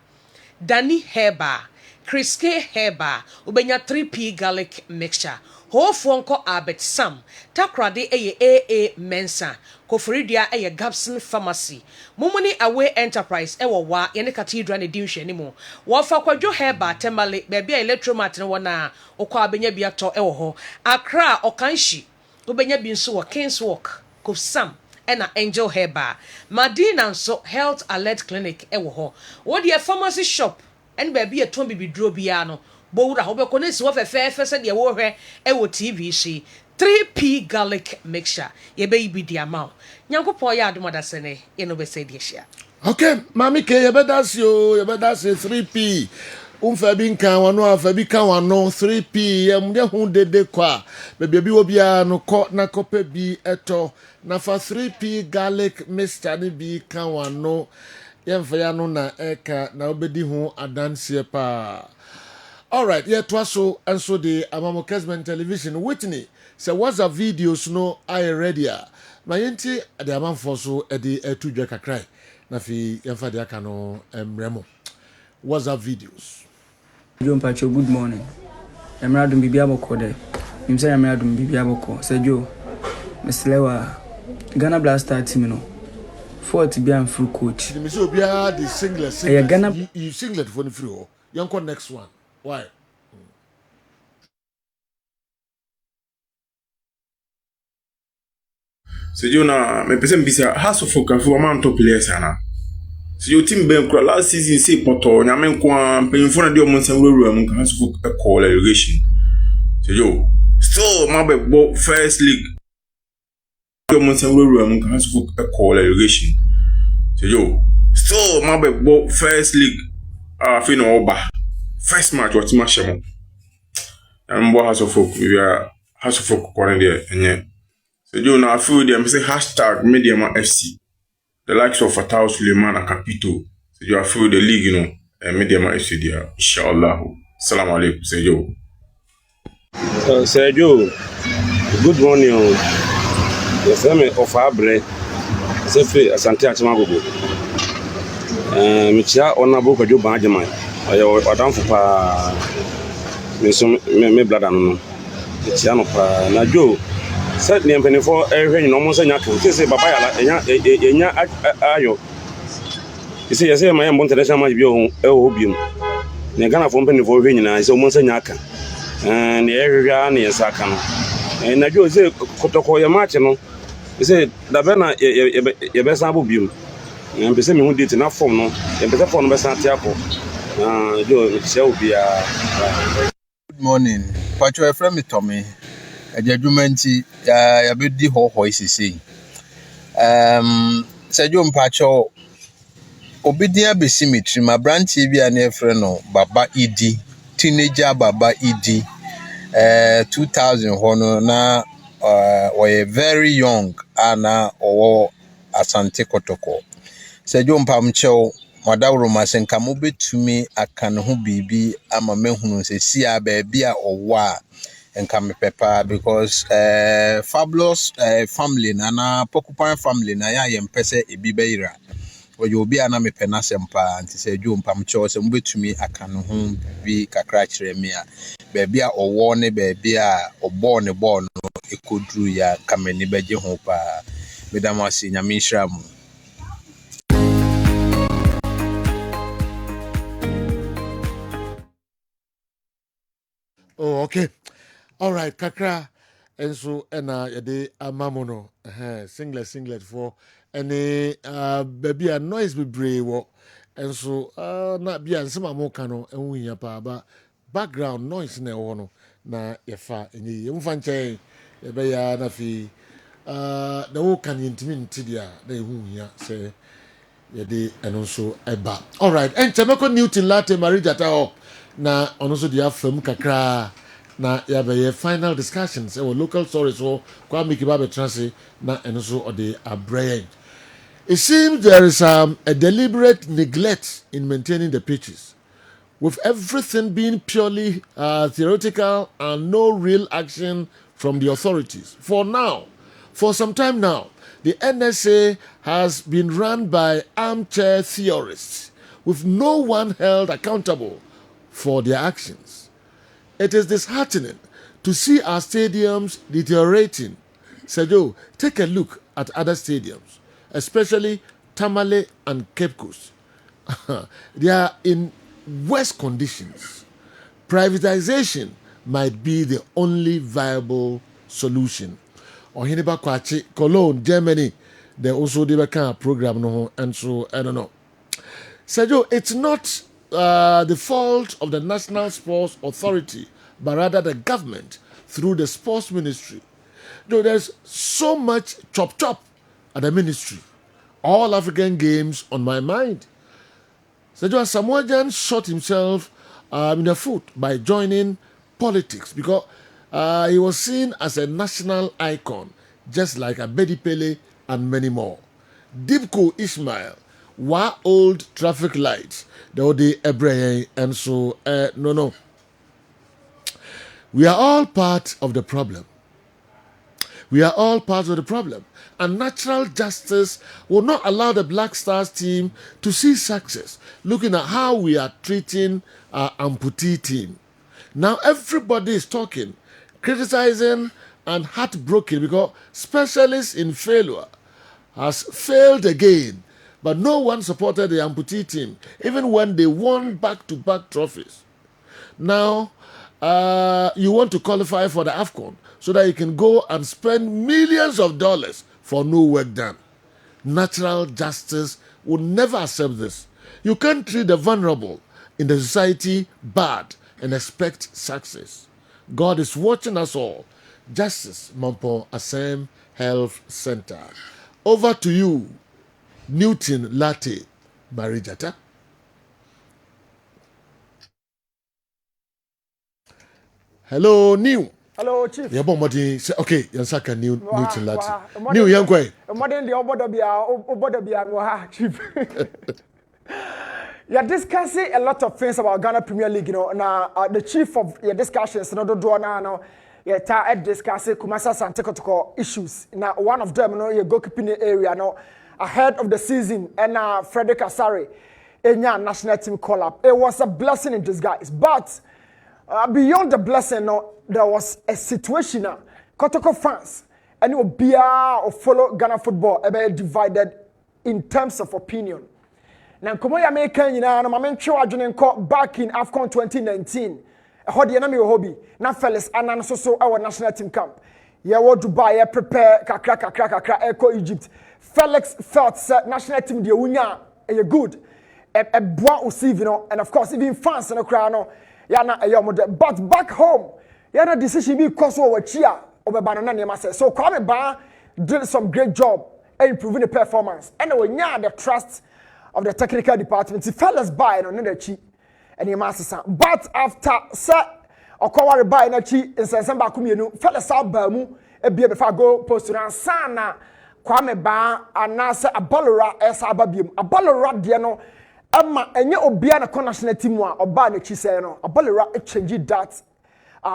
dani heba Criske Heba, Ubenya 3P garlic mixture. Ho Fonko Abet Sam, Takrade AA Mensa, Koforidia Gabson Pharmacy, Mumuni Away Enterprise, Ewa, Yene Cathedral and Dish anymore. Wafa Kwajo Heba, Tembale, Baby Electromatin wana, Okwa Benya Biato Ewo, Accra Okanshi, Ubenya Binsu, King's Walk, Kofsam. Ena Angel Heba, Madina so Health Alert Clinic Ewo. What your pharmacy shop? And baby a tombi be drobiano. Bowra hobe konesi wa fefe said ya wo hwe ewo TVC 3P garlic mixture. Ye baby di amount. Nyankopon ya adoma da sene ye no be say di hia. Okay, mami ke ye bedas 3P. Fabi nkan wano afabi kan wano 3P ye mde hu dede kwa. Baby bi obia no ko na kope bi eto na fa 3P garlic mixture ni bi kan wano. Yemfa ya no na eka na obedi hu adanse pa. All right, yeah, twaso and so the Asamoah Kessben television Whitney. So what's the videos no I ready? My yenti the amount for so edi etu dwa kakrai. Na fi yemfa de aka no remo. What's the videos? John Pacho, good morning. Emradum bibia boko de. Imse emradum bibia boko. Sejo. Meslewa Ghana Blaster team no. Fort be am free coach. The miso bia the singlet. You singlet for the free. Yanko next one. Why? So you know, me person bisa house of folk for man top players ana. So your team ben kura last season say poto nyame nko mpanyimfo na de o monsan wura mu kan house of folk call relegation. So yo, still my be first league. De o monsan wura mu kan house of folk call relegation. So yo, still my be first league fi no oba. First match what match mo. Mbo house of folk we are house of folk corner there enye. So you know, I feel them say hashtag Medium FC. The likes of Fatah Suleiman and Capito. So you feel the league, you know, Medium FC there. Inshallah. Salam alaikum. Say yo. Sergio, good morning. Yes, I'm of Abre. Sefe Asante Achimagogo. Michia Onabo Kajo Banjaman. I don't for me blood and Michia no pa. Na Joe. Said the penny for every normal senior to say Baba ayo. You see, I say my own international might be obium. The Ghana from penny for winning is almost a yaka. And the area is Sakan. And I do say Kotoko Yamachino. You say the Bena your best abubium. And be saying who did enough for no, and better for Best Santiago. Joe, shall be good morning. Pacho, a friend, Tommy. Adwumenti ya bedi ho isisi Sergio Mpacho obidia besimetri ma branch bi an efre no Baba Idi teenager Baba Idi 2000 hono na we very young ana owo Asante Kotoko Sergio Mpamcho madawro masenka mo betumi aka ne ho bibi ama mehunu se sia ba bia owa and come pepper because fabulous family na Porcupine family na ya yempese ebibeira o you be ana me penasempa anti se dwo mpam cho se mbetumi aka no ho bi kakra kire me a ba bia owo ne ba bia obo ne bo no ekodru ya kamani beje ho pa medamasi nyame nhiramu. Oh, okay. All right, kakra enso ena yede amamono singlet for any baby a noise be brave wo enso na bia nsema mo kano enwu nya pa ba background noise na ewo no na yefa enyi yemfa nche ebe ya na fi na wo kan yintimi ntidia na ehu nya se yede enso eba. All right, enchemeko Newton Latte Marijata o na ono so dia fam kakra na ya final discussions our local stories so kwa mikibabe transi na enso ode abrayed. It seems there is a deliberate neglect in maintaining the pitches, with everything being purely theoretical and no real action from the authorities. For some time now, the NSA has been run by armchair theorists, with no one held accountable for their actions. It is disheartening to see our stadiums deteriorating. Sergio, take a look at other stadiums, especially Tamale and Cape Coast. They are in worse conditions. Privatization might be the only viable solution. Ohiniba Kwachi, Cologne, Germany, they also did a kind of program, no, and so I don't know. Sergio, it's not the fault of the National Sports Authority, but rather the government through the Sports Ministry. There's so much chop at the ministry. All African games on my mind. Sergio Asamoah Gyan shot himself in the foot by joining politics because he was seen as a national icon, just like Abedi Pele and many more. Dibko Ismail, why old traffic lights? They were the Ebrahim, and so no. We are all part of the problem. We are all part of the problem. And natural justice will not allow the Black Stars team to see success, looking at how we are treating our amputee team. Now everybody is talking, criticizing, and heartbroken because specialists in failure has failed again. But no one supported the amputee team, even when they won back-to-back trophies. Now, you want to qualify for the AFCON so that you can go and spend millions of dollars for no work done. Natural justice will never accept this. You can't treat the vulnerable in the society bad and expect success. God is watching us all. Justice, Mampo Asem Health Center. Over to you, Newton Latte Marijata. Hello, New. Hello, Chief. Yeah, but okay, Yansaka Newton Latte. New Yankwe. Modern the Obodabia, Chief. You're discussing a lot of things about Ghana Premier League, you know. Now, the chief of your discussions, no do now. You're discussing Kumasa Santekotoko issues. Now, one of them, you know, your goalkeeping area, now, ahead of the season, and Frederick Asare, in your national team call-up. It was a blessing in disguise. But beyond the blessing, no, there was a situation. Kotoko fans, and you be or follow Ghana football, divided in terms of opinion. Now, come on, American, you know, I'm sure back in AFCON 2019. How the enemy hobby. Now, fellas, and so our national team camp. Yeah, what Dubai, prepare, kakra, echo Egypt. Felix felt national team, the unya, a good. A bois receive, you know, and of course, even France and a crown, but back home, yeah, no decision be cause over chia over banana. So, Kwame Ba did some great job in improving the performance. Anyway, yeah, the trust of the technical department. The fellas buy no the chi and the master. But after set or cover buy no chi in September kumenu, fellas out bamu e be before go post to sana Kwame Ba anase abalora esababiem. Abalora de no ama enye obia na national team a oba na chi say no. Abalora e change that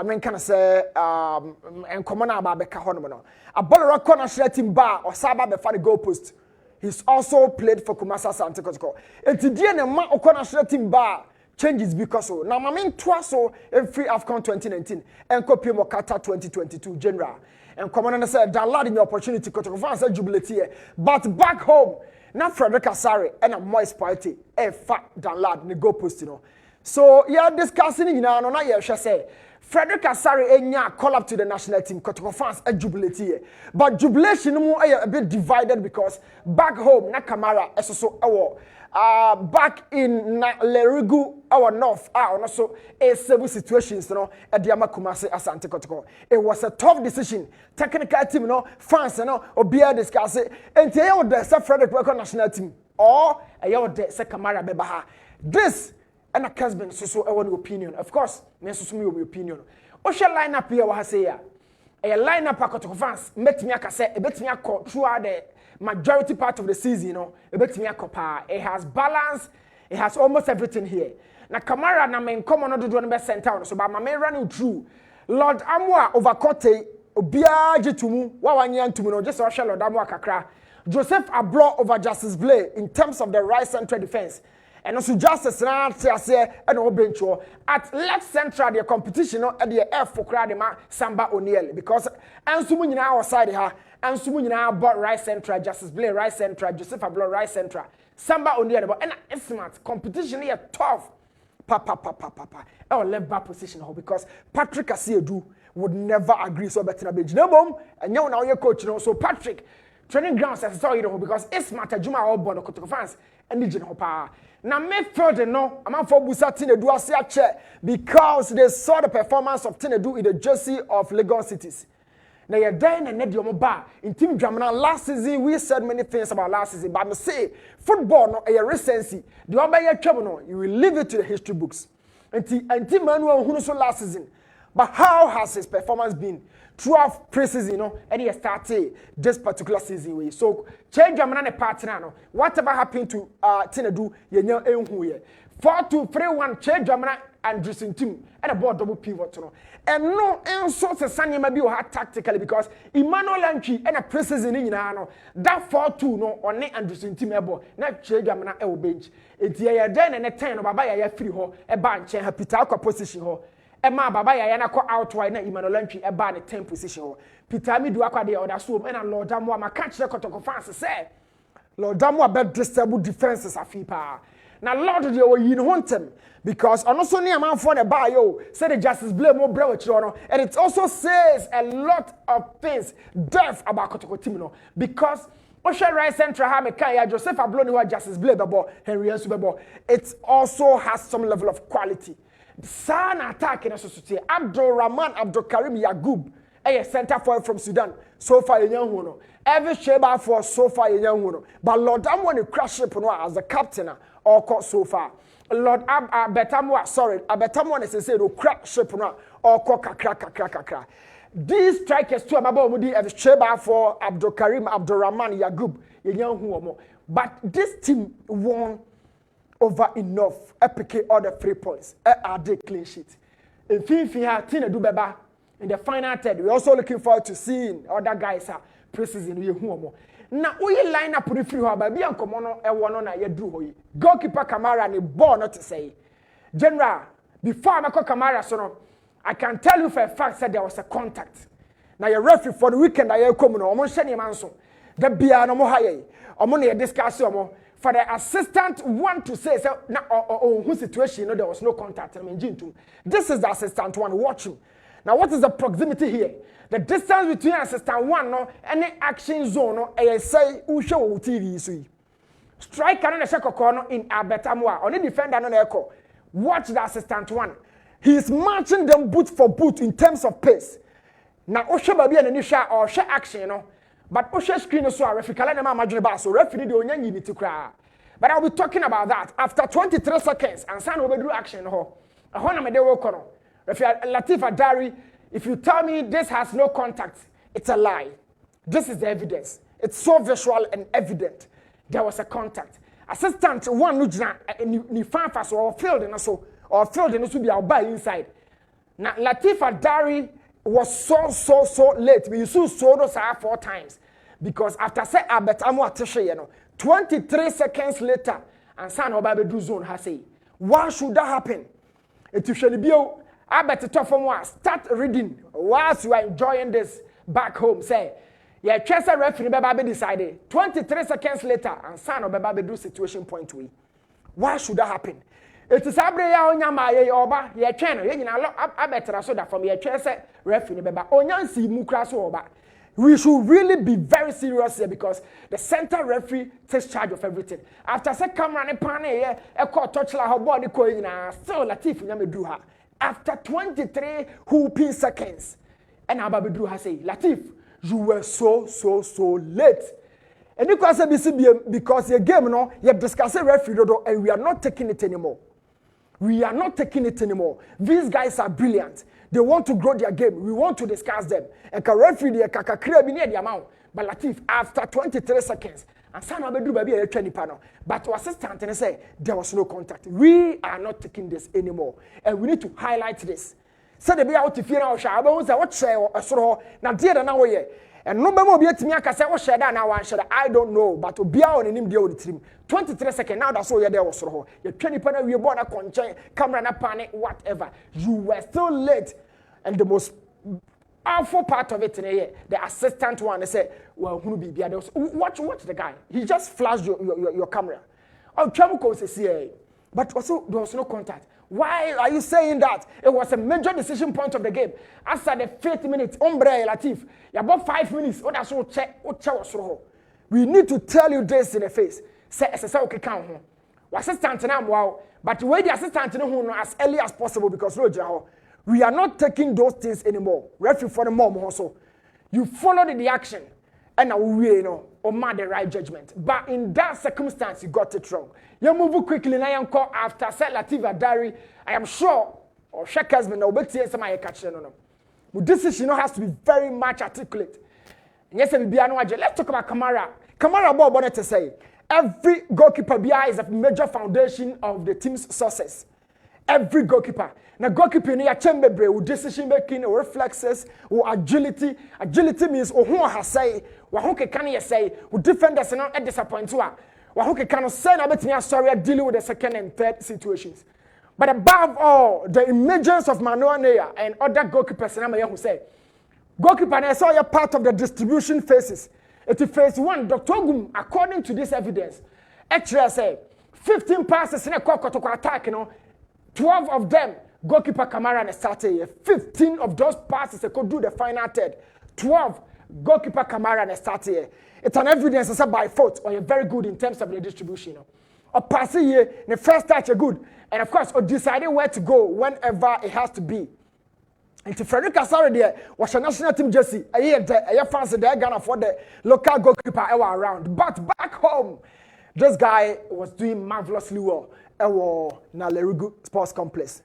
men can say en common aba be ka hono no. Abalora national team ba or saba be for the goal post. He's also played for Kumasa Santekotoko. And today, the man who national team bar changes because so. Now, I mean, twice so in free AFCON 2019 and copy Mokata 2022 general. And come on and say, that lad in the opportunity to advance a jubilee here. But back home, now Frederick Asare and a moist party, a fat than lad in the goal post, you know. So, yeah, discussing, you know, no, yeah, shall say. Frederick Asare enya call up to the national team Kotoko fans a jubilate here. But jubilation a bit divided because back home na Kamara so back in na Lerigu our north also a several situations at the Kumasi Asante Kotoko. It was a tough decision. Technical team fans obia discuss it and the Frederick Welcome national team or a the Kamara Bebaha. This and a Kessben so I want opinion. Of course, me so me opinion. O shall line up here what say ya. A line up Kotoko fans met me akase e bet me akọ throughout the majority part of the season, e bet me akọ. It has balance, it has almost everything here. Na Kamara na men come on do no be center so but my running through. Lord Amoah overcote obia jetumu wa wanya ntumu no just Lord Amoah kakra. Joseph Ablo over Justice Blay in terms of the right central defense. And also justice na tiase and o bench at left central the competition no at the F for crowd ma Samba O'Neil because ansumu nyina outside ha ansumu nyina bought right central Justice Blair right central Joseph Ablo right central Samba O'Neil but and smart competition here tough papa our left back position because Patrick Asiedu would never agree so better bench no bom and you now your coach no so Patrick training grounds as saw you because it's smart adwuma all born Kotoko fans and the general power. Now midfield no, I'm for Busa Tinedu Asia because they saw the performance of Tinedu in the jersey of Lagos Cities. Now you're dying and net your bar in Team Jamana last season. We said many things about last season, but I must say football no a recency. The one by your trouble no, you will leave it to the history books. And Team Manuel who so last season. But how has his performance been throughout pre-season, and he started this particular season way. So change your partner no. Whatever happened to Tinedu, you know 4-2-3-1 change your and dressing team and a board double pivot no. And no and so the Sanya maybe you had tactically because Emmanuel Entry and a pre-season in no that 4-2 no on and dressing team ebo na change your bench. It's ya then and a 10 baba ya free ho a bench and Peter position ho. Emma baba ya na ko outwide na Emmanuel Entry e ba ne 10 position ho Peter mi do akwa de oda so na Lord Amwa ma catch the Kotoko fans say Lord Amwa be disable defenses afipa na Lord de o yin hontem because ono so ne amanfo ne ba yo say the Justice Blame mo bra wachiro no and it also says a lot of things death about Kotoko team no because Osha right central ha me kan ya Joseph Abloni wa Justice Blame bebo Henry Ansu bebo it also has some level of quality. San attack in a society. Abdul Rahman Abdul Karim Yagub, a center forward from Sudan. So far, a young one. Every shaber for so far, a young one. But Lord, I'm going to crash ship as a captain or caught so far. Lord, Abetamwa is say to crash ship or caught kakra. These strikers too, Mabomudi, as shaber for Abdul Karim Abdul Rahman Yagub, a young woman. But this team won. Over enough, epic all the 3 points. Are they clean sheet? In Finfiha, Tinedu Beba in the final third. We're also looking forward to seeing other guys pre-season. Now, we line up with the free hub, be uncommon a one on a do. Goalkeeper Kamara and a ball not to say. General, before I call Kamara, so I can tell you for a fact that there was a contact. Now, your referee for the weekend, I come on, almost any man so. The beer no more high. I'm only a discussion. For the assistant want to say, so now, whose situation, there was no contact. I mean, this is the assistant one. Watch him. Now, what is the proximity here? The distance between assistant one no and the action zone no. I say, who show TV so. Striker no shako corner in Abetamwa. Only defender no echo. Watch the assistant one. He is matching them boot for boot in terms of pace. Now, Osha baby and initial or share action, But Osha screen so referee kala ma imagine ba so referee de onya yini ti kra. But I'll be talking about that after 23 seconds and San will do action ho. Ho na me de wo kono. Referee Latif Adari, if you tell me this has no contact, it's a lie. This is the evidence. It's so visual and evident. There was a contact. Assistant one no ni fan fast or field and so be out by inside. Now Latif Adari was so late. We used to so those 4 times because after say Abetamwa Tisha 23 seconds later and San Obabe do zone has say why should that happen? It should be start reading whilst you are enjoying this back home. Say yeah, Chelsea referee Babe decided 23 seconds later and San Obabe do situation point we. Why should that happen? It is Abreya Onyama ye oba ye twene ye nyina abetra so that from ye Chelsea referee beba onyansi mu kra so oba. We should really be very serious here because the center referee takes charge of everything. After say camera ne pan here e call touch la her body ko nyina still Latif nyamedru ha. After 23 whooping seconds and Ababedru has say Latif you were so late. And because the game no you discuss referee and we are not taking it anymore. We are not taking it anymore. These guys are brilliant. They want to grow their game. We want to discuss them. And can referee the kakakria bi near the amount. But Latif, after 23 seconds, and San Abedu baby a training panel. But to assistant and say there was no contact. We are not taking this anymore. And we need to highlight this. So they be out to fear our shaba. What say or so now dear now way. and no be etimi aka say wo share that na wan share I don't know but obia on nim dia on trim 23 seconds now that's all you there was ho you twa nipa na we born na konchen camera na pan whatever you were still late and the most awful part of it the assistant one they say well who be there watch the guy he just flashed your camera oh tramuko say but also there was no contact. Why are you saying that? It was a major decision point of the game. After the 50 minutes, Latif, you about 5 minutes. Oh, that's what check. We need to tell you this in the face. Say, okay, count. Assistant now, wow. But wait, the assistant no as early as possible because we are not taking those things anymore. Referee for the mom also. You followed the action, and now we made the right judgment. But in that circumstance, you got it wrong. You move quickly now call after set Lativa Diary. I am sure or Kessben or Betty some catch no. But decision has to be very much articulate. Yes, let's talk about Kamara. Kamara Bob wanted to say every goalkeeper is a major foundation of the team's success. Every goalkeeper. Now goalkeeper in a chamber with decision making or reflexes or agility. Agility means who has say what can you say who defenders are not disappointed. What can say na betimi sorry dealing with the second and third situations. But above all, the emergence of Manoa Neya and other goalkeepers who say goalkeeper na saw part of the distribution phases. It is phase 1. Dr. Ogum, according to this evidence, actually say 15 passes in a to attack, 12 of them goalkeeper Kamara started here. 15 of those passes they could do the final third. 12 goalkeeper Kamara started here. It's an evidence that by fault or you're very good in terms of the distribution. Or passing here, the first touch are good. And of course, or deciding where to go whenever it has to be. And to Frederick Asare there was a national team jersey. I hear fans there Ghana for the local goalkeeper around. But back home, this guy was doing marvelously well. Na Lerigu Sports Complex.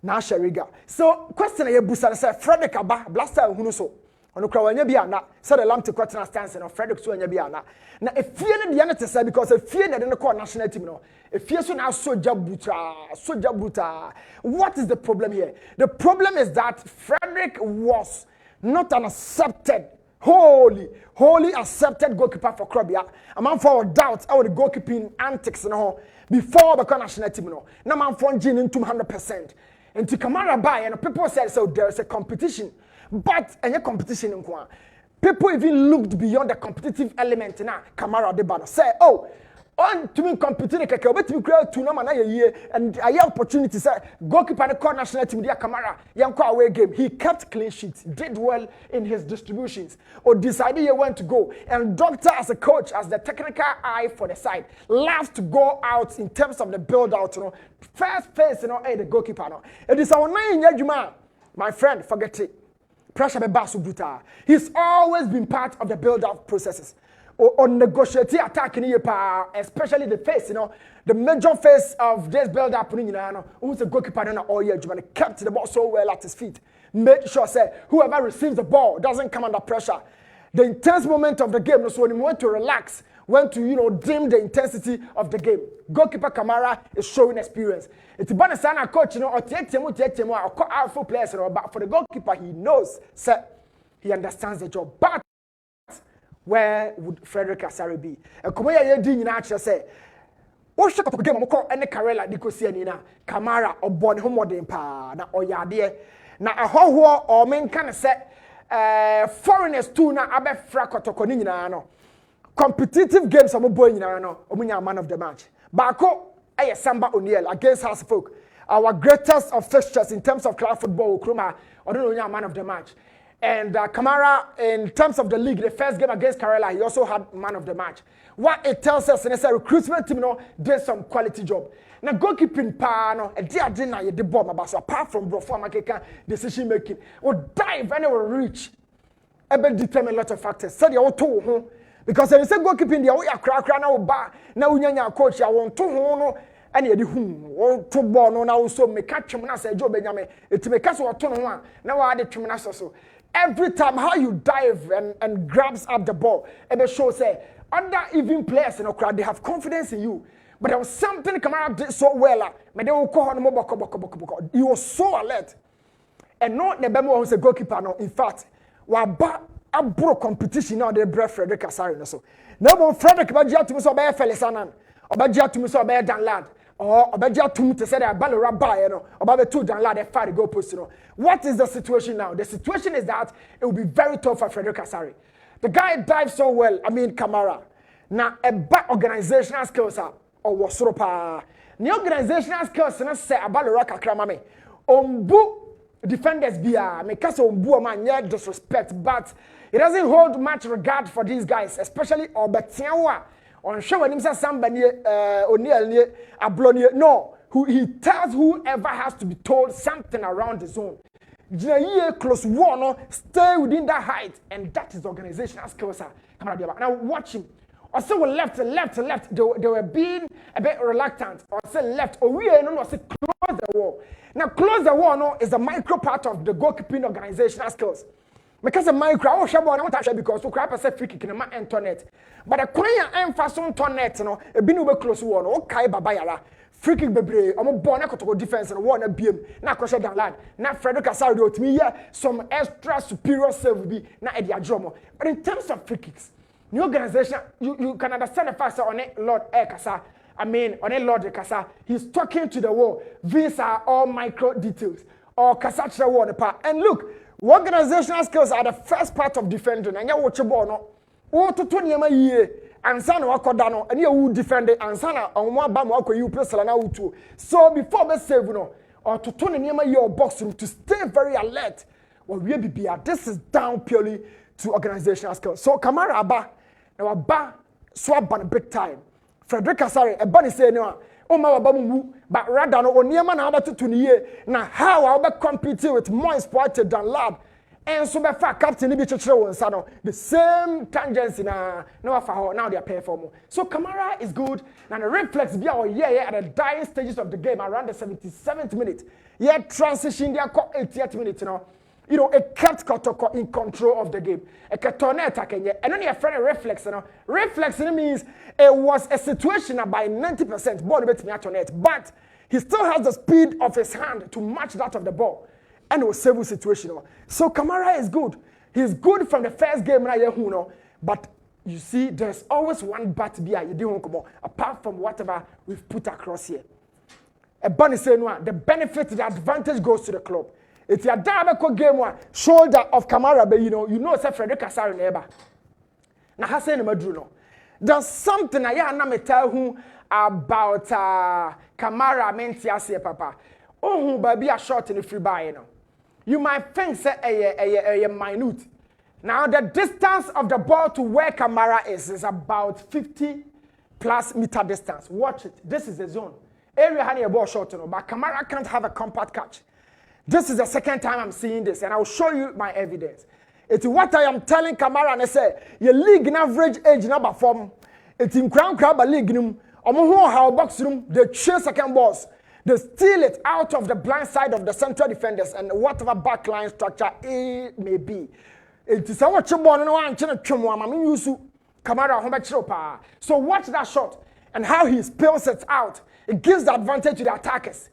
Na Sheriga. So question I busa say Frederick Aba blaster hunu so. Ono kra wanya bia na said the lamb to quarter stance no Frederick so wanya bia na. Na efie ne de na te say because efie ne de no call national team no. Efie so na soja buta. What is the problem here? The problem is that Frederick was not an accepted wholly accepted goalkeeper for Krobia. A man for doubt our the goalkeeping antics no before the national team no. Na man for gin into 100%. And to Kamara by and people said so there's a competition. But any competition in Kwan. People even looked beyond the competitive element now. Kamara de Bana say, oh, on to me competing but to create tournament a year and I have opportunity say goalkeeper the national team there Kamara young away game. He kept clean sheets, did well in his distributions, or decided he went to go. And Doctor as a coach, as the technical eye for the side, loves to go out in terms of the build out, first phase, the goalkeeper. It is our 9 year Juma, my friend, forget it. Pressure be basu buta. He's always been part of the build-up processes. Or negotiating attack in here, especially the face, the major phase of this build-up. Who's a goalkeeper all year, kept the ball so well at his feet. Made sure say whoever receives the ball doesn't come under pressure. The intense moment of the game, so when he went to relax, went to dim the intensity of the game. Goalkeeper Kamara is showing experience. It's a sana coach, or powerful players, but for the goalkeeper, he knows, sir, he understands the job. But where would Frederick Asare be? And come here, you actually say, "Oh, shut up, game, and the Karela, Dicosianina, Kamara, or born homodin pa, or yadie." Now, a whole or men can say, foreigners too, now, Abe Fracotoconina. Competitive games, I'm a boy, man of the match. Bako, Samba O'Neill against Hasfolk. Our greatest of fixtures in terms of club football, Kruma, or man of the match. And Kamara, in terms of the league, the first game against Kerala, he also had man of the match. What it tells us, and recruitment team, did some quality job. Now goalkeeping, the bomb apart from Broforma decision making, or dive anywhere reach, able determine a lot of factors. So they all told because they say goalkeeping, the way crack now bar now unya coach, I want to and you do to born now so me catch him as a job Benjamin. It make us what one. Now I the tremendous so. Every time how you dive and grabs up the ball, and the show say other even players in the crowd they have confidence in you. But there was something come out did so well. But they will call on boko. He was so alert. And not the Bemo was a goalkeeper. No, in fact, Waba abro competition now they breath Frederick Asare no so na mo Frederick ba gia tumi so be Felisanan oba gia tumi so be Danlad or oba gia tumi to say that Balora buy no oba be two Danlad e far go post no. What is the situation now? The situation is that it will be very tough for Frederick Asare. The guy dives so well, I mean Kamara. Now a back organizational skills are or wasropa. The organizational skills na say Balora kakra mame. Ombu defenders bia because ombu man yeah disrespect, but it doesn't hold much regard for these guys, especially Obetiawa. On show when himself somebody O'Neal Ablonie. No, he tells whoever has to be told something around the zone. Close one, stay within that height, and that is organizational skills. Now watch him. Also left. They were being a bit reluctant. Or say left. Or we no say close the wall. Now close the wall no is a micro part of the goalkeeping organizational skills. Because the micro, I want to because we crap a free kick in the internet. But the coin emphasis on internet, no, a bin over close one. Okay, babayala. Free kick bebre. I'm a born to defense and one a beam. Na crochet down lad. Na Frederick Asare to me some extra superior save will be na Eddie Adromo. But in terms of free kicks. New organization, you can understand the fact that on it, Lord Ekasa, on it, Lord Ekasa, he's talking to the wall. These are all micro details. Or Kasatra wall the part. And look, organizational skills are the first part of defending. And you watch a ball, no? Oh, to 20 years, and Sana Wakodano, and you will defend it, and Sana on one bam, you press now too. So before we save, no, or to 20 year box room to stay very alert. Well, we be this is down purely to organizational skills. So Kamara Abba. Now Abba swap on big time. Frederick Asare, a bunny say no. Oh my babu, but rather no Onyama na about to year. Now how I'll be competing with more sported than lab. And so by far captain Ibi Chichiro and Sano, the same tangents in now they are paying for more. So Kamara is good. Now the reflex be our at the dying stages of the game around the 77th minute. Yet transition there 80th minute it kept Kotoko in control of the game. A Katone attacking and then your friend reflex. Reflex means it was a situation by 90% ball bit me at net, but he still has the speed of his hand to match that of the ball. And it was save situation. So Kamara is good. He's good from the first game, but you see, there's always one but be apart from whatever we've put across here. A bunny say no, the benefit, the advantage goes to the club. It's a double game one shoulder of Kamara, but you know, say Frederick Asare neighbor. Now Hassan Madruno. There's something I am tell who about Kamara Mentiasia Papa. Oh, baby, a shot in the free buy. You might think say a minute. Now the distance of the ball to where Kamara is about 50 plus meter distance. Watch it. This is the zone. Area had a ball shot, but Kamara can't have a compact catch. This is the second time I'm seeing this, and I'll show you my evidence. It's what I am telling Kamara, and I say, your league in average age number form. It's in Crown Crab League. How box room, they chase second balls. They steal it out of the blind side of the central defenders and whatever backline structure it may be. It is a watch ball and one Kamara. So watch that shot and how he spills it out. It gives the advantage to the attackers.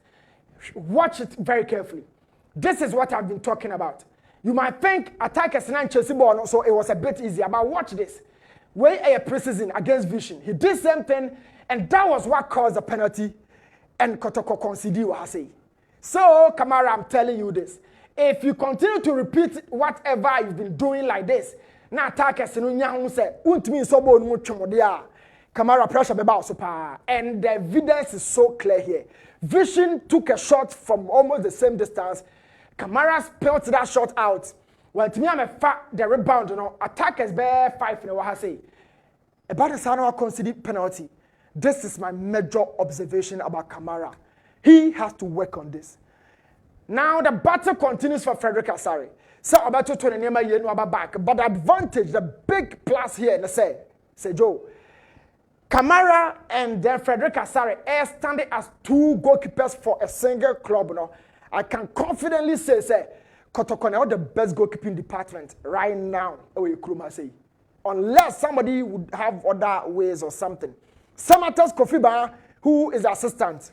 Watch it very carefully. This is what I've been talking about. You might think attackers and Chelsea ball, so it was a bit easier. But watch this. Way a precision against Vision. He did the same thing, and that was what caused the penalty. And Kotoko conceded what I say. So, Kamara, I'm telling you this. If you continue to repeat whatever you've been doing like this, now attackers and Kamara pressure beba super, and the evidence is so clear here. Vision took a shot from almost the same distance. Kamara spelled that shot out. Well, to me, I'm the rebound, attackers bear 5 in what I say. About the Sanoa conceded penalty. This is my major observation about Kamara. He has to work on this. Now the battle continues for Frederick Asare. So about to 20 years back, but the advantage, the big plus here, let's say Joe. Kamara and then Frederick Asare are standing as two goalkeepers for a single club. I can confidently say, Kotoko the best goalkeeping department right now. Unless somebody would have other ways or something. Samatas Kofiba, who is the assistant.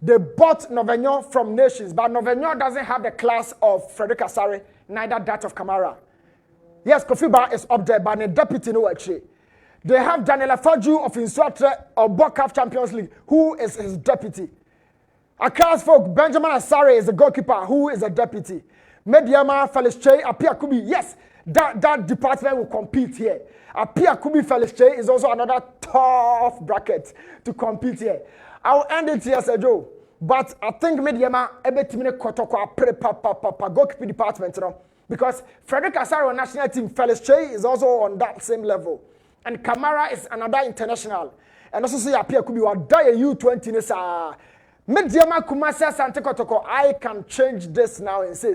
They bought Novenyo from Nations, but Novenyo doesn't have the class of Frederick Asare, neither that of Kamara. Yes, Kofi Ba is up there, but the deputy no actually. They have Daniel Afaju of Insuatre of Bokaf Champions League, who is his deputy. Accra's folk, Benjamin Asare is the goalkeeper, who is a deputy. Mediama Felix Che, Apia Kubi, yes, that department will compete here. Apia Kubi Felix Che is also another tough bracket to compete here. I'll end it here, Sergio. But I think Mediama ebetimine kotoko pre goalkeeping department, you know, because Frederick Asare national team Felix Che is also on that same level, and Kamara is another international, and also say Apia Kubi will die U20 nesa. Mediama Kumasi Asante Kotoko, I can change this now and say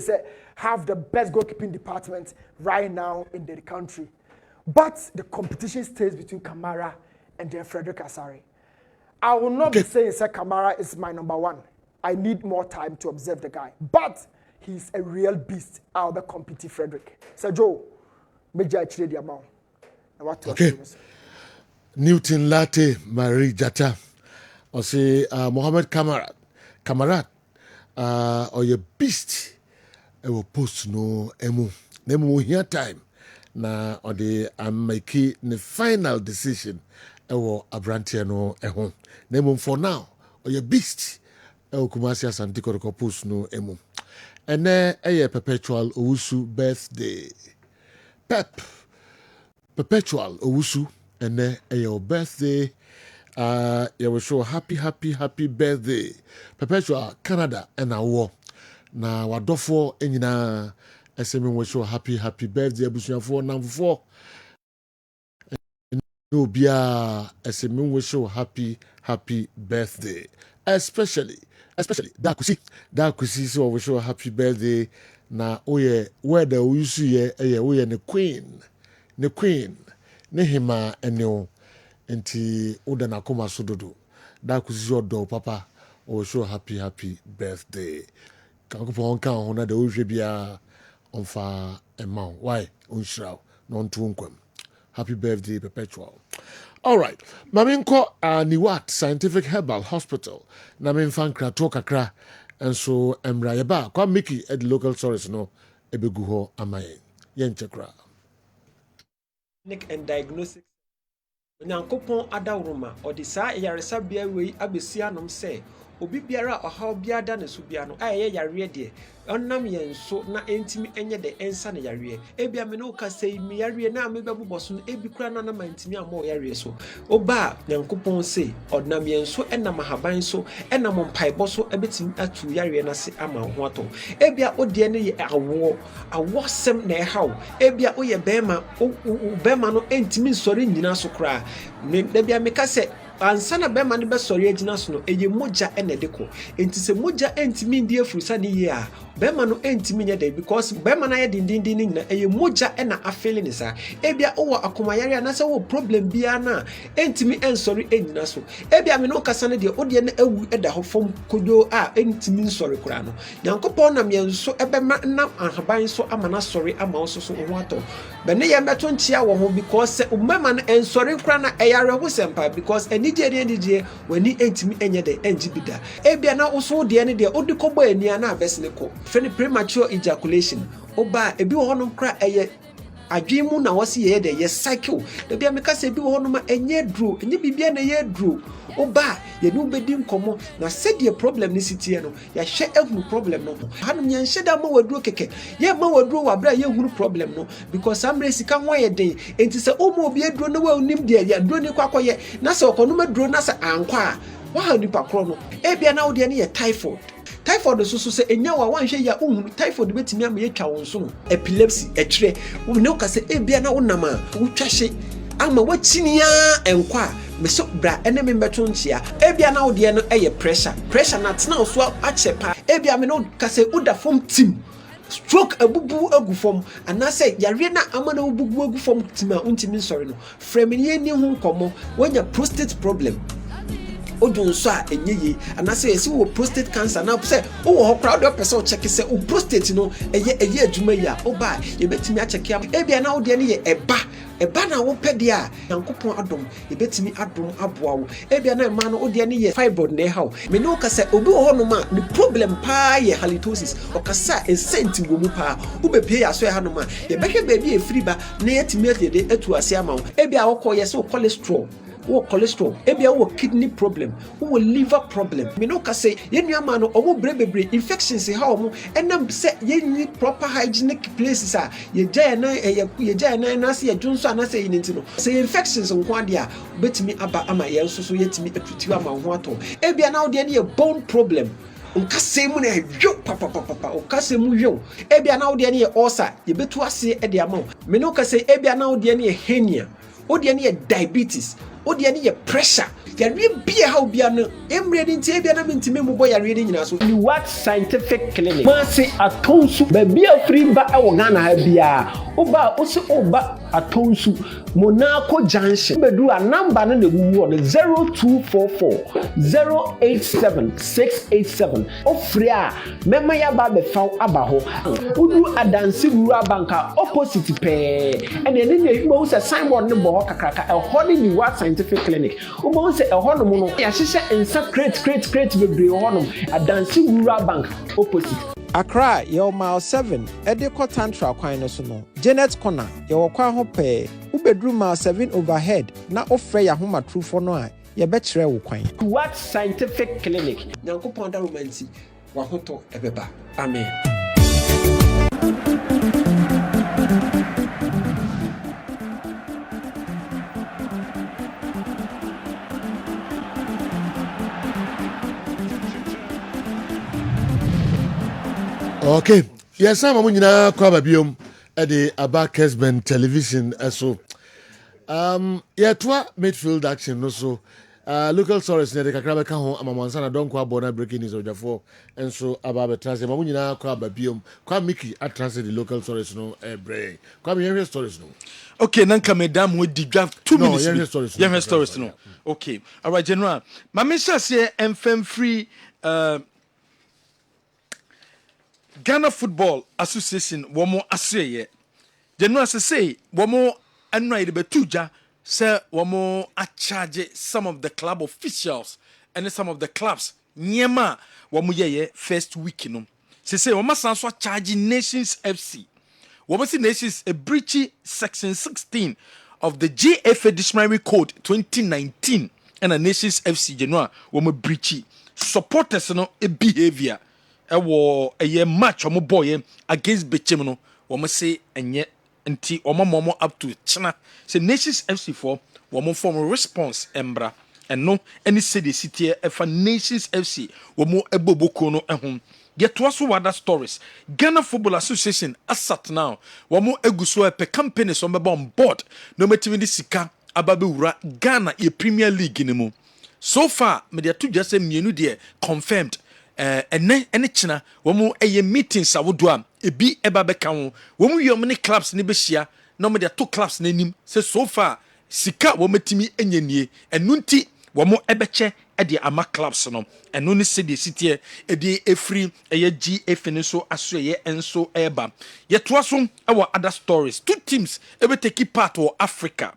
have the best goalkeeping department right now in the country. But the competition stays between Kamara and then Frederick Asare. I will not be saying Kamara is my number one. I need more time to observe the guy. But he's a real beast out of competing Frederick. So Joe, major actually the amount. Okay. Newton Latte, Marie Jata. Or say Mohammed Kamarat, or your beast, I will post no emu. Nemu here time. Na or the make the final decision. I will abrantia no ehon. Nemu for now, or your beast. I will Kumasi Asantiko post no emu. And then a perpetual Owusu birthday. Perpetual Owusu, and then a birthday. You will show happy birthday. Perpetual Canada and our war. Na wadofo enyina esemi will show happy birthday abusuafo number 4. No bia esemi will show happy birthday. Especially Dakusi so will show happy birthday. Na oye where the usu ye oye ne queen ne hima enyo. Enti oda na koma sododo da kusi odo papa o show happy birthday kanko kan ho na de o hwe bia onfa emma why onshraw no ntu nkwam happy birthday perpetual. All right, maminko Niwat Scientific Herbal Hospital na memfan krato kakra enso emra yeba kwa miki at local source no ebegu ho amaye yenchekra and diagnosis. Nyankopon adawroma odi saa yaresa bia wei abesia nom se obi biara ohaw bia da ne so bia no aye yare de onnam yenso na entimi enye de ensa ne yare ebia me no ka sei mi yare na me bebuboso no ebi kura na na mantimi amo yare so oba nyankopon se onnam yenso enam haban so enam mpaibo so ebetim atu yare na se ama ho ato ebia odie ne ye awo sem na ehaw ebia oye bema no entimi nsori nyina so kura me bia me ka se ansana bema ne be sori agina so no eye moja enedeko enti se moja entimi ndie furusa ne ye a bema no entimi nye de because bema na ye dindindin na eye moja ena afele ne sa ebia owo akomayare na se wo problem bia na entimi ensori agina so ebia me no kasa ne de odie na awu eda ho fom kojo a entimi nsori kura no nyankopon na me nso ebema na ahaban so amana sori ama wo so ho ato be ne ye meto ntia wo ho because umema na ensori kura na eyare ho sempa because enije wani entimi enye de enjibida ebia na oso de ne de odikobo ania na abesne ko feni premature ejaculation oba ebi wo hono kra eye adwimu na wose ye de ye cycle de bia meka se ebi wo hono ma enye dro enye bibia na ye dro oba ye no bedi nkomo na se de problem ni sitie no ya hwe ehunu problem no hanum ye nhye da ma waduro keke ye ma waduro wa bra ye hunu problem no because amre sika ho ye den enti se omo obi eduro no wa unim de ya duro ni kwakoye na se okono ma duro na se ankwa wa ha nipa kro no ebia na wo de ne ye typhoid so se enya wa wanhwe ya ohunu typhoid betimi am ye twa wonso no epilepsy ekyre wo ne ka se ebia na wonam a wotwahye ama wachinia enkwa meso bra ene me meto ntia ebia na wo de no eye pressure na tena so achepa ebia me no ka se uda form team stroke abubu agufom anase yare na amana obubu agufom tim a untimi nsori no frame ni hu komo wanya prostate problem ojo nso a enye ye anase yesi wo prostate cancer na say wo ho crowd up person check say wo prostate no eye adwuma yi a oba ye betimi a check am e bia na wo de ne ye eba na wo pede a yankopon adom ye betimi adom aboa wo e bia na ma no wo de ne ye fibroid na haw me no ka say obi wo no ma the problem pa ye halitosis o ka sa esenti wo mu pa wo be pie aso ha no ma ye behwe baby e free ba na yetimi de atu ase ama wo e bia wo ko ye so cholesterol ebia wo kidney problem wo liver problem me no ka say yenu ama no omo bebre infections ha omo enam say yeni proper hygienic places a ye jaya na say ye junso ana say yinti no say infections nko ade a betimi aba ama ye nso so yetimi atuti ama ho ato ebia na wo de ye bone problem unkase mu na yo papa unkase mu yo ebia na wo de ye ulcer ye betu ase e de ama me no ka say ebia na wo de ye hernia wo de ye diabetes odi ani ye pressure yare bia ha obia no emre ni ntie bia na mentime mu boy yare ni nyina so ni what scientific clinic ma se atonsu ba bia free ba e wo Ghana ha bia oba o se oba atonsu Monaco junction bedu a number no na wuwo no 0244 087687 ofre a mema ya ba be fa aba ho udu adansi wura banka opposite pe ene ne wo se signboard ne bo ho kakraka e ho ni what scientific clinic wo se e ho no no ya hye ensa crate bebre ho no adansi wura bank opposite Accra, your mile 7, Edeko Tantra Kwan no so no. Janet Corner, your kwan ho pe. Ubedru mile 7 overhead, na ofre ya homa true for no a. Ye betre wo kwan. What scientific clinic? Nyankopon da romanti, wa hoto ebeba. Amen. Okay. Yes, I'm nyina kwa babiom e de aba Kessben television so. Yeah, twa midfield action no so. Local stories ne de kakra be ka ho amamansa na don kwa bona breaking news ojafo enso aba be translate mamu nyina kwa babiom kwa Mickey at translate the local stories no bre. Kwa me hear stories no. Okay, nanka madam we di draft 2 minutes. No, stories. Yeah, stories no. Okay. All right, general. Mama say enfem free Ghana Football Association womo aseye. General say womo anwa de betuja say womo a charge some of the club officials and some of the clubs nyema womo ye first week no. Say womo sanso charge Nations FC. Womo see Nations a breach section 16 of the GFA Dictionary Code 2019 and a Nations FC general womo breach supporters no a behavior ewo eye match omo boy against Bechem no womo say enye nti omo up to china say Nations FC for womo form response embra eno any say the city efa Nations FC womo eboboko no ehom get waso other stories. Ghana Football Association asat now womo eguso epe companies on board no metimi di sika ababe wura Ghana e Premier League ni mu. So far me dey to just say mienu dey confirmed ene china womu eye meetings awodo am ebi eba beka ho womu yom ne clubs ne behia na mo de to clubs na nim say so far sika wometimi enyenie enu nti womu ebeche e de ama clubs no enu ne se de sitie e de efri eye GF ne so aso eye enso eba ye to aso e wo other stories two teams ebe take part wo Africa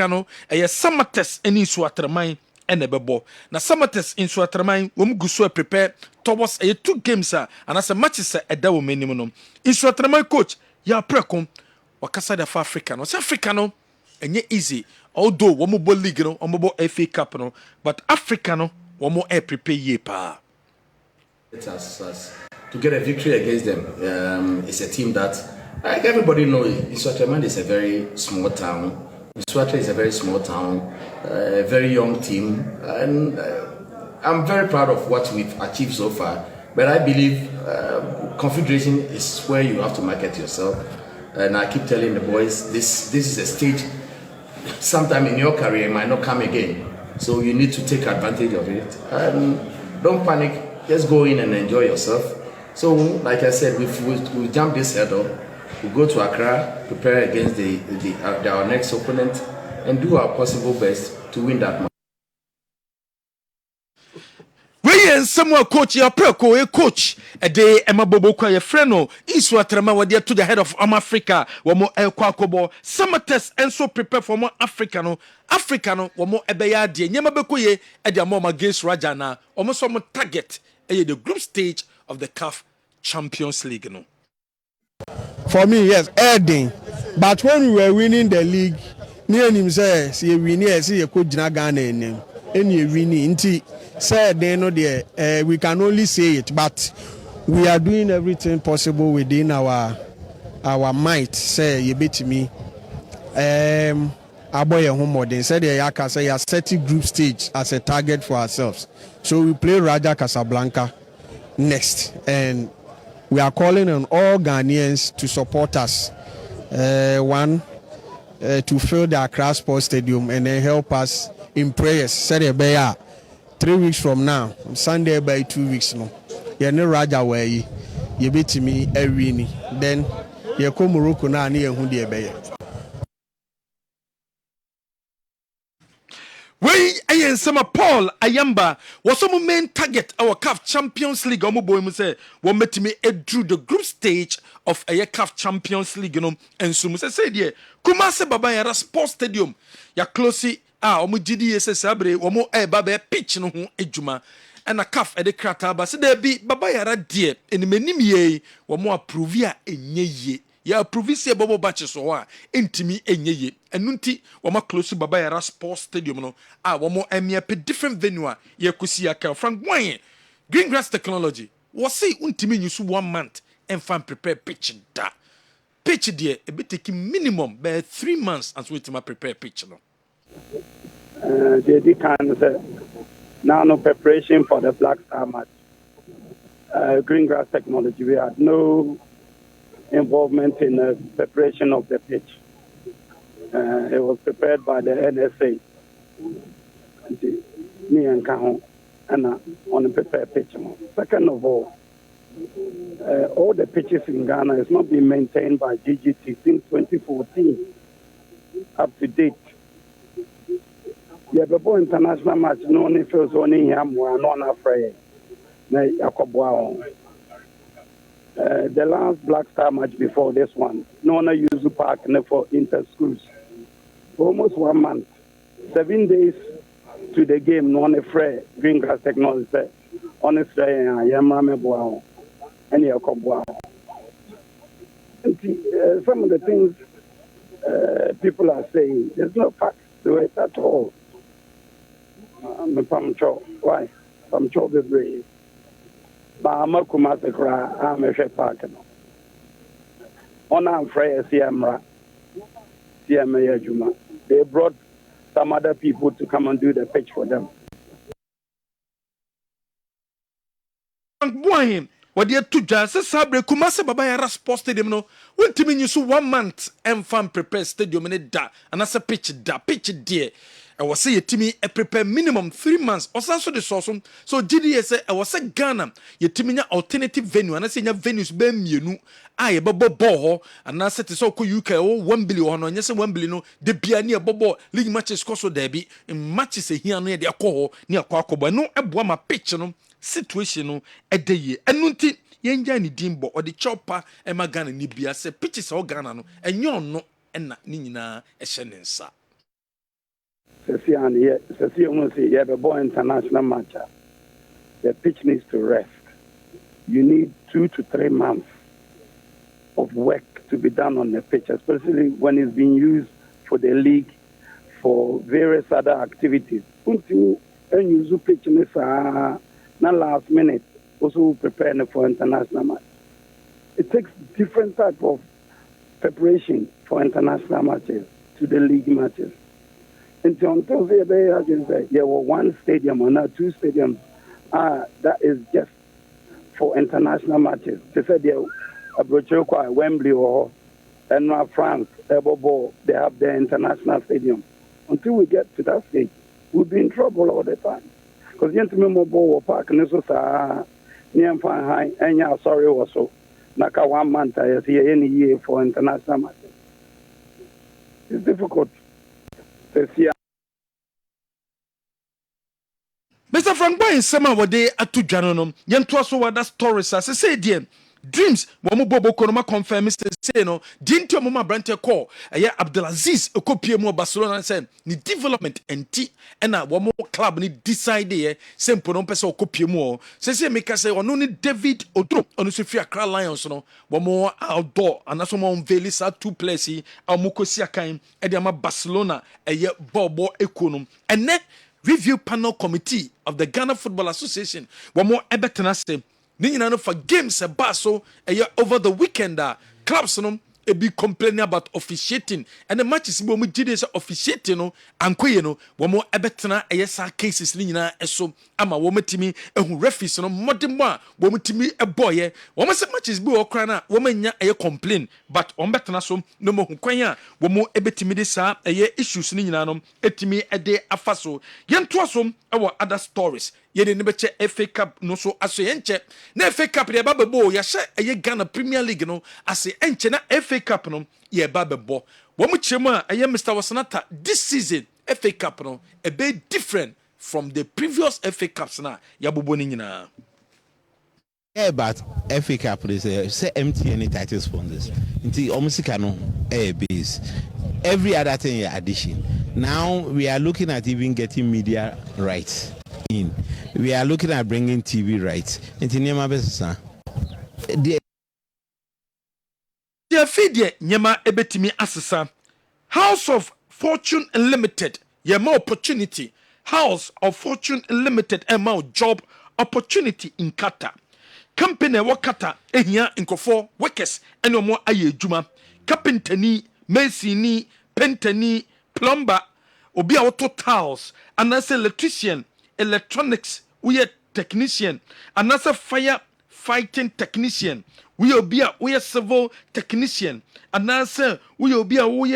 no eye Samates eni so atraman enebebo na Samates in Suatraman wom guso prepare towards a 2 games and as a matches eda wo menim no in Suatraman coach ya prekom wakasa da Africa no Africa no enye easy although wom bo league no wom FA Cup no but Africa no wom prepare ye pa us to get a victory against them. It's a team that like everybody knows Suatraman is a very small town. Swatra is a very small town, a very young team, and I'm very proud of what we've achieved so far. But I believe Confederation is where you have to market yourself. And I keep telling the boys, this is a stage, sometime in your career, it might not come again. So you need to take advantage of it. And don't panic, just go in and enjoy yourself. So, like I said, we've jumped this hurdle. We go to Accra, prepare against our next opponent, and do our possible best to win that match. ɛyɛ nsɛm a coach yɛ preko a coach ɛde ɛma bobo kwa yɛ frɛ no isu atrama wɔde to the head of Africa wɔn ɛkɔ akɔbɔ summertest enso prepare for more Africa no wɔn ɛbɛyɛ adeɛ nyɛma bɛkɔ yɛ ɛde ama wɔn against Raja na wɔn so wɔn target ɛyɛ the group stage of the CAF Champions League no. For me, yes, Erding. But when we were winning the league, near him says, "See, we near see a coach Ghana in him. Any winning, said they know there. We can only say it, but we are doing everything possible within our might. Say, you bet me. Aboy home more than said Yaka say a setting group stage as a target for ourselves. So we play Raja Casablanca next, and we are calling on all Ghanaians to support us. To fill the Accra Sports Stadium and then help us in prayers. Said 3 weeks from now, Sunday by 2 weeks no. You know Raja way you beat me every ni. Then you come Morocco na ni who the be. Wey ayen sama Paul Ayamba was some main target our CAF Champions League omo boy mu say won metimi edru the group stage of a CAF Champions League no enso mu say there Kumase Baba Yara Sports Stadium ya close omo gidi say sabre omo ba pitch no ho adwuma na CAF e de krata ba say there bi Baba Yara die enimani ye omo approve a enye ya approve say bobo batch so a entimi enye ye enunti woma close Baba Yara Sports Stadium no womo emia pe different venue a ye kusi aka Frank Gyan green grass technology was say untimi use 1 month and fan prepare pitch da pitch there e be take minimum by 3 months as we prepare pitch no they can say now no preparation for the Black Star match. Green grass technology, we had no involvement in the preparation of the pitch. It was prepared by the NSA. Me and Kahon and on the prepared pitch. Second of all the pitches in Ghana is not being maintained by GGT since 2014 up to date. Yeah, before international match, no one feels only him, we are not afraid. The last Black Star match before this one, no one used the park for inter-schools. For almost 1 month, 7 days to the game, no one afraid. Green grass technology, honestly, I am Ramebo and Yakobo. Some of the things people are saying, there's no facts to it at all. Why? I'm sure the brave. But I'm a Kumasekra, I'm a Shepherd. On our prayer, CMA Juma. They brought some other people to come and do the pitch for them. What they to just sabre Kumase Baba Yara Sports Stadium no won't use 1 month and fan prepare stadium and da and as a pitch there. I was say Timmy a prepare minimum 3 months or so the source. So GDS I was a Ghana, ye Timmy alternative venue and I say your venues ben you I bobo boho and I said so UK 1 billion or yes 1 billion the Biania bobo league matches cost derby in matches here near the alcohol near Kwakoba no a pitch no situation no a day and nunti yenja ni dimbo or the chopper and my Ghana nibia say pitches all Ghana no and you're no and not nina a shenensa. International match. The pitch needs to rest. You need 2 to 3 months of work to be done on the pitch, especially when it's being used for the league, for various other activities. And use pitch not last minute, also preparing for international match. It takes different type of preparation for international matches to the league matches. Until there were 1 stadium or not 2 stadiums that is just for international matches. They said they have Wembley or France, they have their international stadium. Until we get to that stage, we'll be in trouble all the time. Because you park and sorry also. Naka 1 month I see any year for international matches. It's difficult. Mr. Frank Boy nsɛm a wɔde ato dwa no yɛntoa so wada stories a sɛ deɛ dreams wɔn mo bɔbɔ kɔ no ma confirm say no di nti wɔn ma aberante kɔ ɛyɛ Abdulaziz ekopie mu Barcelona sɛ ne development enti ɛna wɔn club ni decide yɛ sɛ mpo no mpɛ sɛ okopie mu ɔ sɛ meka sɛ ɔno ne David Odro ɔno so fi Accra Lions no wɔn outdoor anaso wɔn unveil sa 2 players yi a wɔn kɔsi akan ɛde ama Barcelona ɛyɛ bɔbɔ eko no ɛnɛ review panel committee of the Ghana Football Association wɔn ɛbɛtena se ni nyina no for games ɛba so over the weekend clubs no be complaining about officiating and the matches bi wɔn gye de sɛ officiating no ankoye no wɔn ɛbɛtena sa cases ni nyina ɛso ama wɔn timi ehu referees no modern a wɔn timi ɛbɔyɛ wɔn sɛ matches bi wɔ kora na wɔn nya complain but wɔn bɛtena so no mo hu kwan a wɔn ɛbɛtimi de saa issues ni nyina no ɛtimi ɛde afa so yɛntoa so ɛwɔ other stories yɛde ne bɛkyɛ FA Cup no so aso yɛnkyɛ na FA Cup de ɛba bɛbɔ yɛhyɛ Ghana Premier League no ase ɛnkyɛ na FA Cup no yɛba bɛbɔ wɔn kyerɛ mu a Mr. Wasanata this season FA Cup no a bit different from the previous FA Cups na yɛabobɔ ne nyinaa. Yeah, but FA Cup is say MTN title sponsors. Until almost no base. Every other thing addition. Now we are looking at even getting media rights in. We are looking at bringing TV rights. Until nyama besa. The feed nyama ebetimi asesa. House of Fortune Limited. Yema opportunity. House of Fortune Limited. Ema job opportunity in Qatar. Company wakata ehia nkofo workers ene omo aye adwuma carpentani masoni paintani plumber obi a woto tiles anase electrician electronics we technician anase fire fighting technician we obi a we civil technician anase we obi a we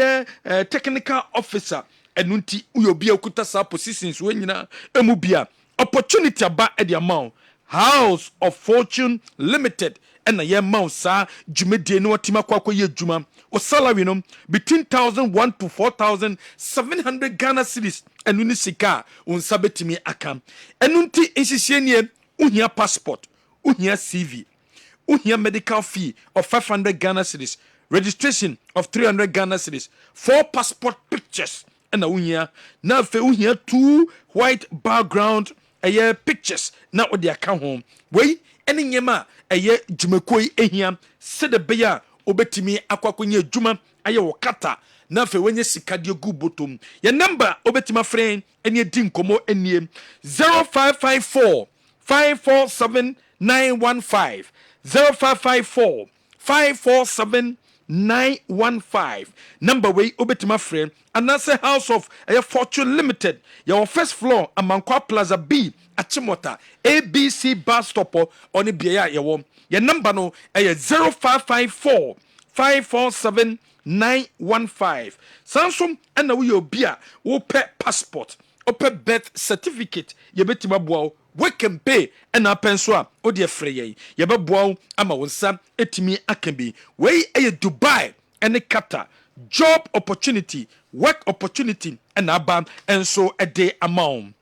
technical officer enunti we obi a kuta sa positions we nyina emu bia opportunity aba e the amount House of Fortune Limited and a year mousa jumedie no watima kwako ye juma o salary no between 1,001 to 4,700 Ghana cedis and unisika unsabetimi akam enunti insisienie uhia passport uhia CV uhia medical fee of 500 Ghana cedis registration of 300 Ghana cedis 4 passport pictures and uhia na fe uhia 2 white background pictures na odi aka ho wei ene nyema jumekoi ehia sede beya obetimi akwakonye adwuma aye wokata na fe wenye sikade gu botom ye number obetima friend ene di nkomo enie 0554 547 915 0554 547 915 number way obetima friend anase House of Fortune Limited your first floor Amankwa Plaza B Achimota ABC bus stop on the biya your number no 0554 547 915 Samsung and we your beer wo pet passport open birth certificate ye betima boa we can pay and a penswa o dear frey ye be boa ama wonsa etimi akambi we Dubai and Qatar job opportunity work opportunity and abam and so a day amount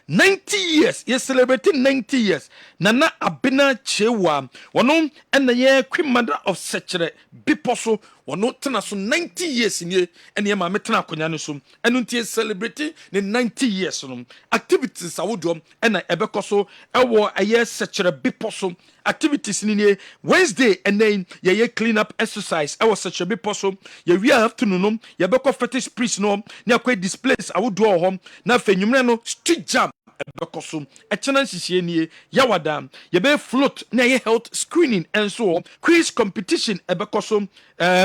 90 years yes celebrating 90 years nana abena chewa wono and the year queen mother of sechere biposo wono tena so 90 years in ye and ye ma metena akonya no so enuntie celebrating the 90 years no activities awodom and ebekoso ewo aye sechere biposo activities ni Wednesday and then ye clean up exercise I was such a bit possible ye we afternoon ye beko fetish priest no na kwa displays awodo home na fenwumre no street jam bekoso echena sisiye nie yawada ye be float na ye health screening and so quiz competition ebekoso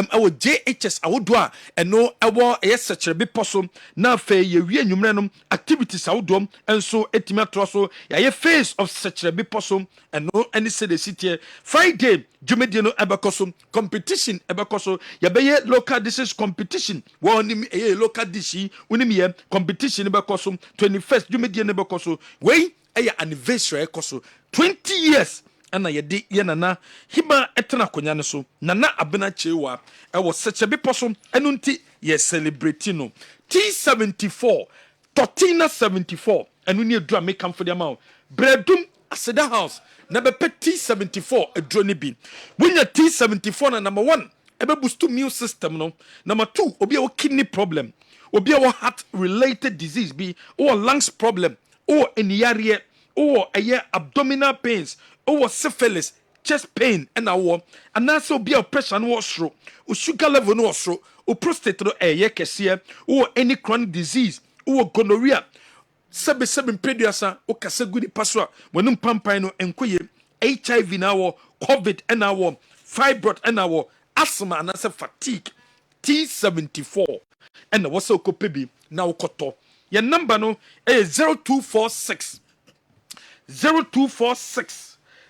awo JHS awodo a eno ewo ye sechere bit possible na fe ye wi anwumre no activities awodo and so etima troso ye face of sechere bit possible and no any the city Friday Jumedie no ebekoso competition ebekoso yebeye local dishes competition woni local dish unim ye competition ebekoso 21st Jumedie no ebekoso wey anniversary ekoso 20 years ana yedi ye nana hima etena konya ne so nana abena chewa ewo sechebe poso enunti ye celebrate no T74 Tortina 74 ɛno ne adura make am for the amount bredum aseda house na bɛpɛ T74 aduro ne bi wonya T74 na number 1 ebe boost immune system no. Number 2 obi a kidney problem, obi a heart related disease bi or lungs problem or eniare or abdominal pains or syphilis, chest pain and also obi a pressure no osro o sugar level no osro o prostate no kese or any chronic disease or gonorrhea 7 preduasa o kase gudi paswa wonum pampan no enkoye HIV na COVID na fibroid na asthma and fatigue T74 and the what's okopebi now koto your number no is 0246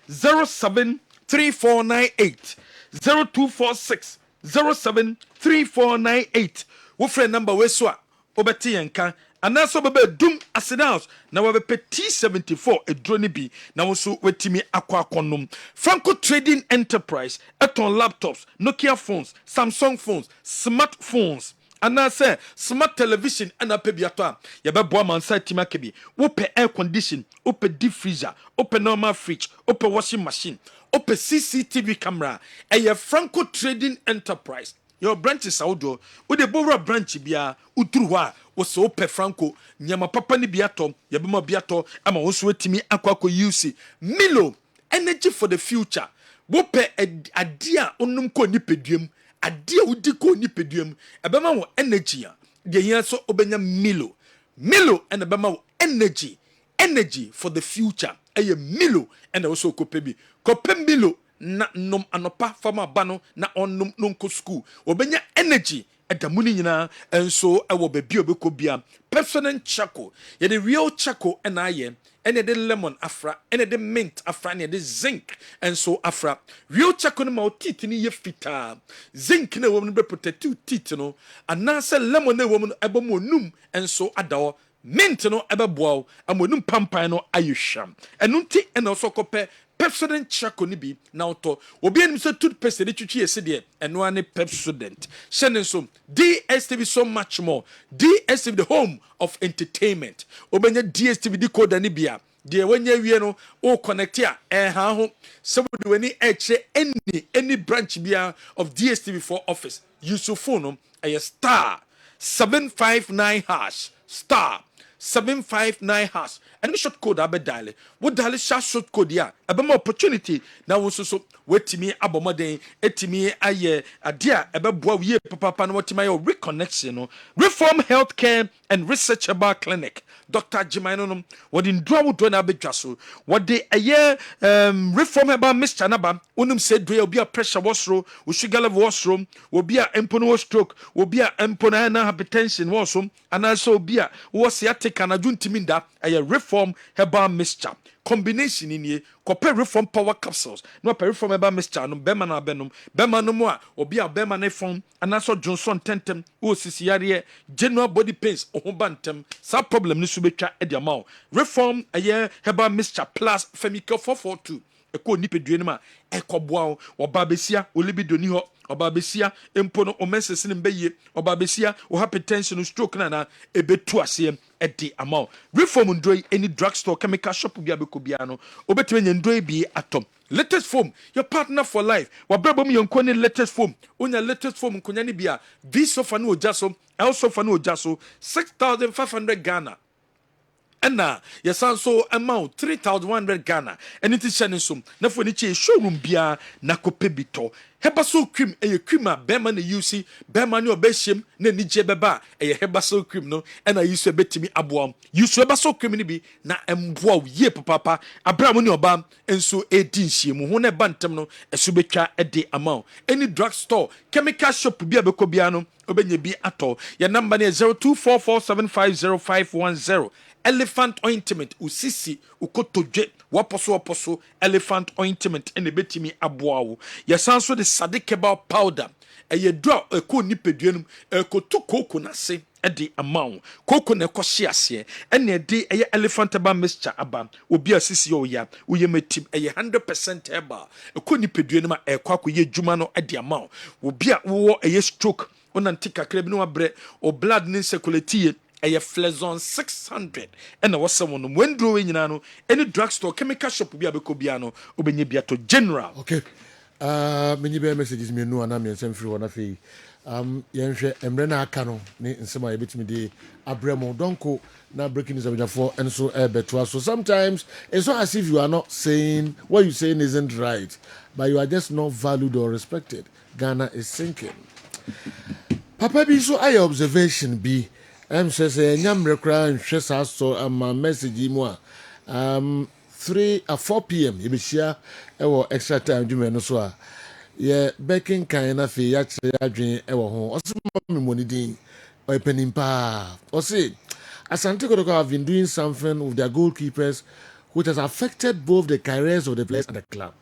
073498 0246 073498 wo friend number we so a obeti yanka anaso bebe dum asidals na we be T74 edroni bi na wo so wetimi akwakonom Franco Trading Enterprise eton laptops Nokia phones Samsung phones smartphones anase smart television ana pebiato a ye be boa man site makebi wo pe air condition wo pe deep freezer wo pe normal fridge wo pe washing machine wo pe CCTV camera eye Franco Trading Enterprise your branches outdoor with the Bora branch bia uturu a wo so pe Franco nyama papa ni biato ye be ma biato ama wo so etimi akwako use Milo energy for the future wo pe adia onum ko nipeduam adia udi ko nipeduam ebe ma wo energy a de yen so obenya Milo and ebe ma wo energy for the future eye Milo and also kopebi Milo na nom anopa fama bano na onnom nonko school obenya energy edamuni nyina enso ewo bebi obeko bia personal charcoal ye the real charcoal and aye and the lemon afra and the mint afra and the zinc enso afra real charcoal no ma teeth ni ye fita zinc na wo no be protect teeth no anase lemon na wo no ebomo num enso adawo mint no ebeboa amonum pampan no ayehwam enunti ena so kope Pepsodent charcoal ni bi na auto obi anim so toothpaste de twitwi ese de eno ane Pepsodent shenen so DSTV so much more DSTV the home of entertainment obenya DSTV decoder ni bia de wanya wie no o connect ya ha ho somebody weni eche any branch bia of DSTV for office use your phone no star 759 hash star 759 hash and we short code abe dial what dial short code ya abe more opportunity na wo so wetimi abomoden etimi aye adia ebe boa wie papa no wetimi aye reconnection no Reform Healthcare and Research Herbal Clinic Dr. Jimaino no what in draw wo do na abedwa so what de aye Reform Herbal Mr. Naba onum said do obi a pressure wasro wo sugar level wasro obi a empono stroke obi a empono na hypertension wasro anaso obi a wo sciatica na juntiminda aye Reform Herbal Mixture combination in ye compare Reform Power Capsules no per Reform Herbal Mixture no bema na benum bema no mo a obi a bema na phone anaso Johnson tentem o sisiare general body pains o bantem sa problem ni so betwa e dia ma Reform aye Herbal Mixture plus Femical 442 eko nipedue ma ekoboa oba besia olibido ni ho oba besia empono o mensese ne mbeye oba besia o hypertension stroke na ebetu ase edi amount Reform ndroi any drugstore chemical shop bia bekobia no obetime nya ndroi bi atom latest foam your partner for life wabrabom yonko ne latest foam onya latest foam nkonya ne bia this sofa no ojaso el sofa no ojaso 6,500 Ghana and yes so amount 3,100 Ghana and it is shining some na for ni che showroom bia na kopebito hebaso cream e cream a bema na use bema ni obeshem na ni je beba e hebaso cream no and I use betimi aboam use hebaso cream ni bi na emboa ye papa abramo ni oba enso edi nhiem ho na bantem no esu betwa e de amount any drug store chemical shop bia bekobia no obenye bi ato your number is 0244750510 Elephant ointment usisi ukotoje waposo elephant ointment ene betimi aboawo yesanso de sadikebal powder eye draw eko nipeduanum ekotu koko na se ede amount koko na ekohye ase ene de eye elephant herbal mixture aba obi asisi oya uyemetim eye 100% herbal eko nipeduanum ekwa ye djuma no ede amount obi a wo eye stroke onantika krebi no abre o blood ni circulate ɛyɛ flexon 600 ɛna wɔsɛ wɔn no wenduro nyinaa no any drugstore chemical shop bi a bɛkɔ bia no wobɛnya bi ato general. Okay. Many bear messages me no and I'm free one of yɛnhwɛ mmerɛ no aka no ne nsɛm a yɛbɛtumi de abrɛ mu donko na breaking news abadwafoɔ nso ɛbɛtoa so. Sometimes it's not as if you are not saying what you're saying isn't right, but you are just not valued or respected. Ghana is sinking. Papa bi so ayɛ observation bi sɛ sɛ ɛnya mmerɛ koraa nhwɛ saa so ama message yi mu a 4 p.m. yɛbɛhyia ɛwɔ extra time dwuma no so a yɛ bɛkin kan na afei yɛakyerɛ adwene ɛwɔ ho ɔse ma mmɔne din ɔyɛ panin paa ɔse Asante Kotoko have been doing something with their goalkeepers which has affected both the careers of the players and the club.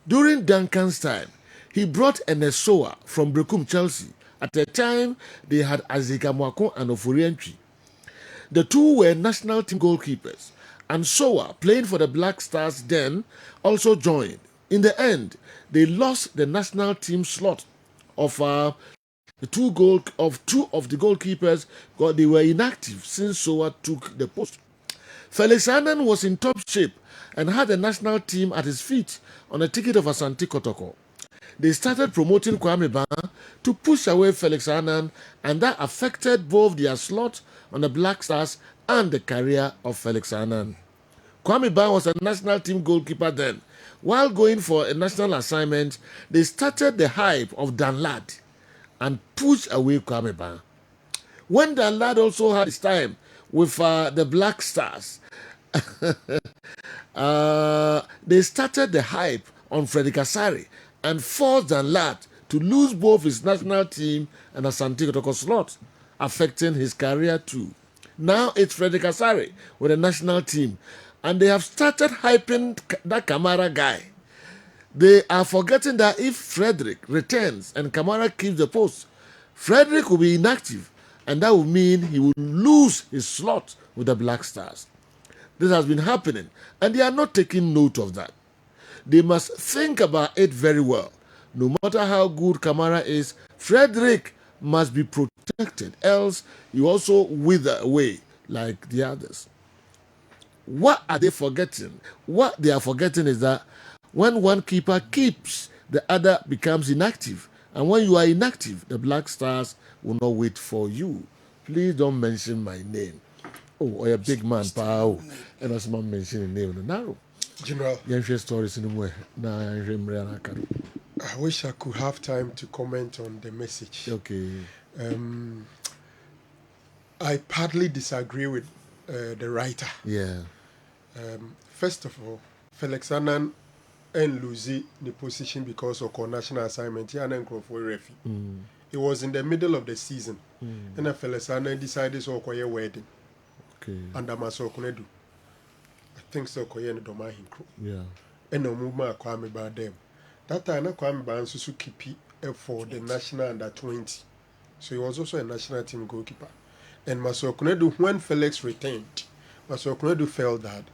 During Duncan's time, he brought Enesoa from Brekum, Chelsea. At the time, they had Azika Mwako and Ofurientri. The two were national team goalkeepers, and Soa, playing for the Black Stars then, also joined. In the end, they lost the national team slot of two of the goalkeepers because they were inactive since Soa took the post. Felix Annan was in top shape and had the national team at his feet on a ticket of Asante Kotoko. They started promoting Kwame Ban to push away Felix Annan, and that affected both their slot on the Black Stars and the career of Felix Annan. Kwame Ban was a national team goalkeeper then. While going for a national assignment, they started the hype of Dan Lad and pushed away Kwame Ban. When Dan Lad also had his time with the Black Stars, they started the hype on Freddy Kasari and forced Dan Lad to lose both his national team and Asante Kotoko slot, affecting his career too. Now it's Freddy Kasari with the national team, and they have started hyping that Kamara guy. They are forgetting that if Frederick returns and Kamara keeps the post, Frederick will be inactive, and that will mean he will lose his slot with the Black Stars. This has been happening, and they are not taking note of that. They must think about it very well. No matter how good Kamara is, Frederick must be protected, else you also wither away like the others. What are they forgetting? What they are forgetting is that when one keeper keeps, the other becomes inactive. And when you are inactive, the Black Stars will not wait for you. Please don't mention my name. Oh, or a big man, pal. And as man mentioning name in the narrow. General, stories in the way. I wish I could have time to comment on the message. Okay. I partly disagree with the writer. Yeah. First of all, Felix Annan and Lucy the position because of national assignment. He and referee. It was in the middle of the season, and Felix Annan decided to acquire wedding. Okay. And I'm also going to do. I think so. Yeah. And no movement Kwame by them. That time Kwame Ban Suzuki for the national under 20. So he was also a national team goalkeeper. And Masokunedu, when Felix returned, Masokunedu felt that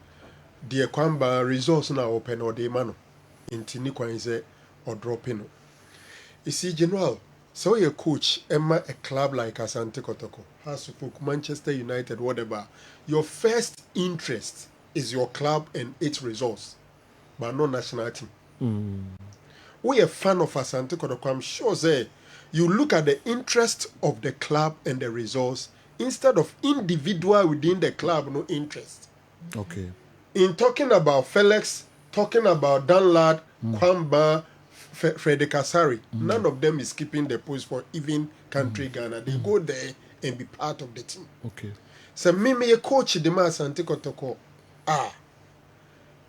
the Kwamba results now open or the man in Tinikwanze or dropping. You see, General, so your coach, Emma, a club like Asante Kotoko, has Manchester United, whatever. Your first interest is your club and its results, but not national team. We are fan of Asante Kotoko. I'm sure say you look at the interest of the club and the results instead of individual within the club, no interest. Okay. In talking about Felix, talking about Danlad, Kwamba, Freddy Kasari, none of them is keeping the post for even country Ghana. They go there and be part of the team. Okay. So me a coach the man Asante Kotoko.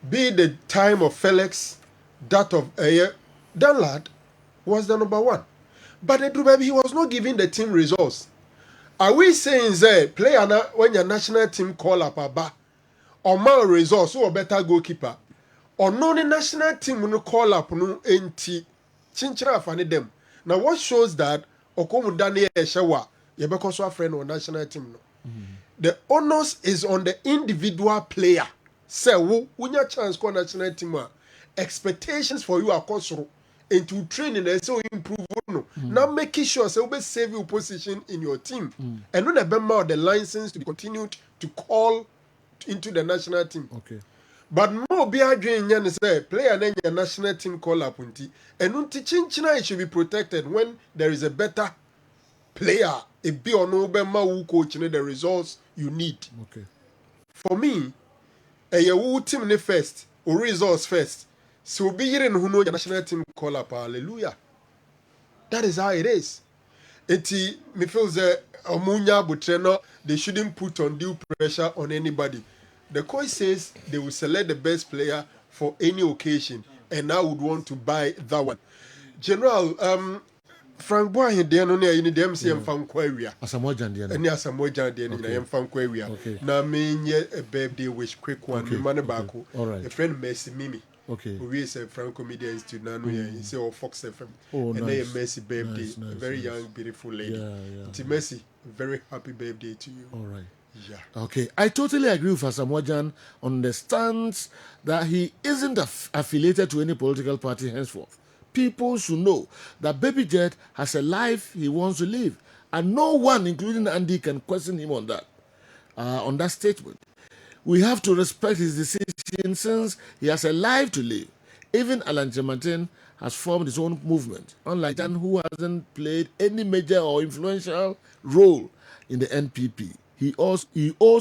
Be the time of Felix, that of Danlad was the number one. But he was not giving the team results. Are we saying that player when your national team call up a bar or more results or better goalkeeper or no the national team will call up no enti chinchira fani them. Now what shows that Okomu Daniel Shawa because our friend or national team no. The onus is on the individual player. Say when your chance call national team expectations for you are constro into training and so improve no. Now making sure so we save your position in your team. And not about the license to be continued to call into the national team. Okay. But more be arguing yan say player then your national team call up unti. And unti chinchina it should be protected when there is a better player. It be or no be who coach the results you need. Okay. For me, a team ne first or results first. So be here in who know the national team call up. Hallelujah. That is how it is. Eti me feel that Omunya Butreno, they shouldn't put undue pressure on anybody. The coach says they will select the best player for any occasion, and I would want to buy that one. General, Frank Boy here there no near any dem say Frank Area. Asamoah Gyan there. Any Asamoah Gyan there in Frank Area. Na me a birthday wish quick one. Me man back. All right. A friend Messi Mimi. Okay. We say Franco Media Institute now he say or Fox FM. Oh, and nice. Then Messi birthday. Nice, A very young, beautiful lady. Yeah. To Messi, very happy birthday to you. All right. Yeah. Okay. I totally agree with Asamoah Gyan on the stance that he isn't affiliated to any political party henceforth. People should know that Baby Jet has a life he wants to live, and no one, including Andy, can question him on that statement. We have to respect his decision since he has a life to live. Even Alan Chemantin has formed his own movement, unlike Dan, who hasn't played any major or influential role in the NPP. He owes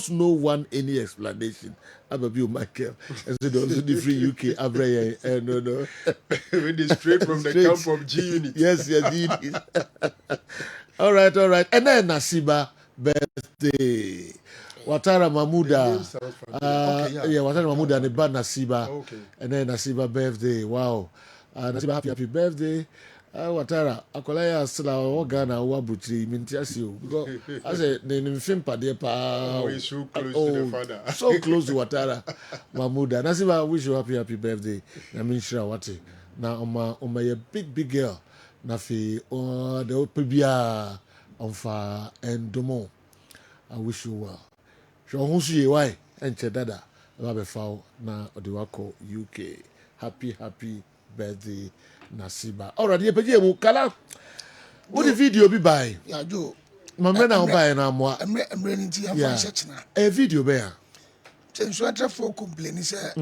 no one any explanation. Ababu Michael, and so the free UK, Abraya, no. When they straight from the camp of G Unit. Yes, G Unit. All right. And then Nasiba birthday. Watara Mamuda. Watara Mamuda and Bad Nasiba. Okay. And then Nasiba birthday. Wow. Nasiba happy birthday. Watara, Akolaya Sla Ghana Wabutri, Mintiasio. Because I said, the film Padepa. Oh, so close to the father. So close to Watara Mamuda. Nasiba, I wish you happy birthday. I mean, sure, what it. Now, on my big girl. Nafi, the Opibia on fire and Domo. I wish you well. So who see why and Chedada Rabefow na Odiwako UK. Happy birthday Nasiba. Alright, ye peje mu kala. What the video be by? Yeah, Joe. Mamre na buy na mo. Emre nti afa search na. A video be ya. Tenso atra for complain say.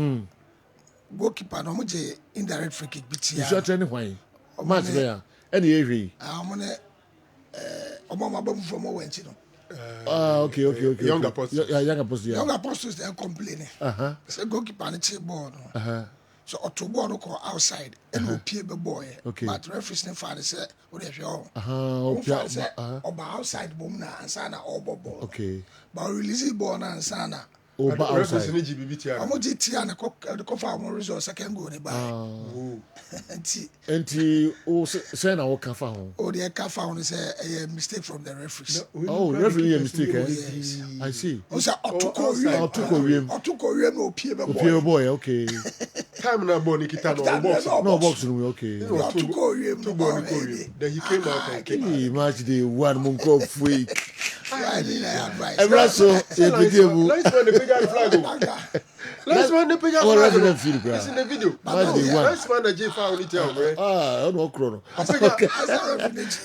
Goalkeeper no mo je indirect free kick biti ya. You shot any why? Match be ya. Any ehwe. Mo ne omo mabam from wenchi no. Okay. Young apostles. Young apostles. Young apostles they are complaining. Say goalkeeper no che ball no. So auto ball no go outside and opie be boy. But referee ne fa say o dey hwe o. Oba outside bom na ansa na obo ball. Okay. But release ball na ansa na Oba outside. Omo GT na ko fa mo result second goal ne ba. Enti o say na o ka fa ho. O dey ka fa ho say a mistake from the referees. Referee a mistake. Yes. I see. O say otuko wiem no opie be boy. Okay. Time na ball Nikita no box no okay. Otuko wiem no ball. Then he came out and came. Match the one monko fui. Every so Let's run the flag. Let's run the flag. It's in the video. Let's run the J5 on it. I don't know chrono.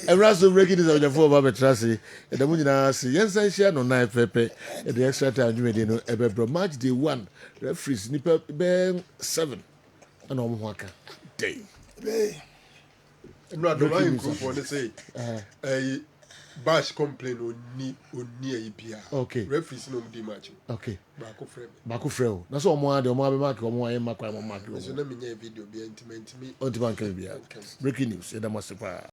Every so breaking this on your phone about Trassi. And the Munina see yes I share no knife pepe. And the extra time you made no ever match the one referees nipper ben 7 and on waka day. I'm not the right group for the say. Bash complain oni IPR. Okay. Referees no di match. Okay. Baako frɛ. Na so omo ade omo abemaki omo ayɛ makwa omo mark. So na me nya video bi intimate me. On ti bank bi. Breaking news. Eda mo sepa.